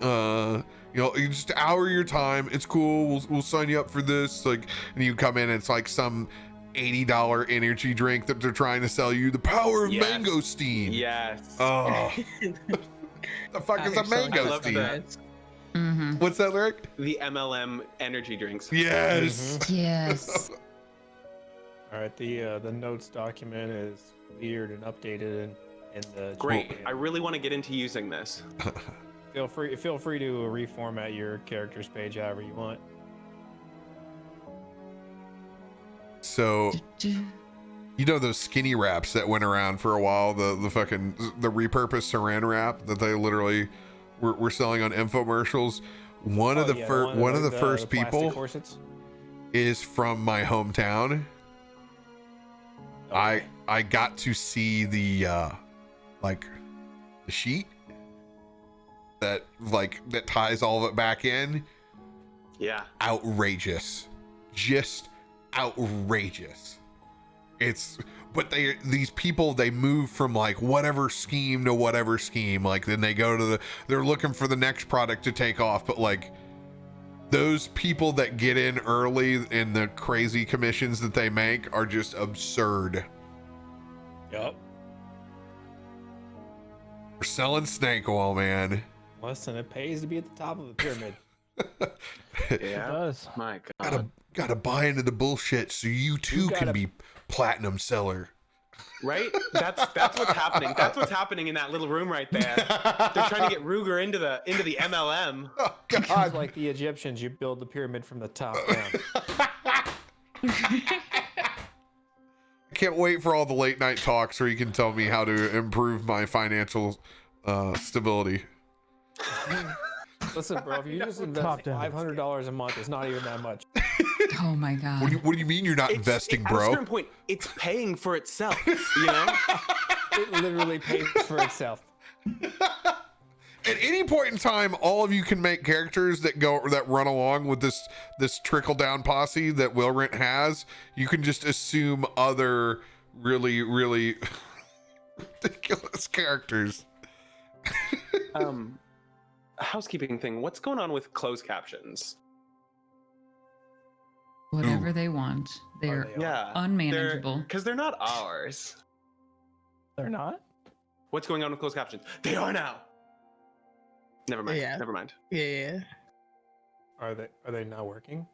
you just hour your time. It's cool. We'll sign you up for this. Like, and you come in, and it's like some $80 energy drink that they're trying to sell you. The power of
Yes.
mangosteen.
Yes.
Oh, the fuck is a
I love
mangosteen?
that.
Mm-hmm.
What's that, lyric?
The MLM energy drinks.
Yes.
Yes.
All right, the notes document is cleared and updated in the
Great.
document.
I really want to get into using this.
Feel free to reformat your character's page however you want.
So, you know those skinny wraps that went around for a while, the repurposed saran wrap that they literally were selling on infomercials. One of the first
plastic
people
corsets.
is from my hometown.
Okay.
I got to see the the sheet that ties all of it back in.
Yeah.
Outrageous, just outrageous. It's but these people, they move from like whatever scheme to whatever scheme. Like then they go to they're looking for the next product to take off. But like those people that get in early in the crazy commissions that they make are just absurd.
Yup.
We're selling snake oil, man.
Listen, it pays to be at the top of the pyramid.
It
Yeah.
does.
My God.
Gotta buy into the bullshit so you too can be platinum seller.
Right? That's what's happening. That's what's happening in that little room right there. They're trying to get Ruger into the MLM.
Oh
It's
God.
like the Egyptians, you build the pyramid from the top down.
I can't wait for all the late night talks where you can tell me how to improve my financial stability.
Listen, bro, if you just invest
Top down.
$500 a month, it's not even that much.
Oh my God.
What do you mean you're not investing,
At a
bro?
certain point, it's paying for itself. You know?
It literally pays for itself.
At any point in time, all of you can make characters that run along with this trickle down posse that Willrent has. You can just assume other really, really ridiculous characters.
Housekeeping thing. What's going on with closed captions?
Whatever they want. They're
they
Yeah.
unmanageable.
Because they're not ours.
They're not?
What's going on with closed captions? They are now. Never mind.
Yeah.
Never mind.
Yeah.
Are they not working?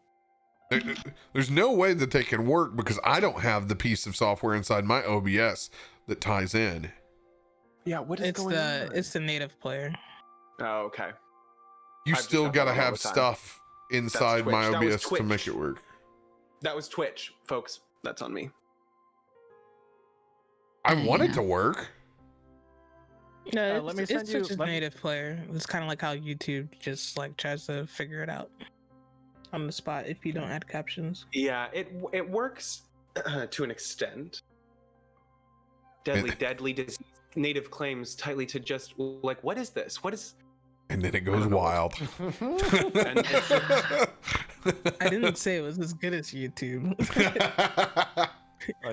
There's no way that they can work because I don't have the piece of software inside my OBS that ties in.
Yeah. What is
It's
going on?
the native player.
Oh, okay.
You
I've just
still
got
got to
that all
have
the time.
stuff inside my
Twitch. That was
OBS to make
Twitch.
it work.
That was Twitch, folks. That's on me.
I want it
Yeah.
to work.
No,
let
it's,
me
it's
send you-
Twitch's
let me-
native player. It's kind of like how YouTube just like tries to figure it out on the spot if you don't add captions.
Yeah, it works to an extent. Deadly disease. Native claims tightly to just like, what is this? What is?
And then it goes wild.
And
I didn't say it was as good as YouTube.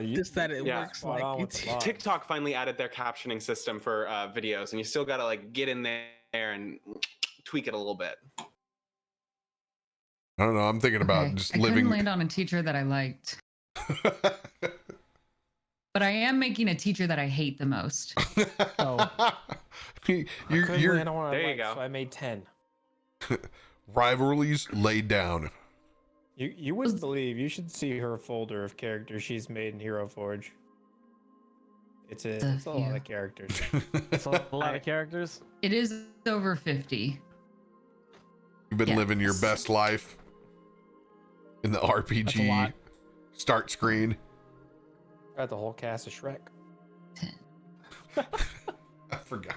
Just that it
Yeah.
works
Spot
like
on with the
YouTube.
box.
TikTok finally added their captioning system for videos, and you still gotta like get in there and tweak it a little bit.
I don't know. I'm thinking about
Okay,
just
I
living.
couldn't land on a teacher that I liked. But I am making a teacher that I hate the most.
Oh.
Your
There you go.
So I made 10.
rivalries laid down.
You wouldn't believe. You should see her folder of characters she's made in Hero Forge. It's a lot
few.
of characters.
It's a lot of characters.
It is over 50.
You've been living your
Yes.
best life in the
That's a
RPG
lot.
start screen.
Got the whole cast of Shrek.
I forgot.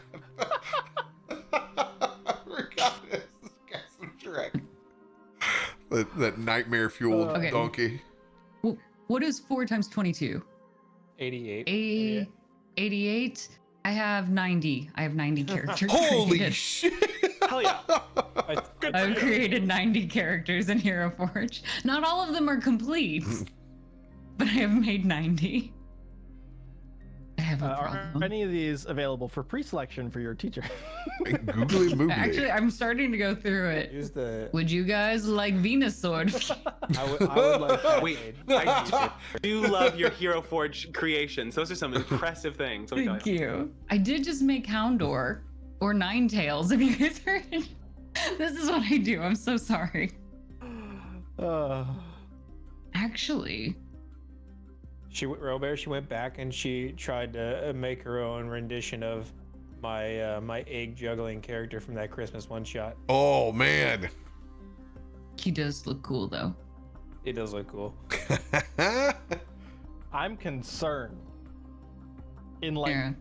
I forgot this guy's some Shrek. That nightmare fueled
Okay.
donkey.
What is 4 times 22?
88.
88. I have 90. I have 90 characters.
Holy
created.
shit!
Hell yeah!
I've created 90 characters in Hero Forge. Not all of them are complete, but I have made 90. I have a
Are
problem.
any of these available for pre-selection for your teacher?
Googly moogly.
Actually, I'm starting to go through it.
Use the.
Would you guys like Venus Sword?
I would like that
Wait,
made.
I do love your Hero Forge creations. Those are some impressive things. Let me tell
Thank
you.
you. I did just make Houndor or Ninetales. If you guys are in... This is what I do. I'm so sorry. Actually,
Robert, she went back and she tried to make her own rendition of my my egg juggling character from that Christmas one shot.
Oh man.
he does look cool though.
It does look cool.
I'm concerned in like
Yeah.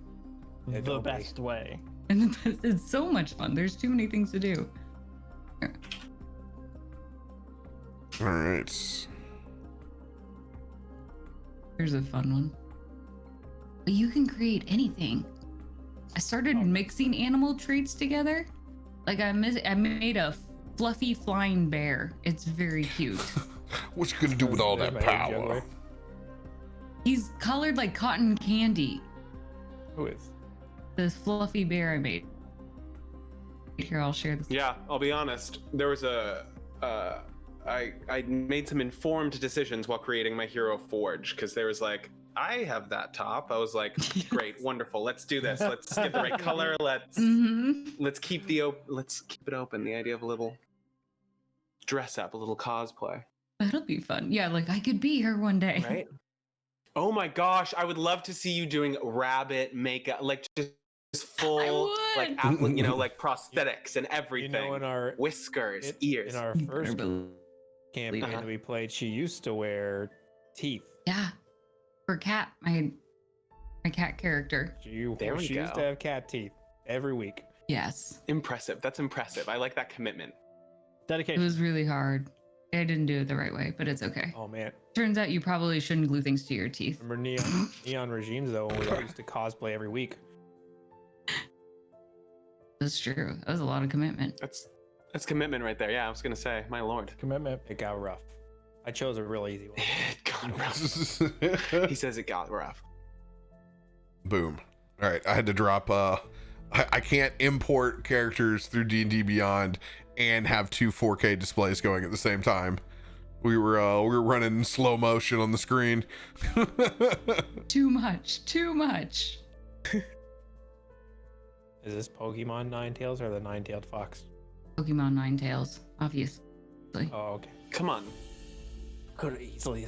Yeah,
the
don't be.
best way.
And it's so much fun. There's too many things to do.
All right.
Here's a fun one. But you can create anything. I started mixing animal traits together. Like I made a fluffy flying bear. It's very cute.
What you gonna do with all that
There's my egg
power?
juggler.
He's colored like cotton candy.
Who is?
This fluffy bear I made. Here, I'll share this.
Yeah, I'll be honest. There was I made some informed decisions while creating my hero forge because there was like, I have that top. I was like, great, wonderful. Let's do this. Let's get the right color. Let's keep it open. The idea of a little dress up, a little cosplay.
That'll be fun. Yeah, like I could be her one day.
Right? Oh my gosh, I would love to see you doing rabbit makeup, like just full, like like prosthetics and everything.
You know, in our
whiskers, ears.
in our first campaign that we played, she used to wear teeth.
Yeah, for cat, my cat character.
She used to have cat teeth every week.
Yes.
Impressive. That's impressive. I like that commitment.
It
Dedication.
was really hard. I didn't do it the right way, but it's okay.
Oh man.
Turns out you probably shouldn't glue things to your teeth.
Remember neon regimes though, when we all used to cosplay every week.
That's true. That was a lot of commitment.
That's commitment right there. Yeah, I was gonna say, my lord.
Commitment.
It got rough. I chose a real easy one.
It got rough. He says it got rough.
Boom. All right, I had to drop. I can't import characters through D&D Beyond and have two 4K displays going at the same time. We were running slow motion on the screen.
Too much. Too much.
Is this Pokemon Ninetales or the Nine-Tailed Fox?
Pokemon Ninetales, obviously.
Oh, okay.
Come on.
Could have easily.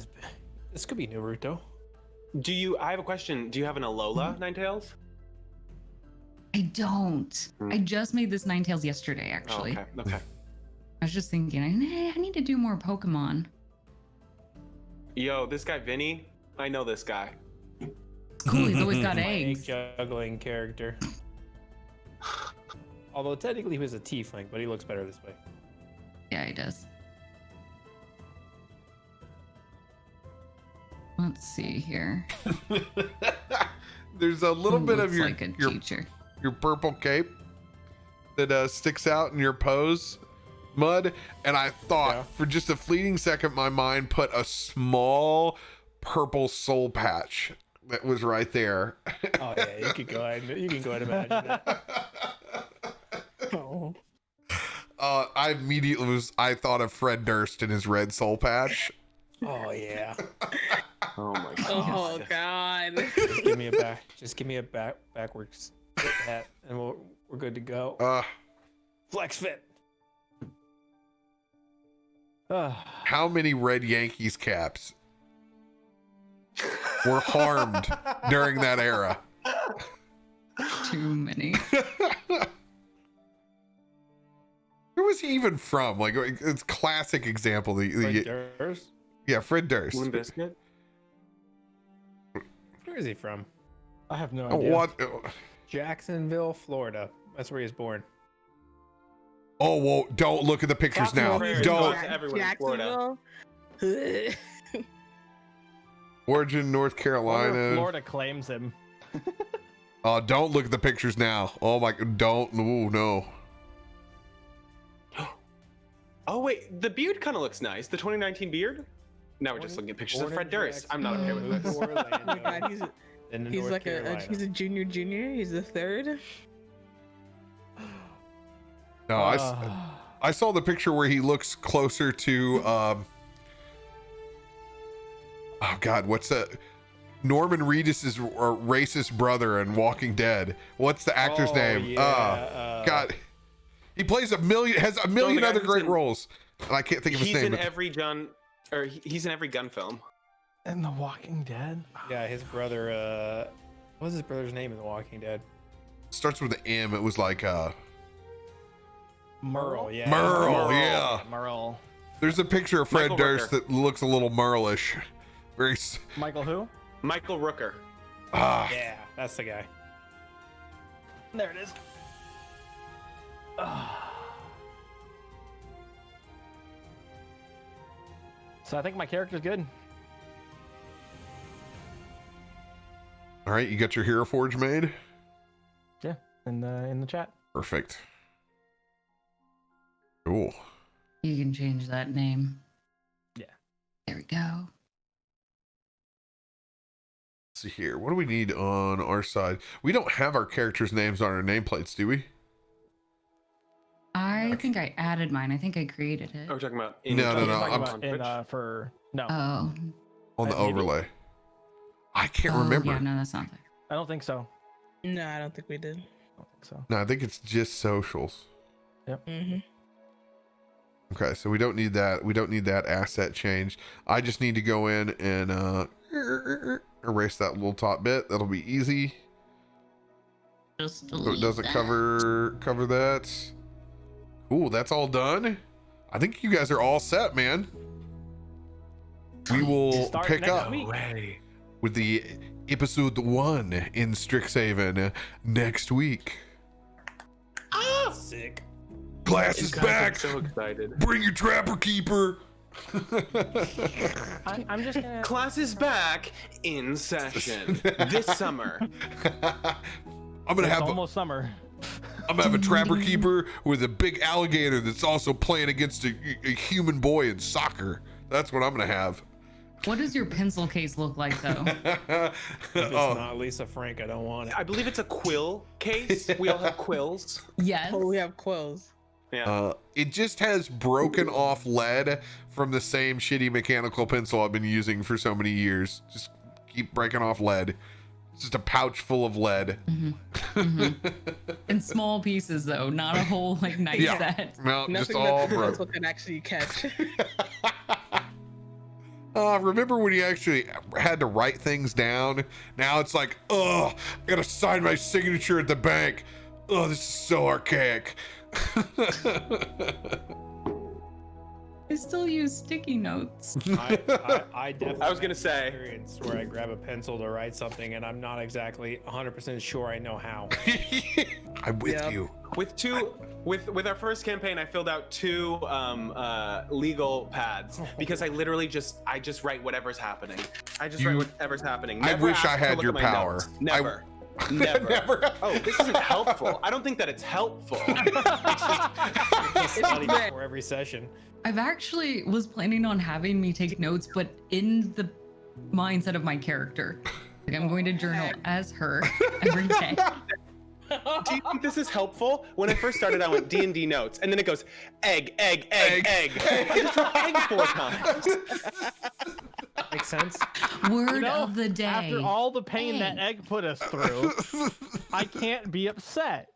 This could be Naruto.
I have a question. Do you have an Alola Ninetales?
I don't. I just made this Ninetales yesterday, actually.
Oh, okay.
I was just thinking, I need to do more Pokemon.
Yo, this guy Vinny, I know this guy.
Cool, he's always got
My
eggs.
egg juggling character. Although technically he was a tiefling, but he looks better this way.
Yeah, he does. Let's see here.
There's a little bit of
Looks
your
like a
your,
teacher.
your purple cape that sticks out in your pose, Mud, and I thought for just a fleeting second my mind put a small purple soul patch that was right there.
Oh yeah, you can go ahead and imagine it. Oh.
I thought of Fred Durst and his red soul patch.
Oh yeah.
Oh my god.
Oh god.
Just give me a backwards hat, and we're good to go. Flex fit.
How many red Yankees caps were harmed during that era?
Too many.
Where was he even from? Like, it's a classic example.
Fred Durst?
Yeah, Fred Durst.
Moon Biscuit?
Where is he from?
I have no idea.
What?
Jacksonville, Florida. That's where he was born.
Oh, well, don't look at the pictures now.
Prairie.
Don't.
Everywhere in Florida.
Jacksonville.
Origin, North Carolina.
Florida claims him.
Oh, don't look at the pictures now. Oh my, don't. Ooh, no.
Oh wait, the beard kind of looks nice. The 2019 beard. Now we're just looking at pictures of Fred Durst. I'm not okay with this.
Oh my god, he's like he's a junior. He's the third.
No, I saw the picture where he looks closer to oh god, what's that? Norman Reedus's racist brother in Walking Dead. What's the actor's name?
Yeah,
God, he plays has a million other great roles, and I can't think of his name.
He's in every gun film.
And The Walking Dead.
Yeah, his brother. What was his brother's name in The Walking Dead?
Starts with an M. It was like
Merle. Yeah.
Merle. Yeah.
Merle.
There's a picture of Fred
Michael
Durst
Rooker.
that looks a little Merle-ish. Very.
Michael who?
Michael Rooker.
Yeah, that's the guy.
There it is. So I think my character's good.
All right, you got your Hero Forge made?
Yeah, in the chat.
Perfect. Cool.
You can change that name.
Yeah.
There we go.
see here. What do we need on our side? We don't have our characters' names on our nameplates, do we?
I think I added mine. I think I created it.
Oh, we're talking about
No, no,
You're
no,
talking
I'm-
about in, for no,
Oh.
On the
Maybe?
overlay. I can't
Oh,
remember.
Yeah, no, that's not there.
I don't think so.
No, I don't think we did.
I don't think so.
No, I think it's just socials.
Mm-hmm.
Okay, so we don't need that. We don't need that asset change. I just need to go in and erase that little top bit. That'll be easy.
Just
So it doesn't cover that. Cool, that's all done. I think you guys are all set, man. We will
Start
pick
next
up
week.
with the episode 1 in Strixhaven next week.
Sick.
Class is
Guys, I'm
back.
so excited.
Bring your trapper keeper.
I'm just gonna.
Class is back in session this summer.
I'm gonna
It's
have
almost summer.
I'm gonna have a trapper keeper with a big alligator that's also playing against a human boy in soccer. That's what I'm gonna have.
What does your pencil case look like, though?
If it's
Oh,
not Lisa Frank, I don't want it.
I believe it's a quill case. We all have quills.
Yes.
Oh, we have quills.
Yeah.
it just has broken off lead from the same shitty mechanical pencil I've been using for so many years. Just keep breaking off lead. It's just a pouch full of lead.
In small pieces, though, not a whole like nice
Yeah.
set.
No, just
Nothing
all
that the
broke.
pencil can actually catch.
Remember when you actually had to write things down? Now it's like, oh, I gotta sign my signature at the bank. Oh, this is so archaic.
I still use sticky notes.
I definitely.
I was gonna
have
say.
experience where I grab a pencil to write something, and I'm not exactly 100% sure I know how.
I'm with
Yep.
you.
With our first campaign, I filled out 2 legal pads because I literally just write whatever's happening. I just write whatever's happening.
I
Never
wish I
ask to
had
look
your
at my
power.
notes. Never. Never.
Never.
Oh, this isn't helpful. I don't think that it's helpful.
It's study
great.
before every session.
I've actually was planning on having me take notes, but in the mindset of my character. Like I'm going to journal as her every day.
Do you think this is helpful? When I first started, I went D&D notes, and then it goes egg, egg, egg, egg. I just wrote egg 4 times.
Makes sense.
Word
You know,
of the day.
After all the pain that
Egg.
egg put us through, I can't be upset.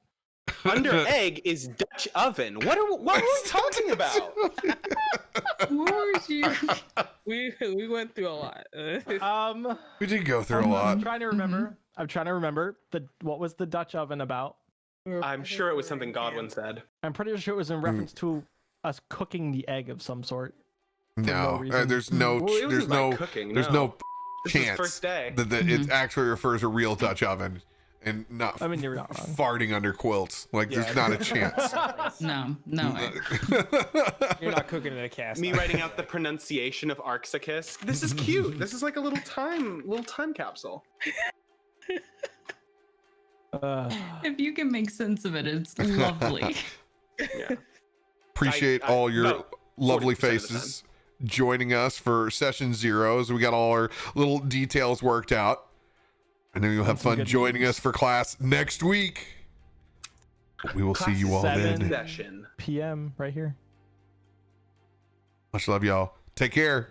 Under egg is Dutch oven. What are we talking about?
What was you?
we went through a lot.
We did go through a lot.
I'm trying to remember. I'm trying to remember what was the Dutch oven about.
I'm sure it was something Godwin said.
I'm pretty sure it was in reference to us cooking the egg of some sort.
No,
reason.
there's no,
Well, it
there's
wasn't like
no,
cooking,
there's
no.
no
This is
chance
first day.
that it actually refers to real Dutch oven and not
I mean, you're not wrong.
farting under quilts. Like there's not a chance.
No, no way.
You're not cooking in a cast.
Me writing out the pronunciation of Arxicus. This is cute. This is like a little time capsule.
If you can make sense of it, it's lovely.
Yeah.
Appreciate
I-
all your
about
lovely
40% of the time.
faces joining us for session 0. We got all our little details worked out. I know you'll have
some
fun
good
joining
news.
us for class next week. We will see you all
Seven.
then.
Session.
PM right here.
Much love, y'all. Take care.